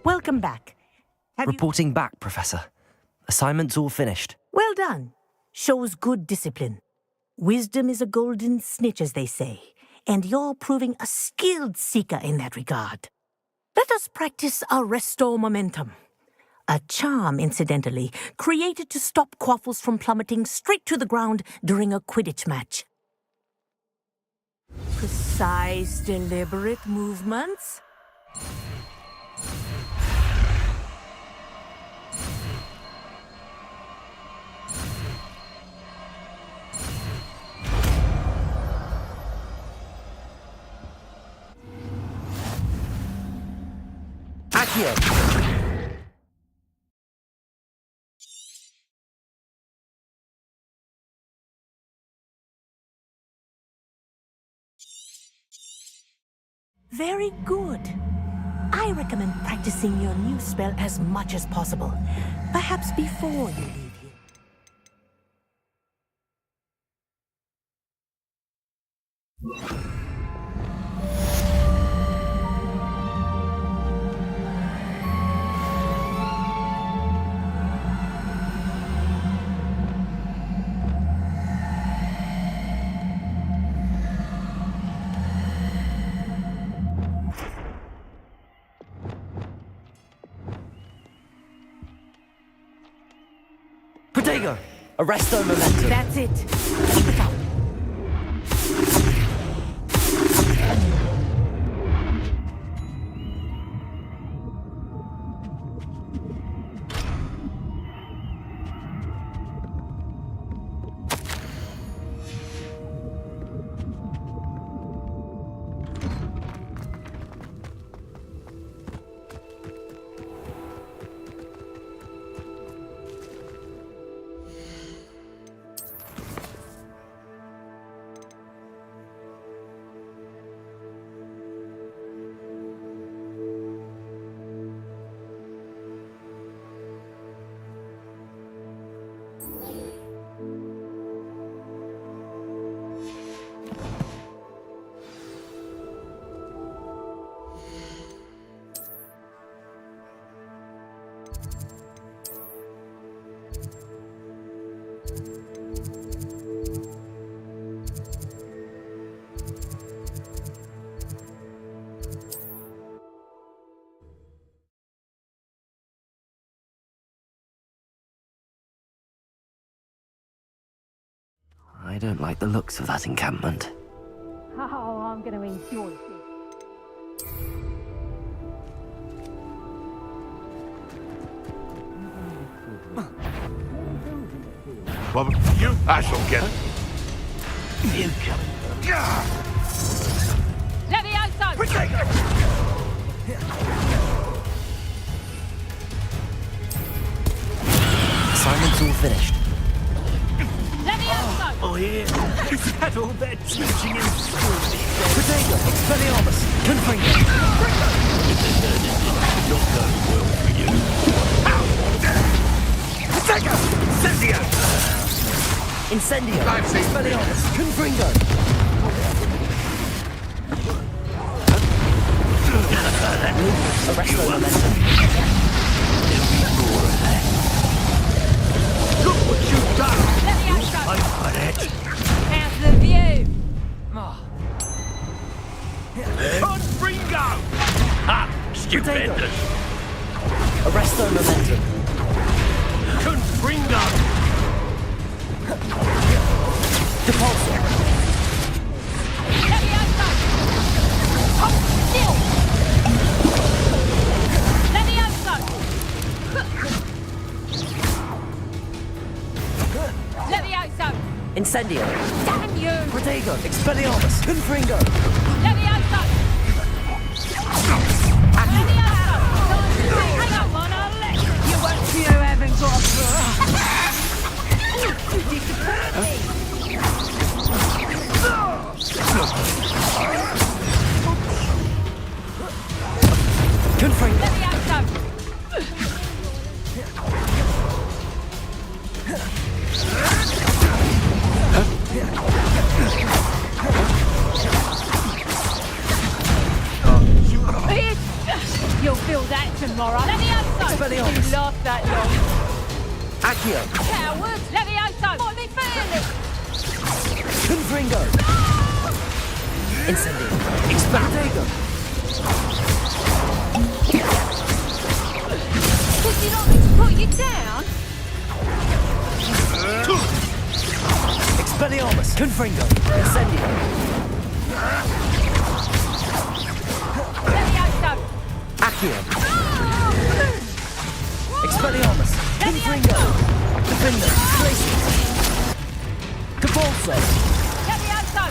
Welcome back. Reporting back, Professor. Assignment's all finished. Well done. Shows good discipline. Wisdom is a golden snitch, as they say, and you're proving a skilled seeker in that regard. Let us practice our restore momentum. A charm, incidentally, created to stop quaffles from plummeting straight to the ground during a Quidditch match. Precise, deliberate movements. Accio! Very good. I recommend practicing your new spell as much as possible. Perhaps before you leave here. Protego! Arresto momentum. That's it. Keep it up. I don't like the looks of that encampment. Oh, I'm going to enjoy this. Well, I shall get it. You come. Levioso! Assignment's all finished. Levioso! Oh, yeah. Is that all that teaching in school? Potato, Expelliarmus, Confringo. Not going well for you. Potato, Incendio. Incendio, Expelliarmus, Confringo. Arresto momentum. Look what you've done! Levioso! I got it. How's the view? Confringo! Ha! Stupendous! Arresto momentum. Confringo! Depulso. Levioso! Hold still! Levioso! Levioso! Incendio. Damn you! Protego, Expelliarmus, Confringo. Levioso! Levioso! Hang on, one, I'll let you. You haven't got You disappoint me! Confringo. Levioso! You'll feel that tomorrow. Levioso! Expelliarmus. You laughed that long. Accio. Coward! Levioso! Let me feel it! Confringo. Incendio. Expelliarmus. Would you like me to put you down? Expelliarmus, Confringo. Incendio. Levioso! Accio. Expelliarmus, Confringo. Defender, Glacius. Depulso. Levioso!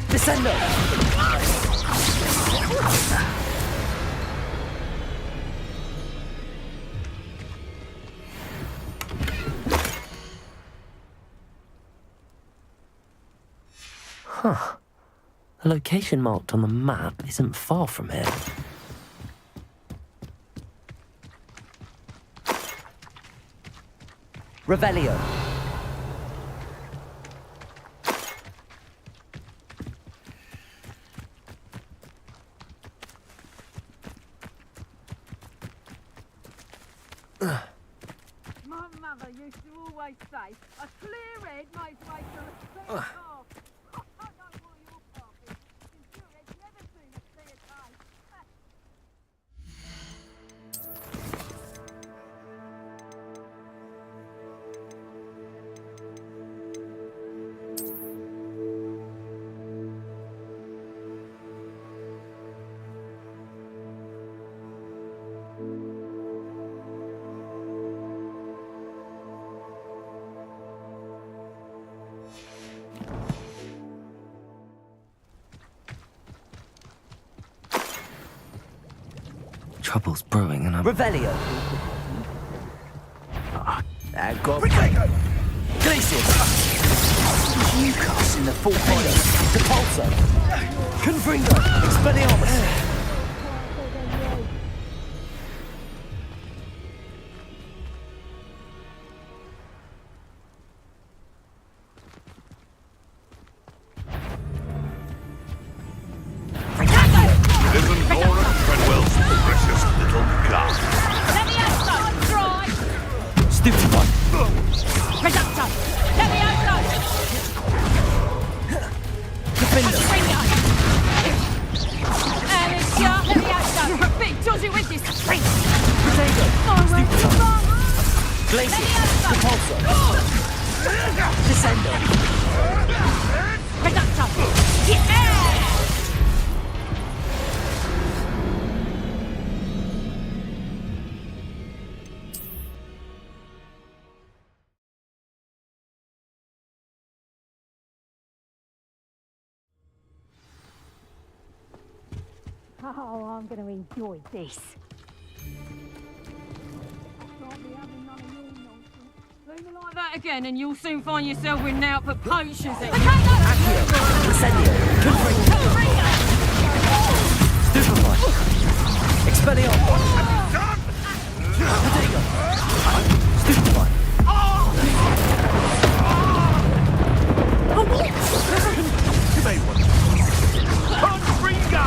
Descendo. Huh. The location marked on the map isn't far from here. Revelio. My mother used to always say, a clear head makes way for a clear heart. I don't know what your part is. Your head's never seen a clear day. Trouble's brewing and I'm... Revelio. Glacius. Lucas in the full body. Depulso. Confringo. Expelliarmus. Isn't Laura Treadwell's precious little gun? Levioso! Dry! Stupid one. Reducto! Levioso! Defender. Finger! Alicia! Levioso! You're a big dodgy with this string! Potato. Oh, Stupid one. Glacius. Depulso. Incendio! Reducto! Yeah! Oh, I'm going to enjoy this. Leave me like that again and you'll soon find yourself with now but potions. Accio! Incendio! Confringo! Stupefy! Expelliarmus! Protego! Stupefy! You made one. Confringo!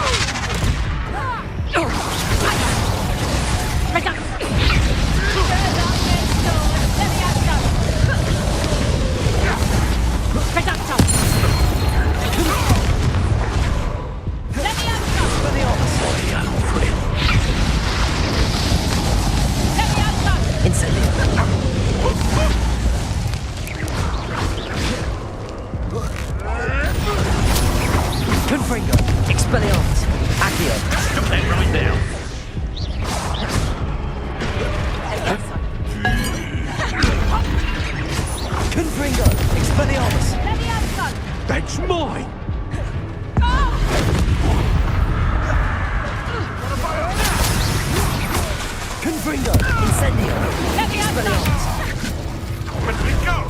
Confringo! Expelliarmus! Accio! Stop that right now! Confringo! Expelliarmus! That's mine! Confringo! Incendio! Expelliarmus!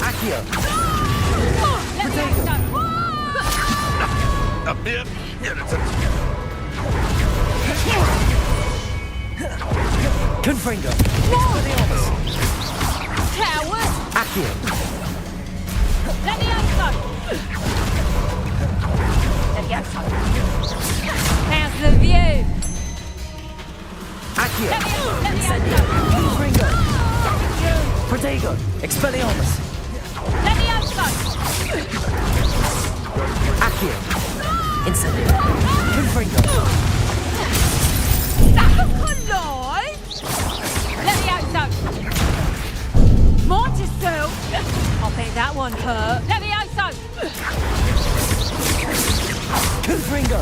Accio! Protego! Up here, irritants! Confringo! Expelliarmus! Coward! Accio! How's the view? Accio! Incendio! Confringo! Protego! Expelliarmus! Accio! Incendio! Confringo! Alive? Let me out, though. Mind yourself. I bet that one hurt. Let me out, though. Confringo!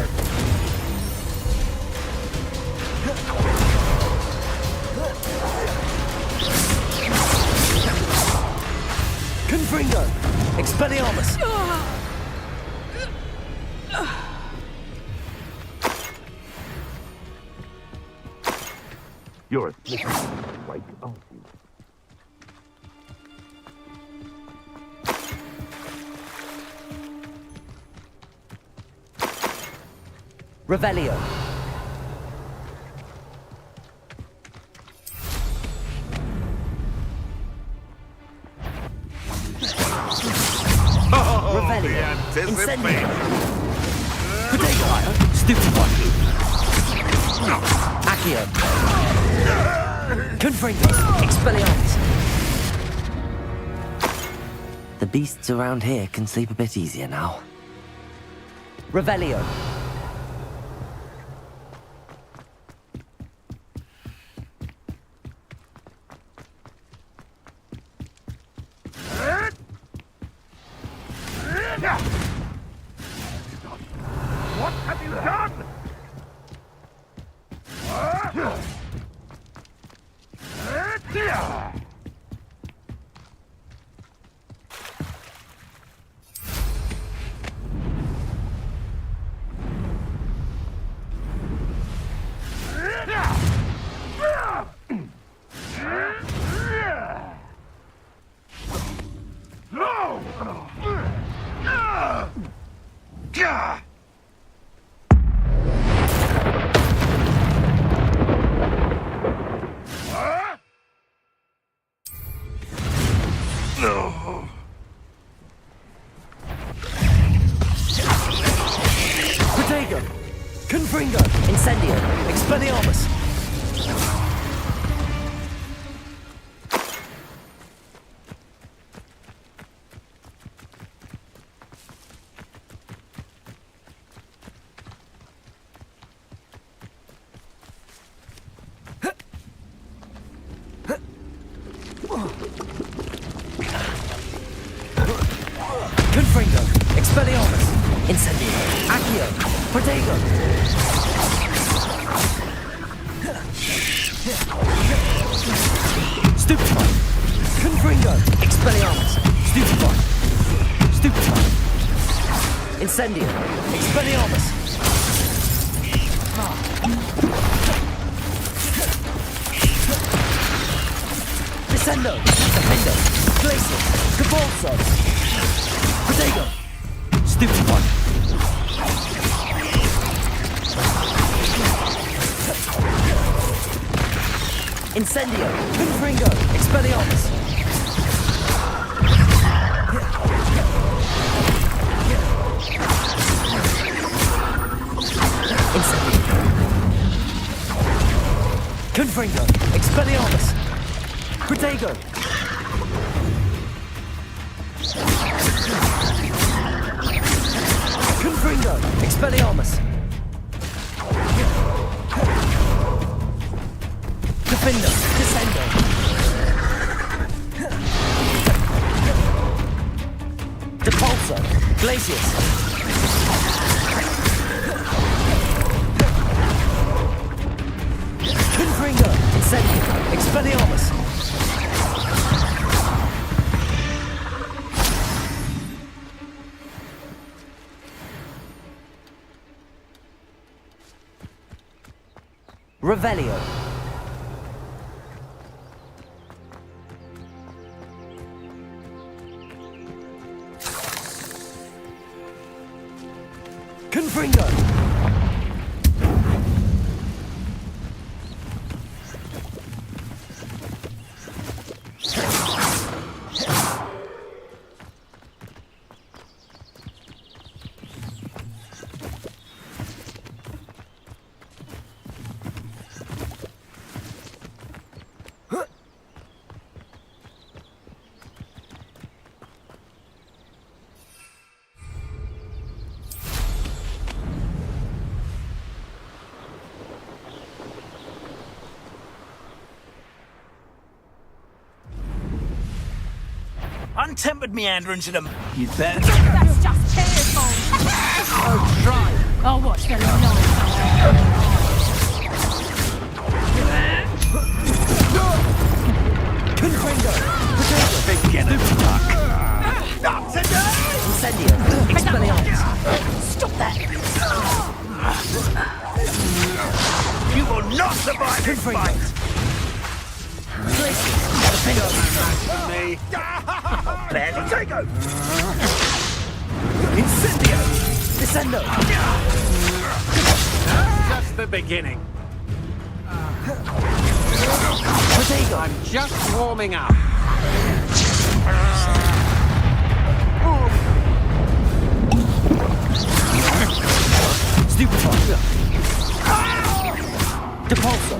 Confringo! Expelliarmus! You're a slick wake, aren't you? Revelio! Revelio! Incendio! Protego! Stupefy! Accio! Confringo! Expelliarmus! The beasts around here can sleep a bit easier now. Revelio! What have you done? Expelliarmus! Incendio! Accio! Protego! Stupefy! Confringo! Expelliarmus! Stupefy! Stupefy! Incendio! Expelliarmus! Descendo! Defendo! Glacier! Cabalso! Protego! Stupefy! Incendio! Confringo! Expelliarmus! Incendio! Confringo! Expelliarmus! Protego! Confringo! Expelliarmus! Defendo! Descendo! Depulso! Glacius! Confringo! Incendio! Expelliarmus! Revelio. Confringo. Untempered meanderings in a... You'd better... That's just tears, Mom. Oh, try. I'll watch the noise. Confringo. Beginner luck. Not today! Incendio. Expelliarmus. Stop that. You will not survive this fight! Defendo. For me. Barely take over. Incendio! Descendo. Just the beginning. Protego. I'm just warming up. Stupefy. Depulso.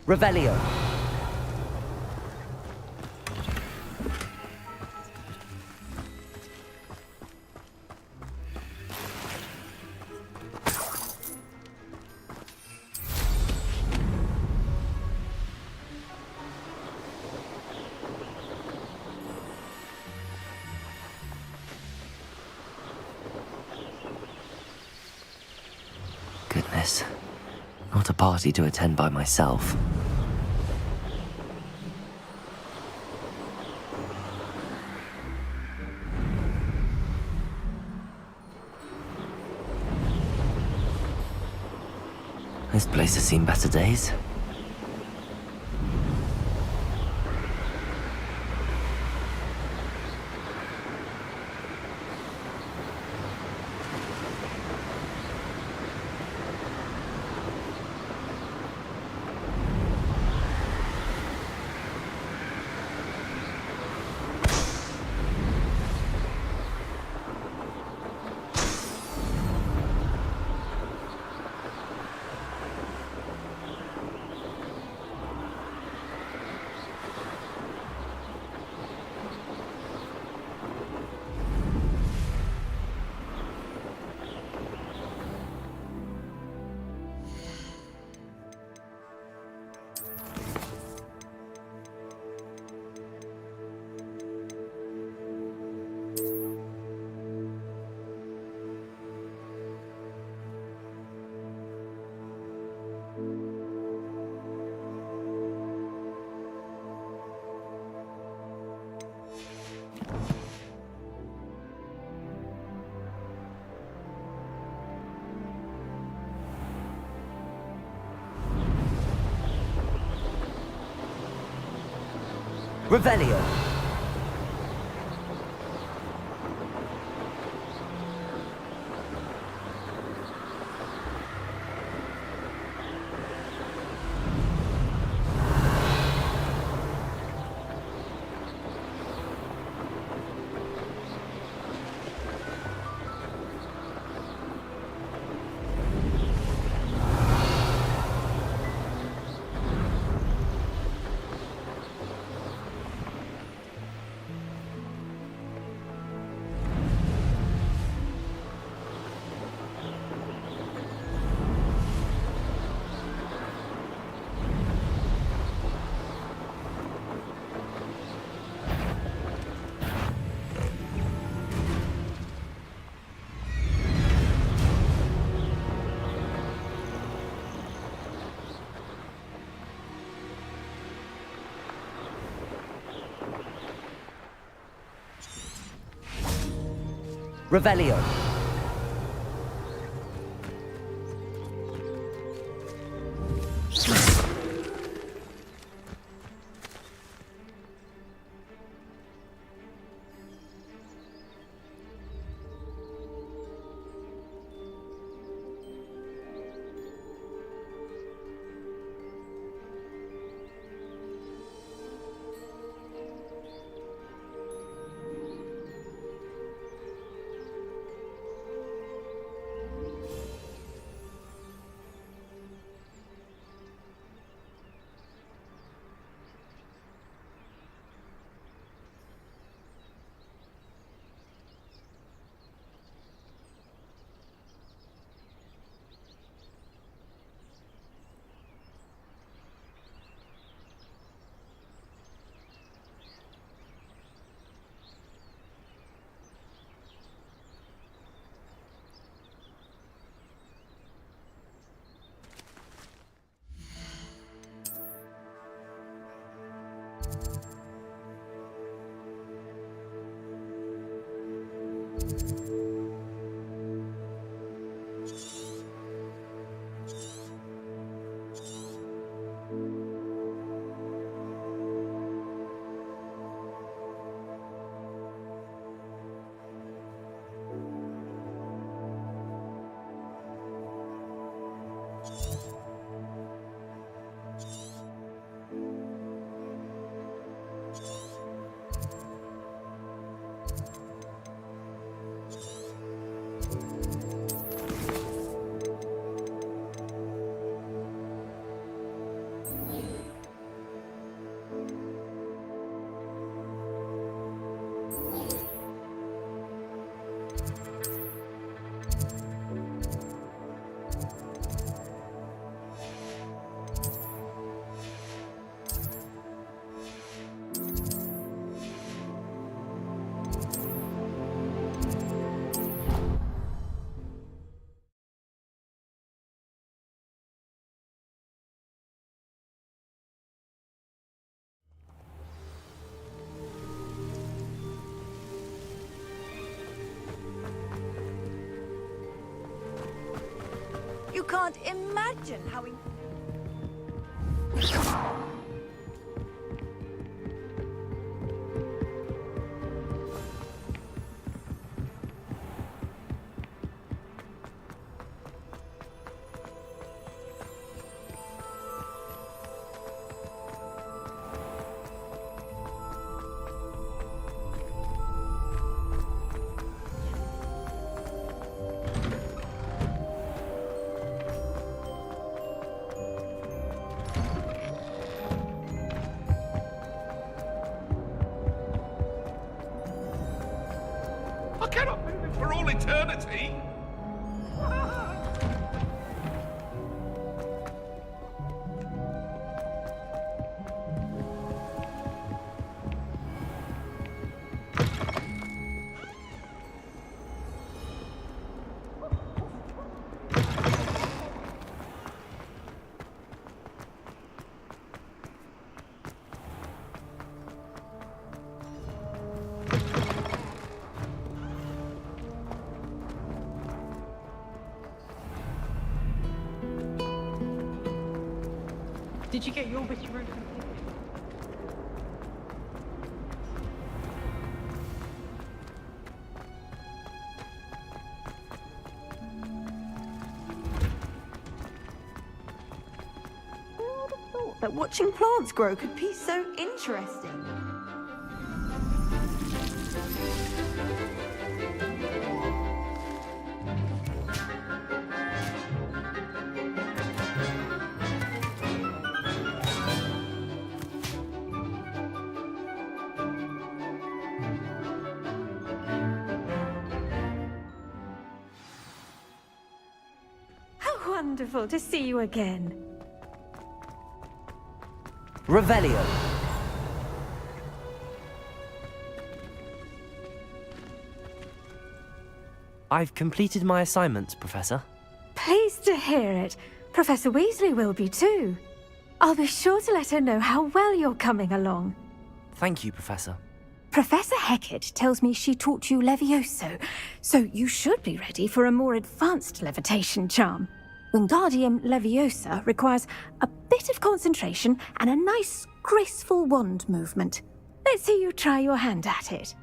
Revelio. Goodness. Not a party to attend by myself. This place has seen better days. Revelio. Revelio. You can't imagine how... I cannot move it for all eternity. Did you get your witchy room completed? thought that watching plants grow could be so interesting. How wonderful to see you again. Revelio. I've completed my assignments, Professor. Pleased to hear it. Professor Weasley will be too. I'll be sure to let her know how well you're coming along. Thank you, Professor. Professor Hecat tells me she taught you Levioso, so you should be ready for a more advanced levitation charm. Wingardium Leviosa requires a bit of concentration and a nice, graceful wand movement. Let's see you try your hand at it.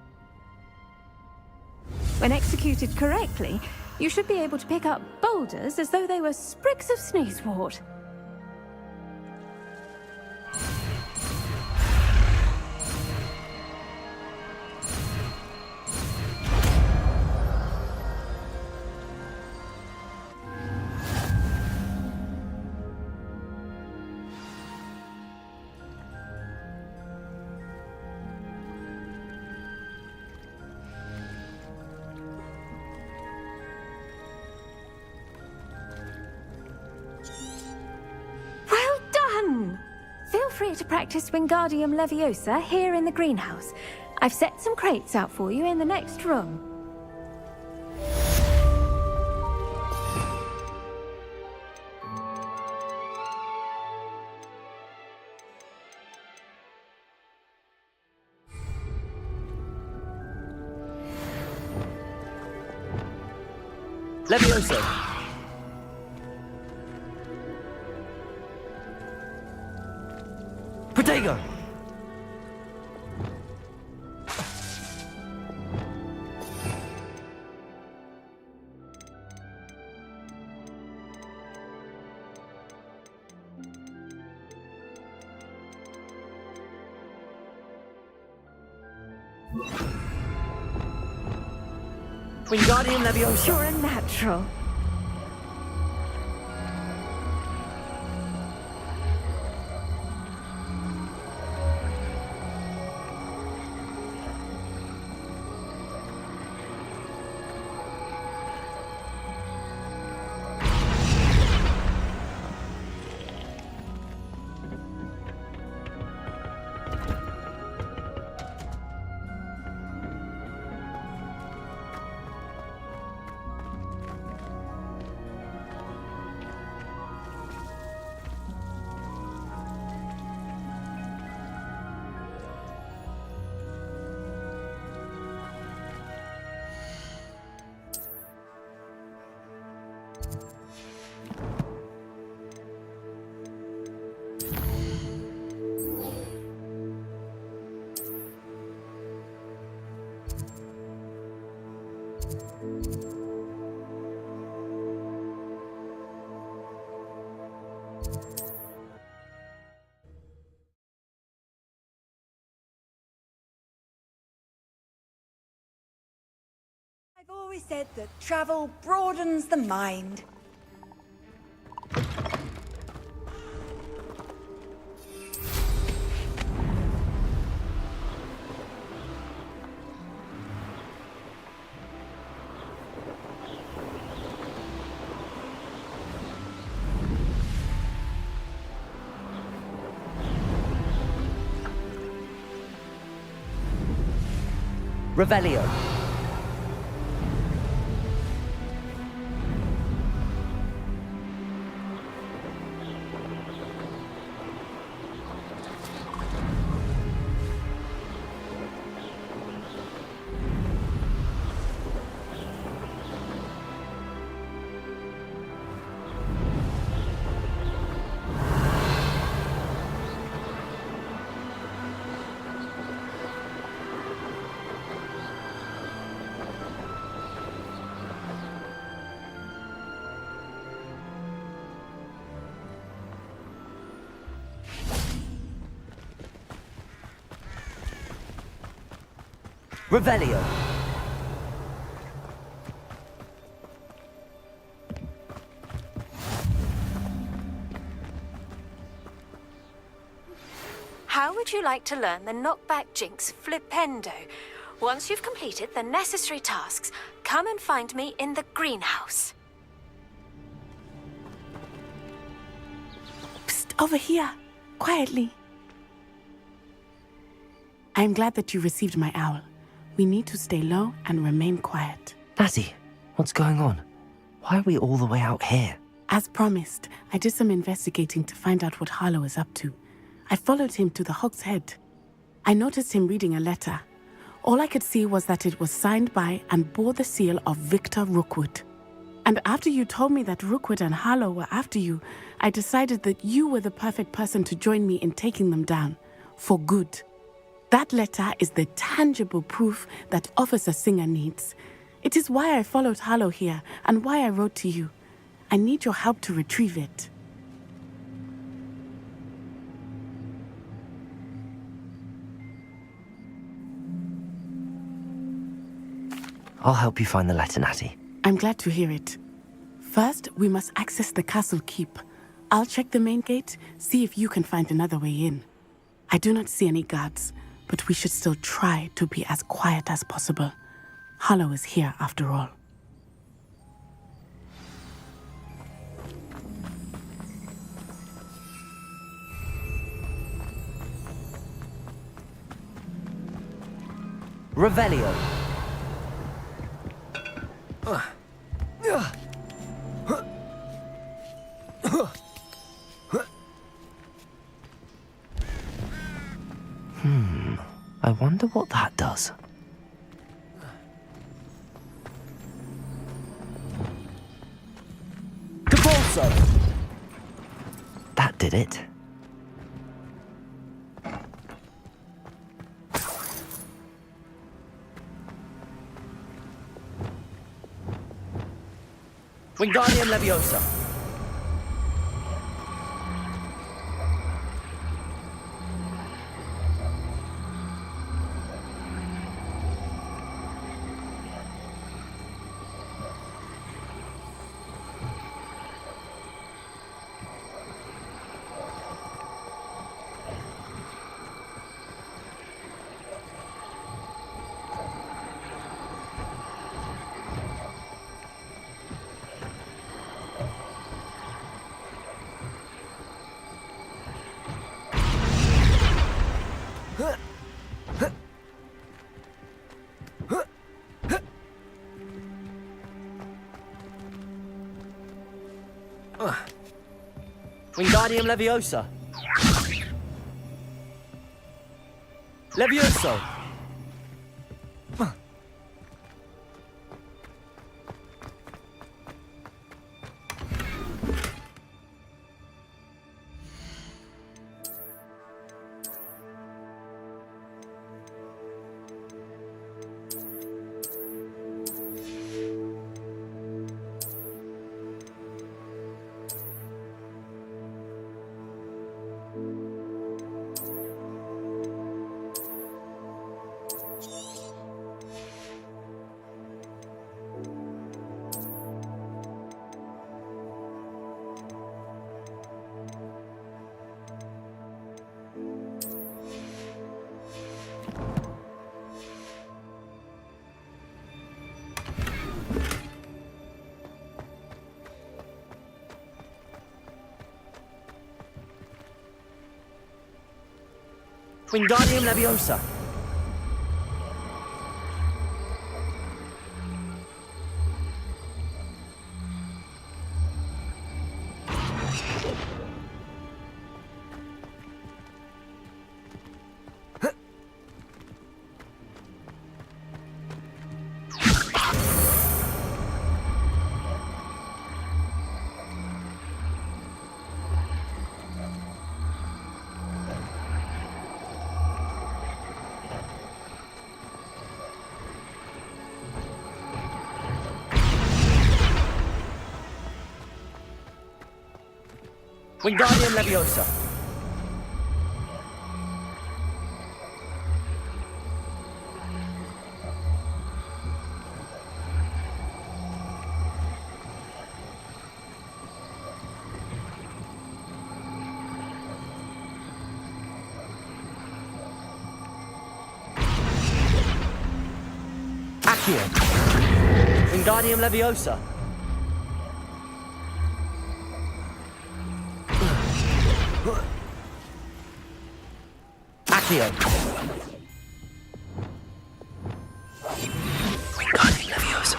When executed correctly, you should be able to pick up boulders as though they were sprigs of sneezewort. Feel free to practice Wingardium Leviosa here in the greenhouse. I've set some crates out for you in the next room. Levioso. Protego! Wingardium Leviosa. You're a natural. I've always said that travel broadens the mind. Revelio. Revelio. How would you like to learn the knockback jinx flipendo? Once you've completed the necessary tasks, come and find me in the greenhouse. Psst, over here. Quietly. I'm glad that you received my owl. We need to stay low and remain quiet. Natty, what's going on? Why are we all the way out here? As promised, I did some investigating to find out what Harlow is up to. I followed him to the Hog's Head. I noticed him reading a letter. All I could see was that it was signed by and bore the seal of Victor Rookwood. And after you told me that Rookwood and Harlow were after you, I decided that you were the perfect person to join me in taking them down. For good. That letter is the tangible proof that Officer Singer needs. It is why I followed Harlow here and why I wrote to you. I need your help to retrieve it. I'll help you find the letter, Natty. I'm glad to hear it. First, we must access the castle keep. I'll check the main gate, see if you can find another way in. I do not see any guards, but we should still try to be as quiet as possible. Harlow is here after all. Revelio. I wonder what that does. Capulso! That did it. Wingardium Leviosa. Wingardium Leviosa. Levioso. Wingardium Leviosa. Wingardium Leviosa. Accio. Wingardium Leviosa. Accio. Wingardium Leviosa.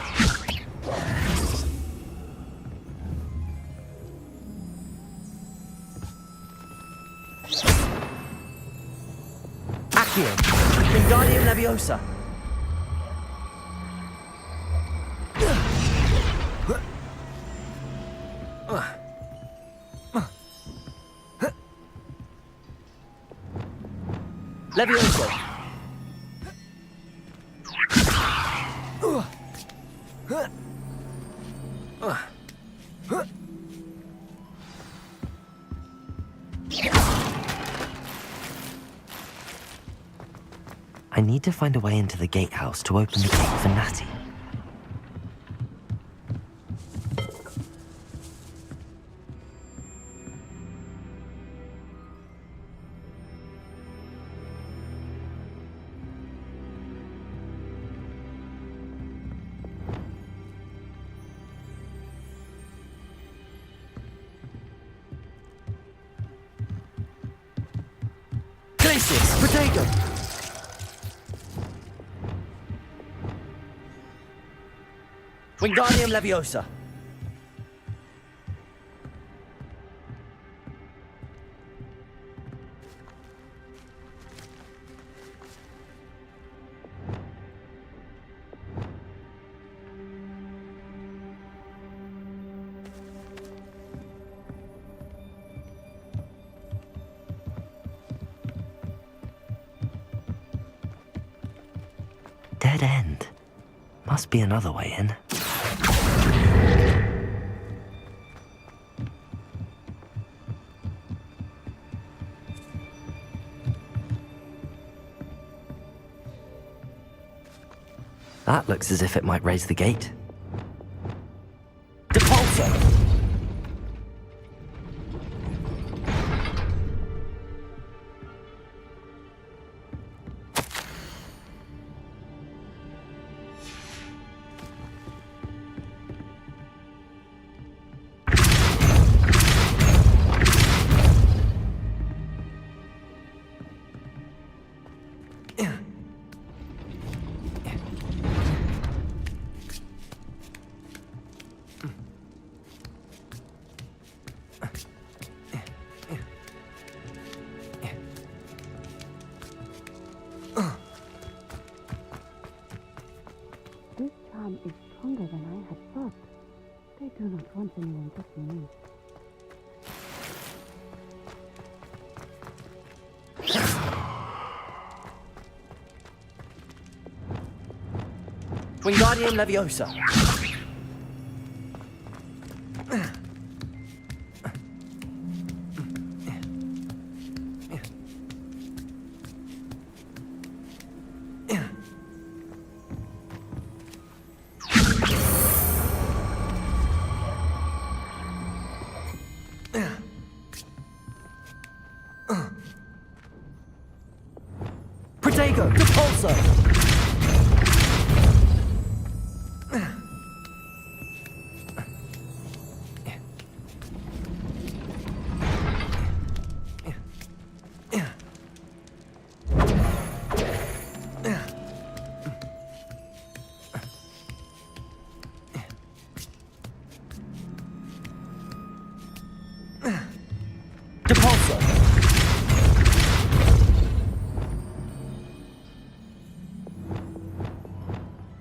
Accio. Wingardium Leviosa. Leviosa. I need to find a way into the gatehouse to open the gate for Natty. Potato! Wingardium Leviosa. Dead end. Must be another way in. That looks as if it might raise the gate. Depulso! This charm is stronger than I had thought. They do not want anyone but me. Wingardium Leviosa. Protego, Depulso! Depulso!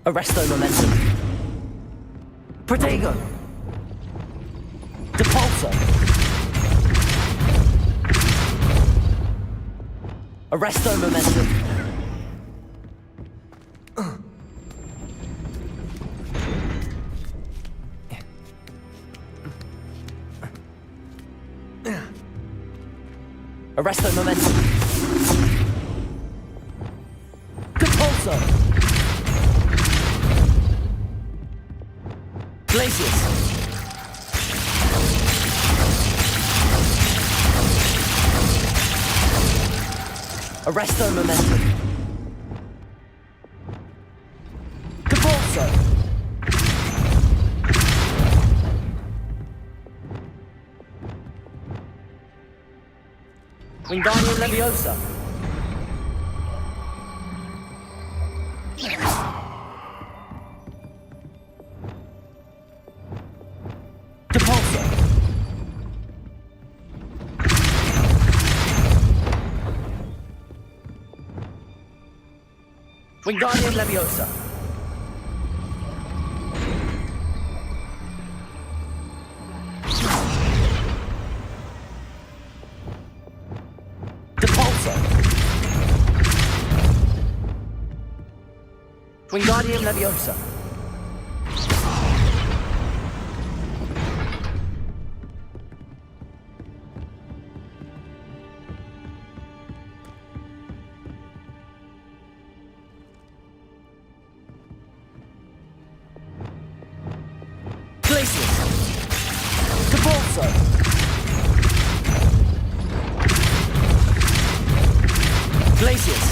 Arresto Momentum. Protego! Depulso! Arresto Momentum. Arresto Momentum. Depulso! Glacius! Arresto Momentum. Depulso! Wingardium Leviosa. Depulso. Wingardium Leviosa. Depulso. Wingardium Leviosa. Glacius. Depulso. Glacius.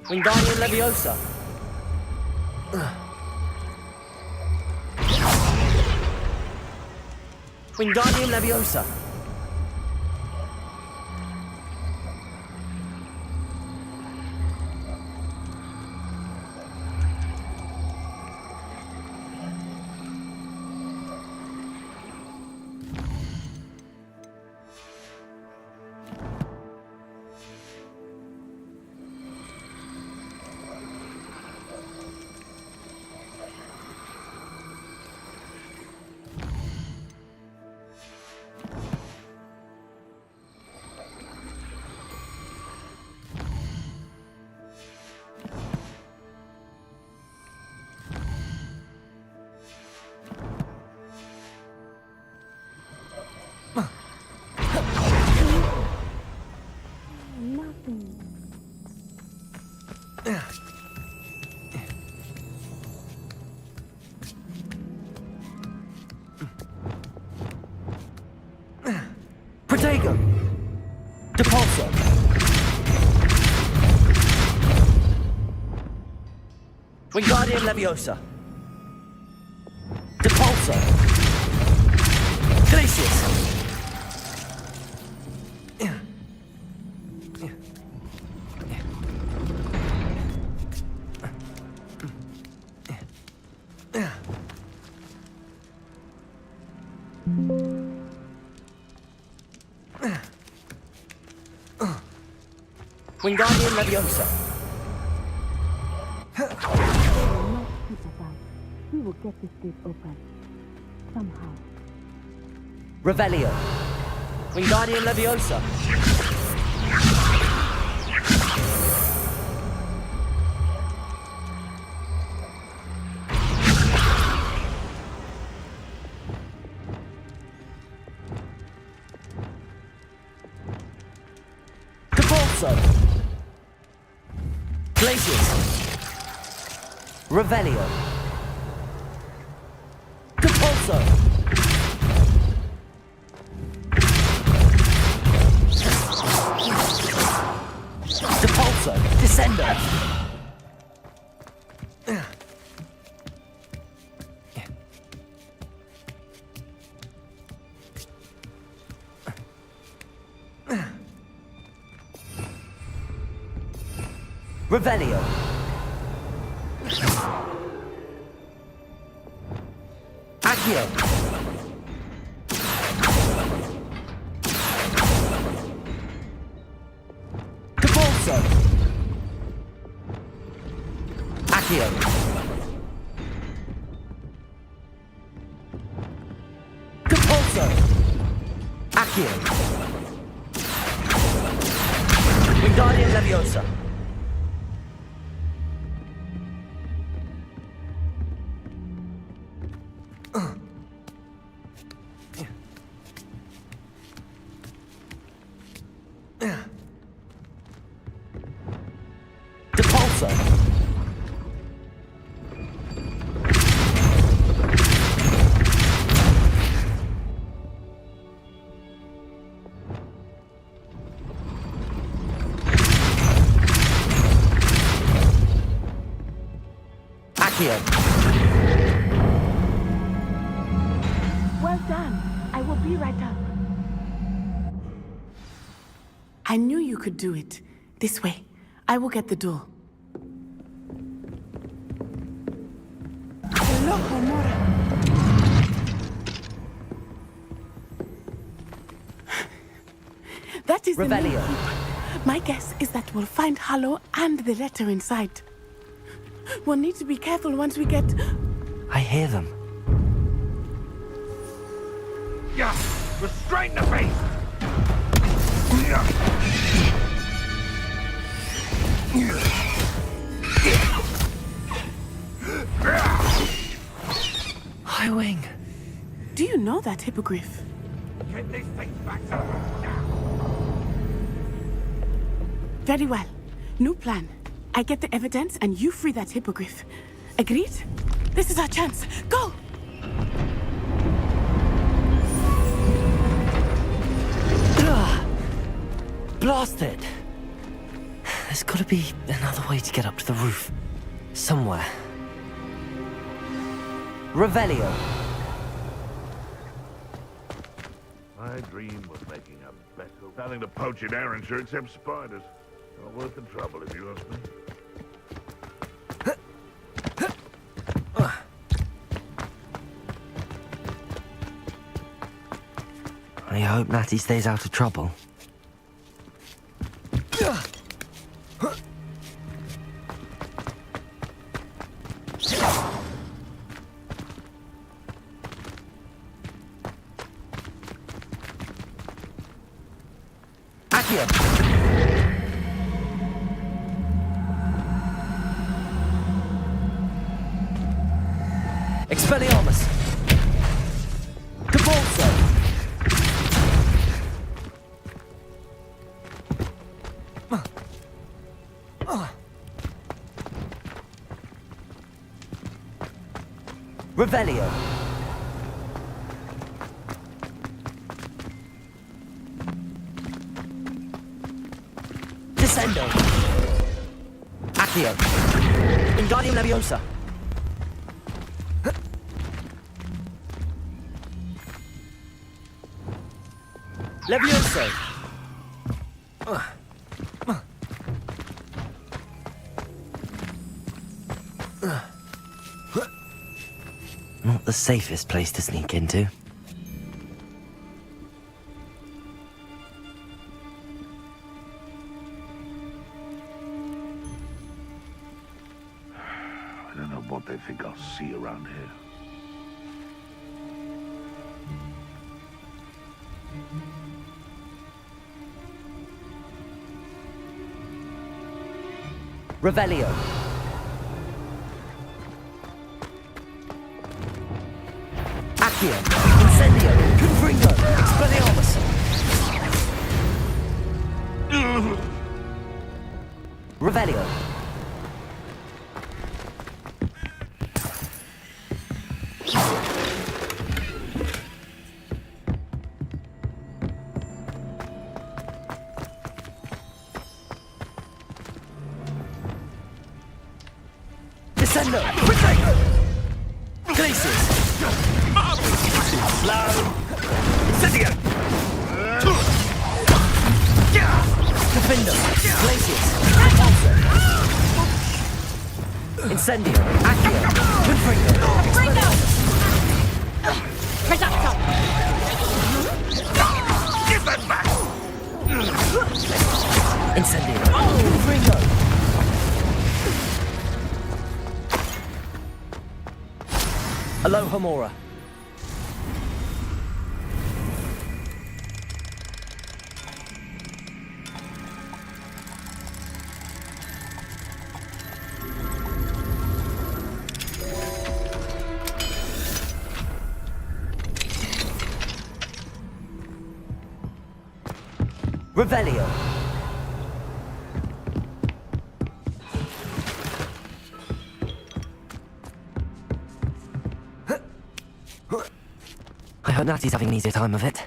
Wingardium Leviosa. Wingardium Leviosa. Protego. Depulso. Wingardium Leviosa. Depulso. Glacius. Wingardium Leviosa. We will get this gate open. Somehow. Revelio. Wingardium Leviosa. Depulso. Glacius. Revelio. Depulso. Depulso. Descender. Revelio. Accio. Depulso. Accio. Depulso. Accio. Wingardium Leviosa. Depulso. Accio. Well done. I will be right up. I knew you could do it. This way. I will get the door. Hello, Homura. That is Revelio. the main key. My guess is that we'll find Hallow and the letter inside. We'll need to be careful once we get... I hear them. Yeah, restrain the beast! High Wing. Do you know that hippogriff? Get this thing back to now. Very well. New plan. I get the evidence and you free that hippogriff. Agreed? This is our chance. Go! Blasted! There's gotta be another way to get up to the roof. Somewhere. Revelio. My dream was making a vessel. Nothing to poach in Arrowshire except spiders. Not worth the trouble, if you ask me. I hope Natty stays out of trouble. Accio! Expelliarmus! Cabalso! Revelio! Descendo! Accio! Wingardium Leviosa! Levioso! Not the safest place to sneak into. I don't know what they think I'll see around here. Revelio. Accio. Incendio. Confringo. Expelliarmus. Revelio. Descendo! Glaciers! Slow! Incendio! Defendo! Glaciers! Incendio! Accio! Confringo! Reducto! Give that back! Incendio! Confringo! Alohomora. Revelio. I hope Natty's having an easier time of it.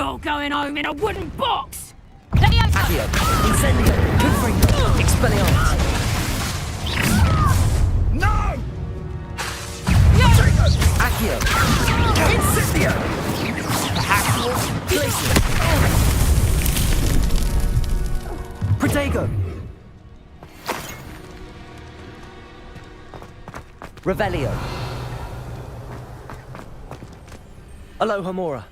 You're going home in a wooden box! Leviosa! Accio! Incendio! Confringo! Expelliarmus! No! Accio! Incendio! Glacier! Protego! Revelio! Alohomora!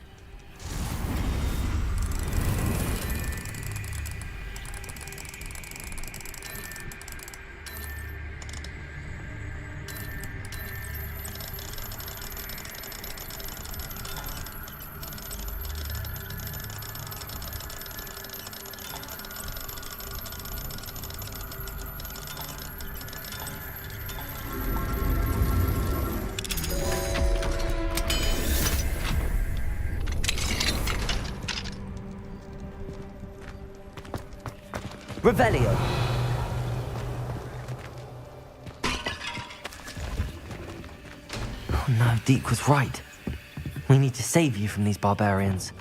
Revelio! Oh no, Deke was right. We need to save you from these barbarians.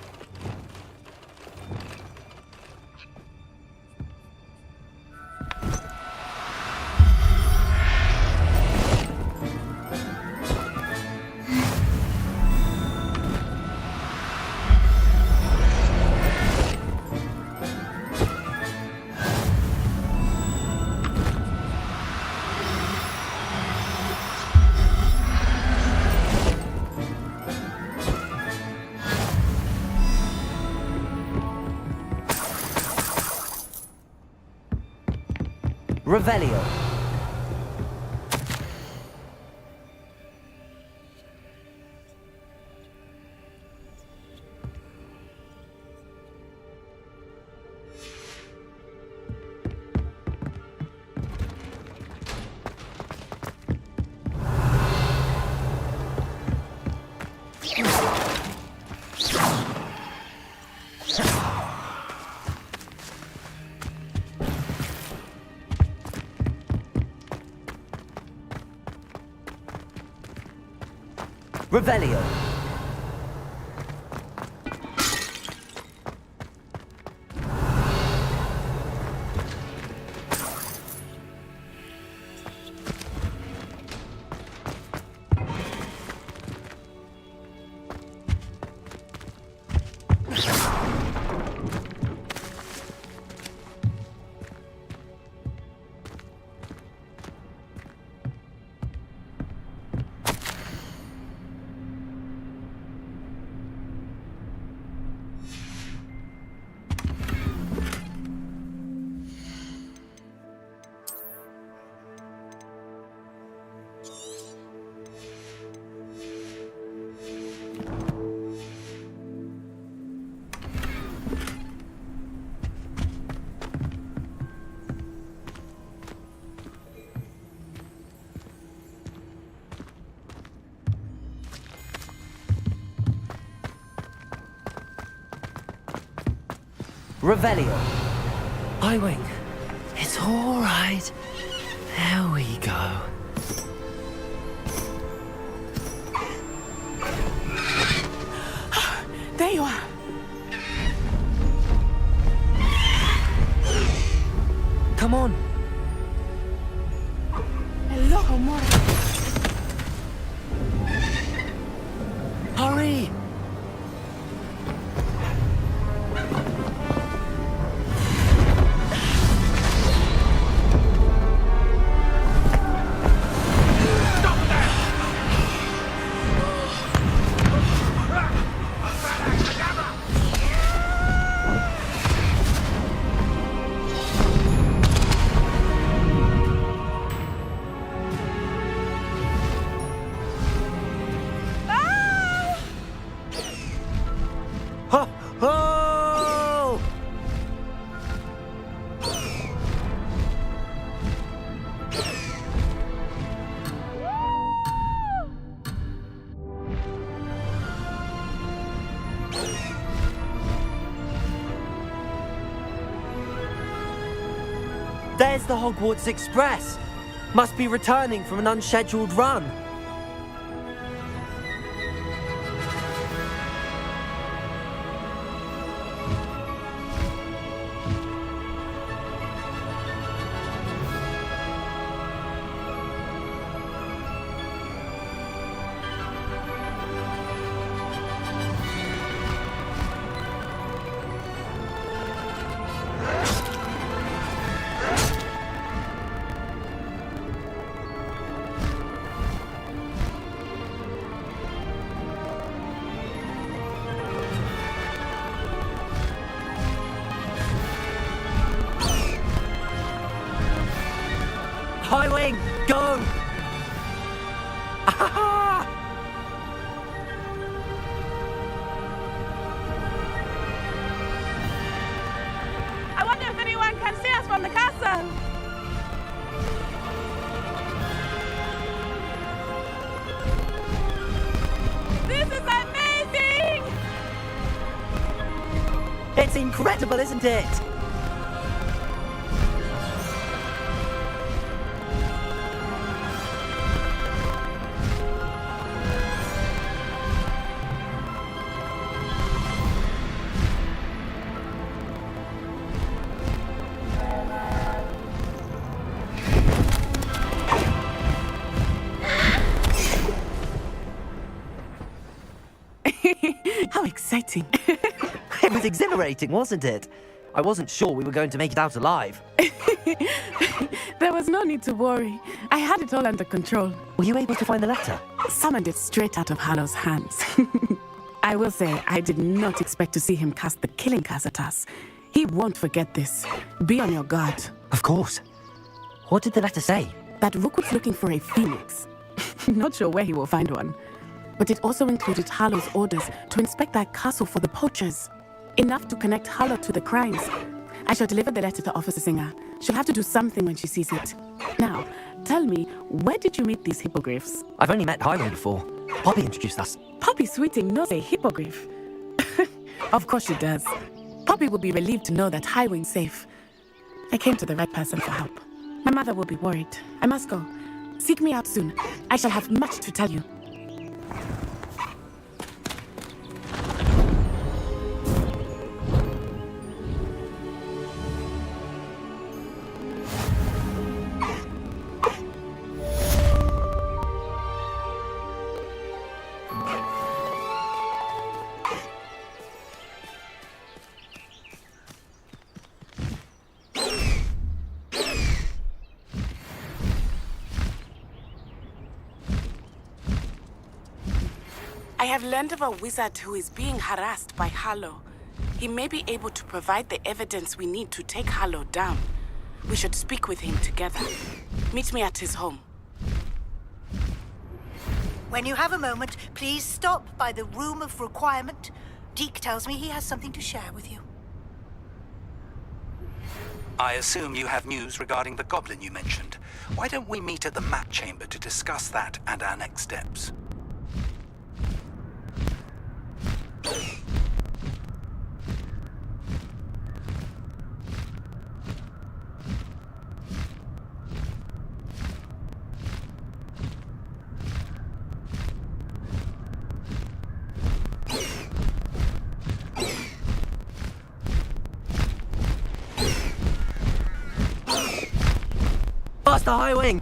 Revelio. Revelio. Revelio. Highwing. It's all right. There we go. There you are. Come on. Hello, Mora. Hurry. There's the Hogwarts Express. Must be returning from an unscheduled run. High wing! Go! I wonder if anyone can see us from the castle. This is amazing! It's incredible, isn't it? How exciting. It was exhilarating, wasn't it? I wasn't sure we were going to make it out alive. There was no need to worry. I had it all under control. Were you able to find the letter? Summoned it straight out of Hallow's hands. I will say, I did not expect to see him cast the killing curse at us. He won't forget this. Be on your guard. Of course. What did the letter say? That Rookwood's looking for a phoenix. Not sure where he will find one. But it also included Hallow's orders to inspect that castle for the poachers. Enough to connect Hallow to the crimes. I shall deliver the letter to Officer Singer. She'll have to do something when she sees it. Now, tell me, where did you meet these hippogriffs? I've only met Highway before. Poppy introduced us. Poppy Sweeting knows a hippogriff. Of course she does. Poppy will be relieved to know that Highway's safe. I came to the right person for help. My mother will be worried. I must go. Seek me out soon. I shall have much to tell you. I have learned of a wizard who is being harassed by Hallow. He may be able to provide the evidence we need to take Hallow down. We should speak with him together. Meet me at his home. When you have a moment, please stop by the Room of Requirement. Deke tells me he has something to share with you. I assume you have news regarding the goblin you mentioned. Why don't we meet at the map chamber to discuss that and our next steps? Faster, High Wing!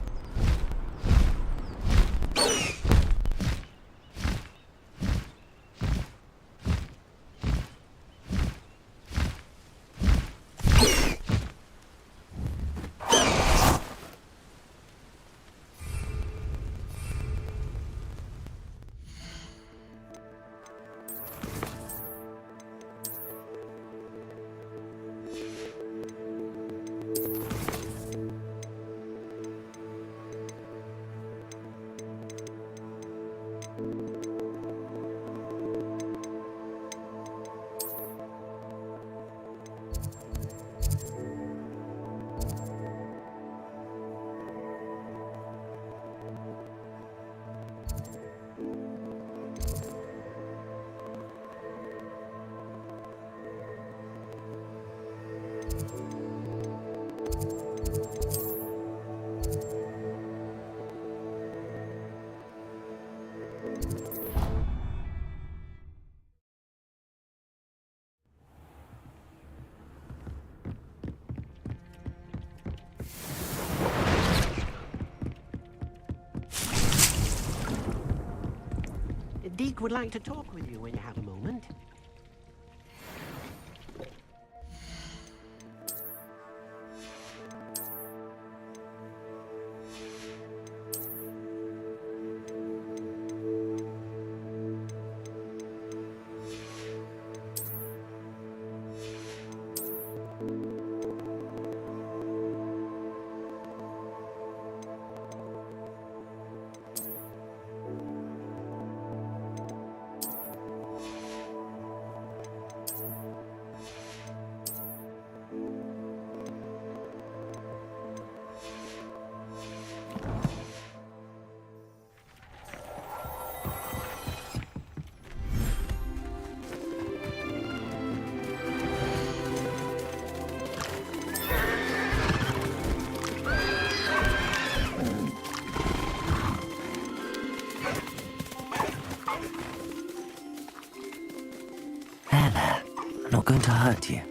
Deke would like to talk with you when you have a moment. I'm not going to hurt you.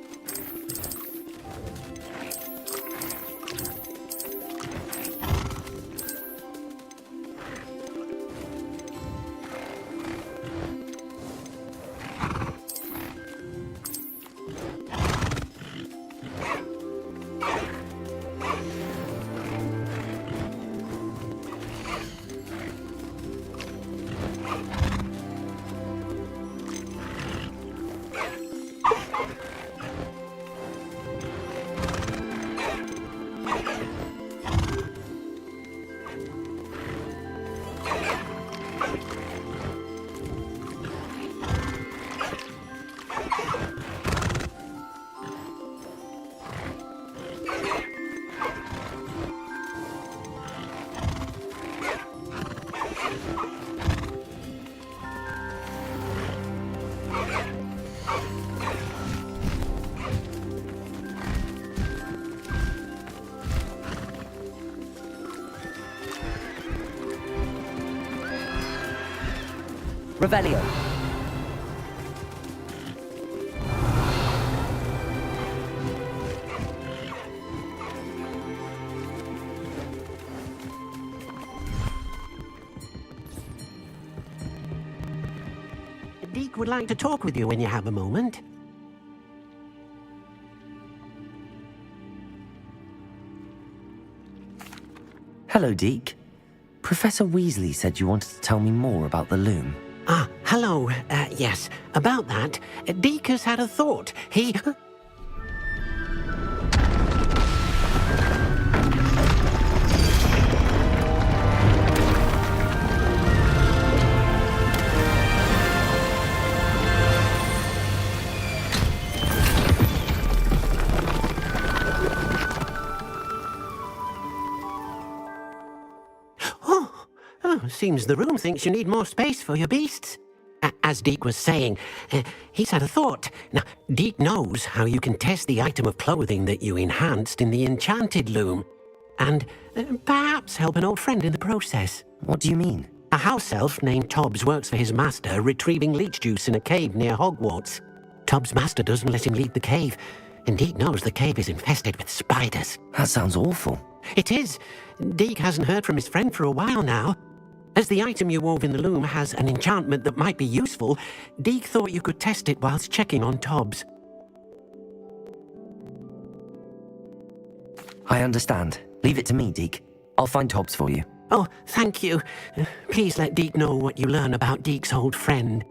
Revelio. Deek would like to talk with you when you have a moment. Hello, Deke. Professor Weasley said you wanted to tell me more about the loom. Ah, hello. Yes, about that. Deek has had a thought. He... Seems the room thinks you need more space for your beasts. As Deek was saying, he's had a thought. Now, Deek knows how you can test the item of clothing that you enhanced in the enchanted loom. And perhaps help an old friend in the process. What do you mean? A house elf named Tobbs works for his master retrieving leech juice in a cave near Hogwarts. Tobbs' master doesn't let him leave the cave. And Deek knows the cave is infested with spiders. That sounds awful. It is. Deek hasn't heard from his friend for a while now. As the item you wove in the loom has an enchantment that might be useful, Deek thought you could test it whilst checking on Tobbs. I understand. Leave it to me, Deke. I'll find Tobbs for you. Oh, thank you. Please let Deek know what you learn about Deek's old friend.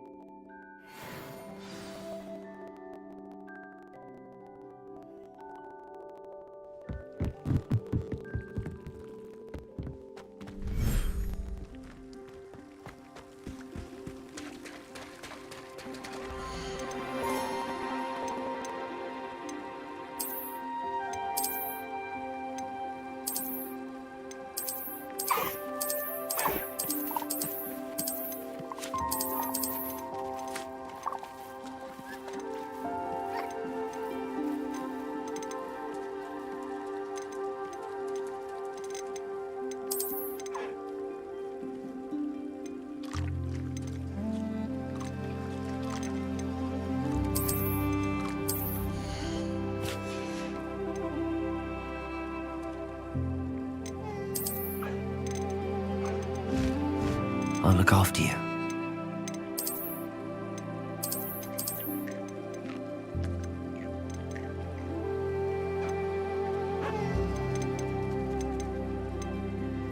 I'll look after you.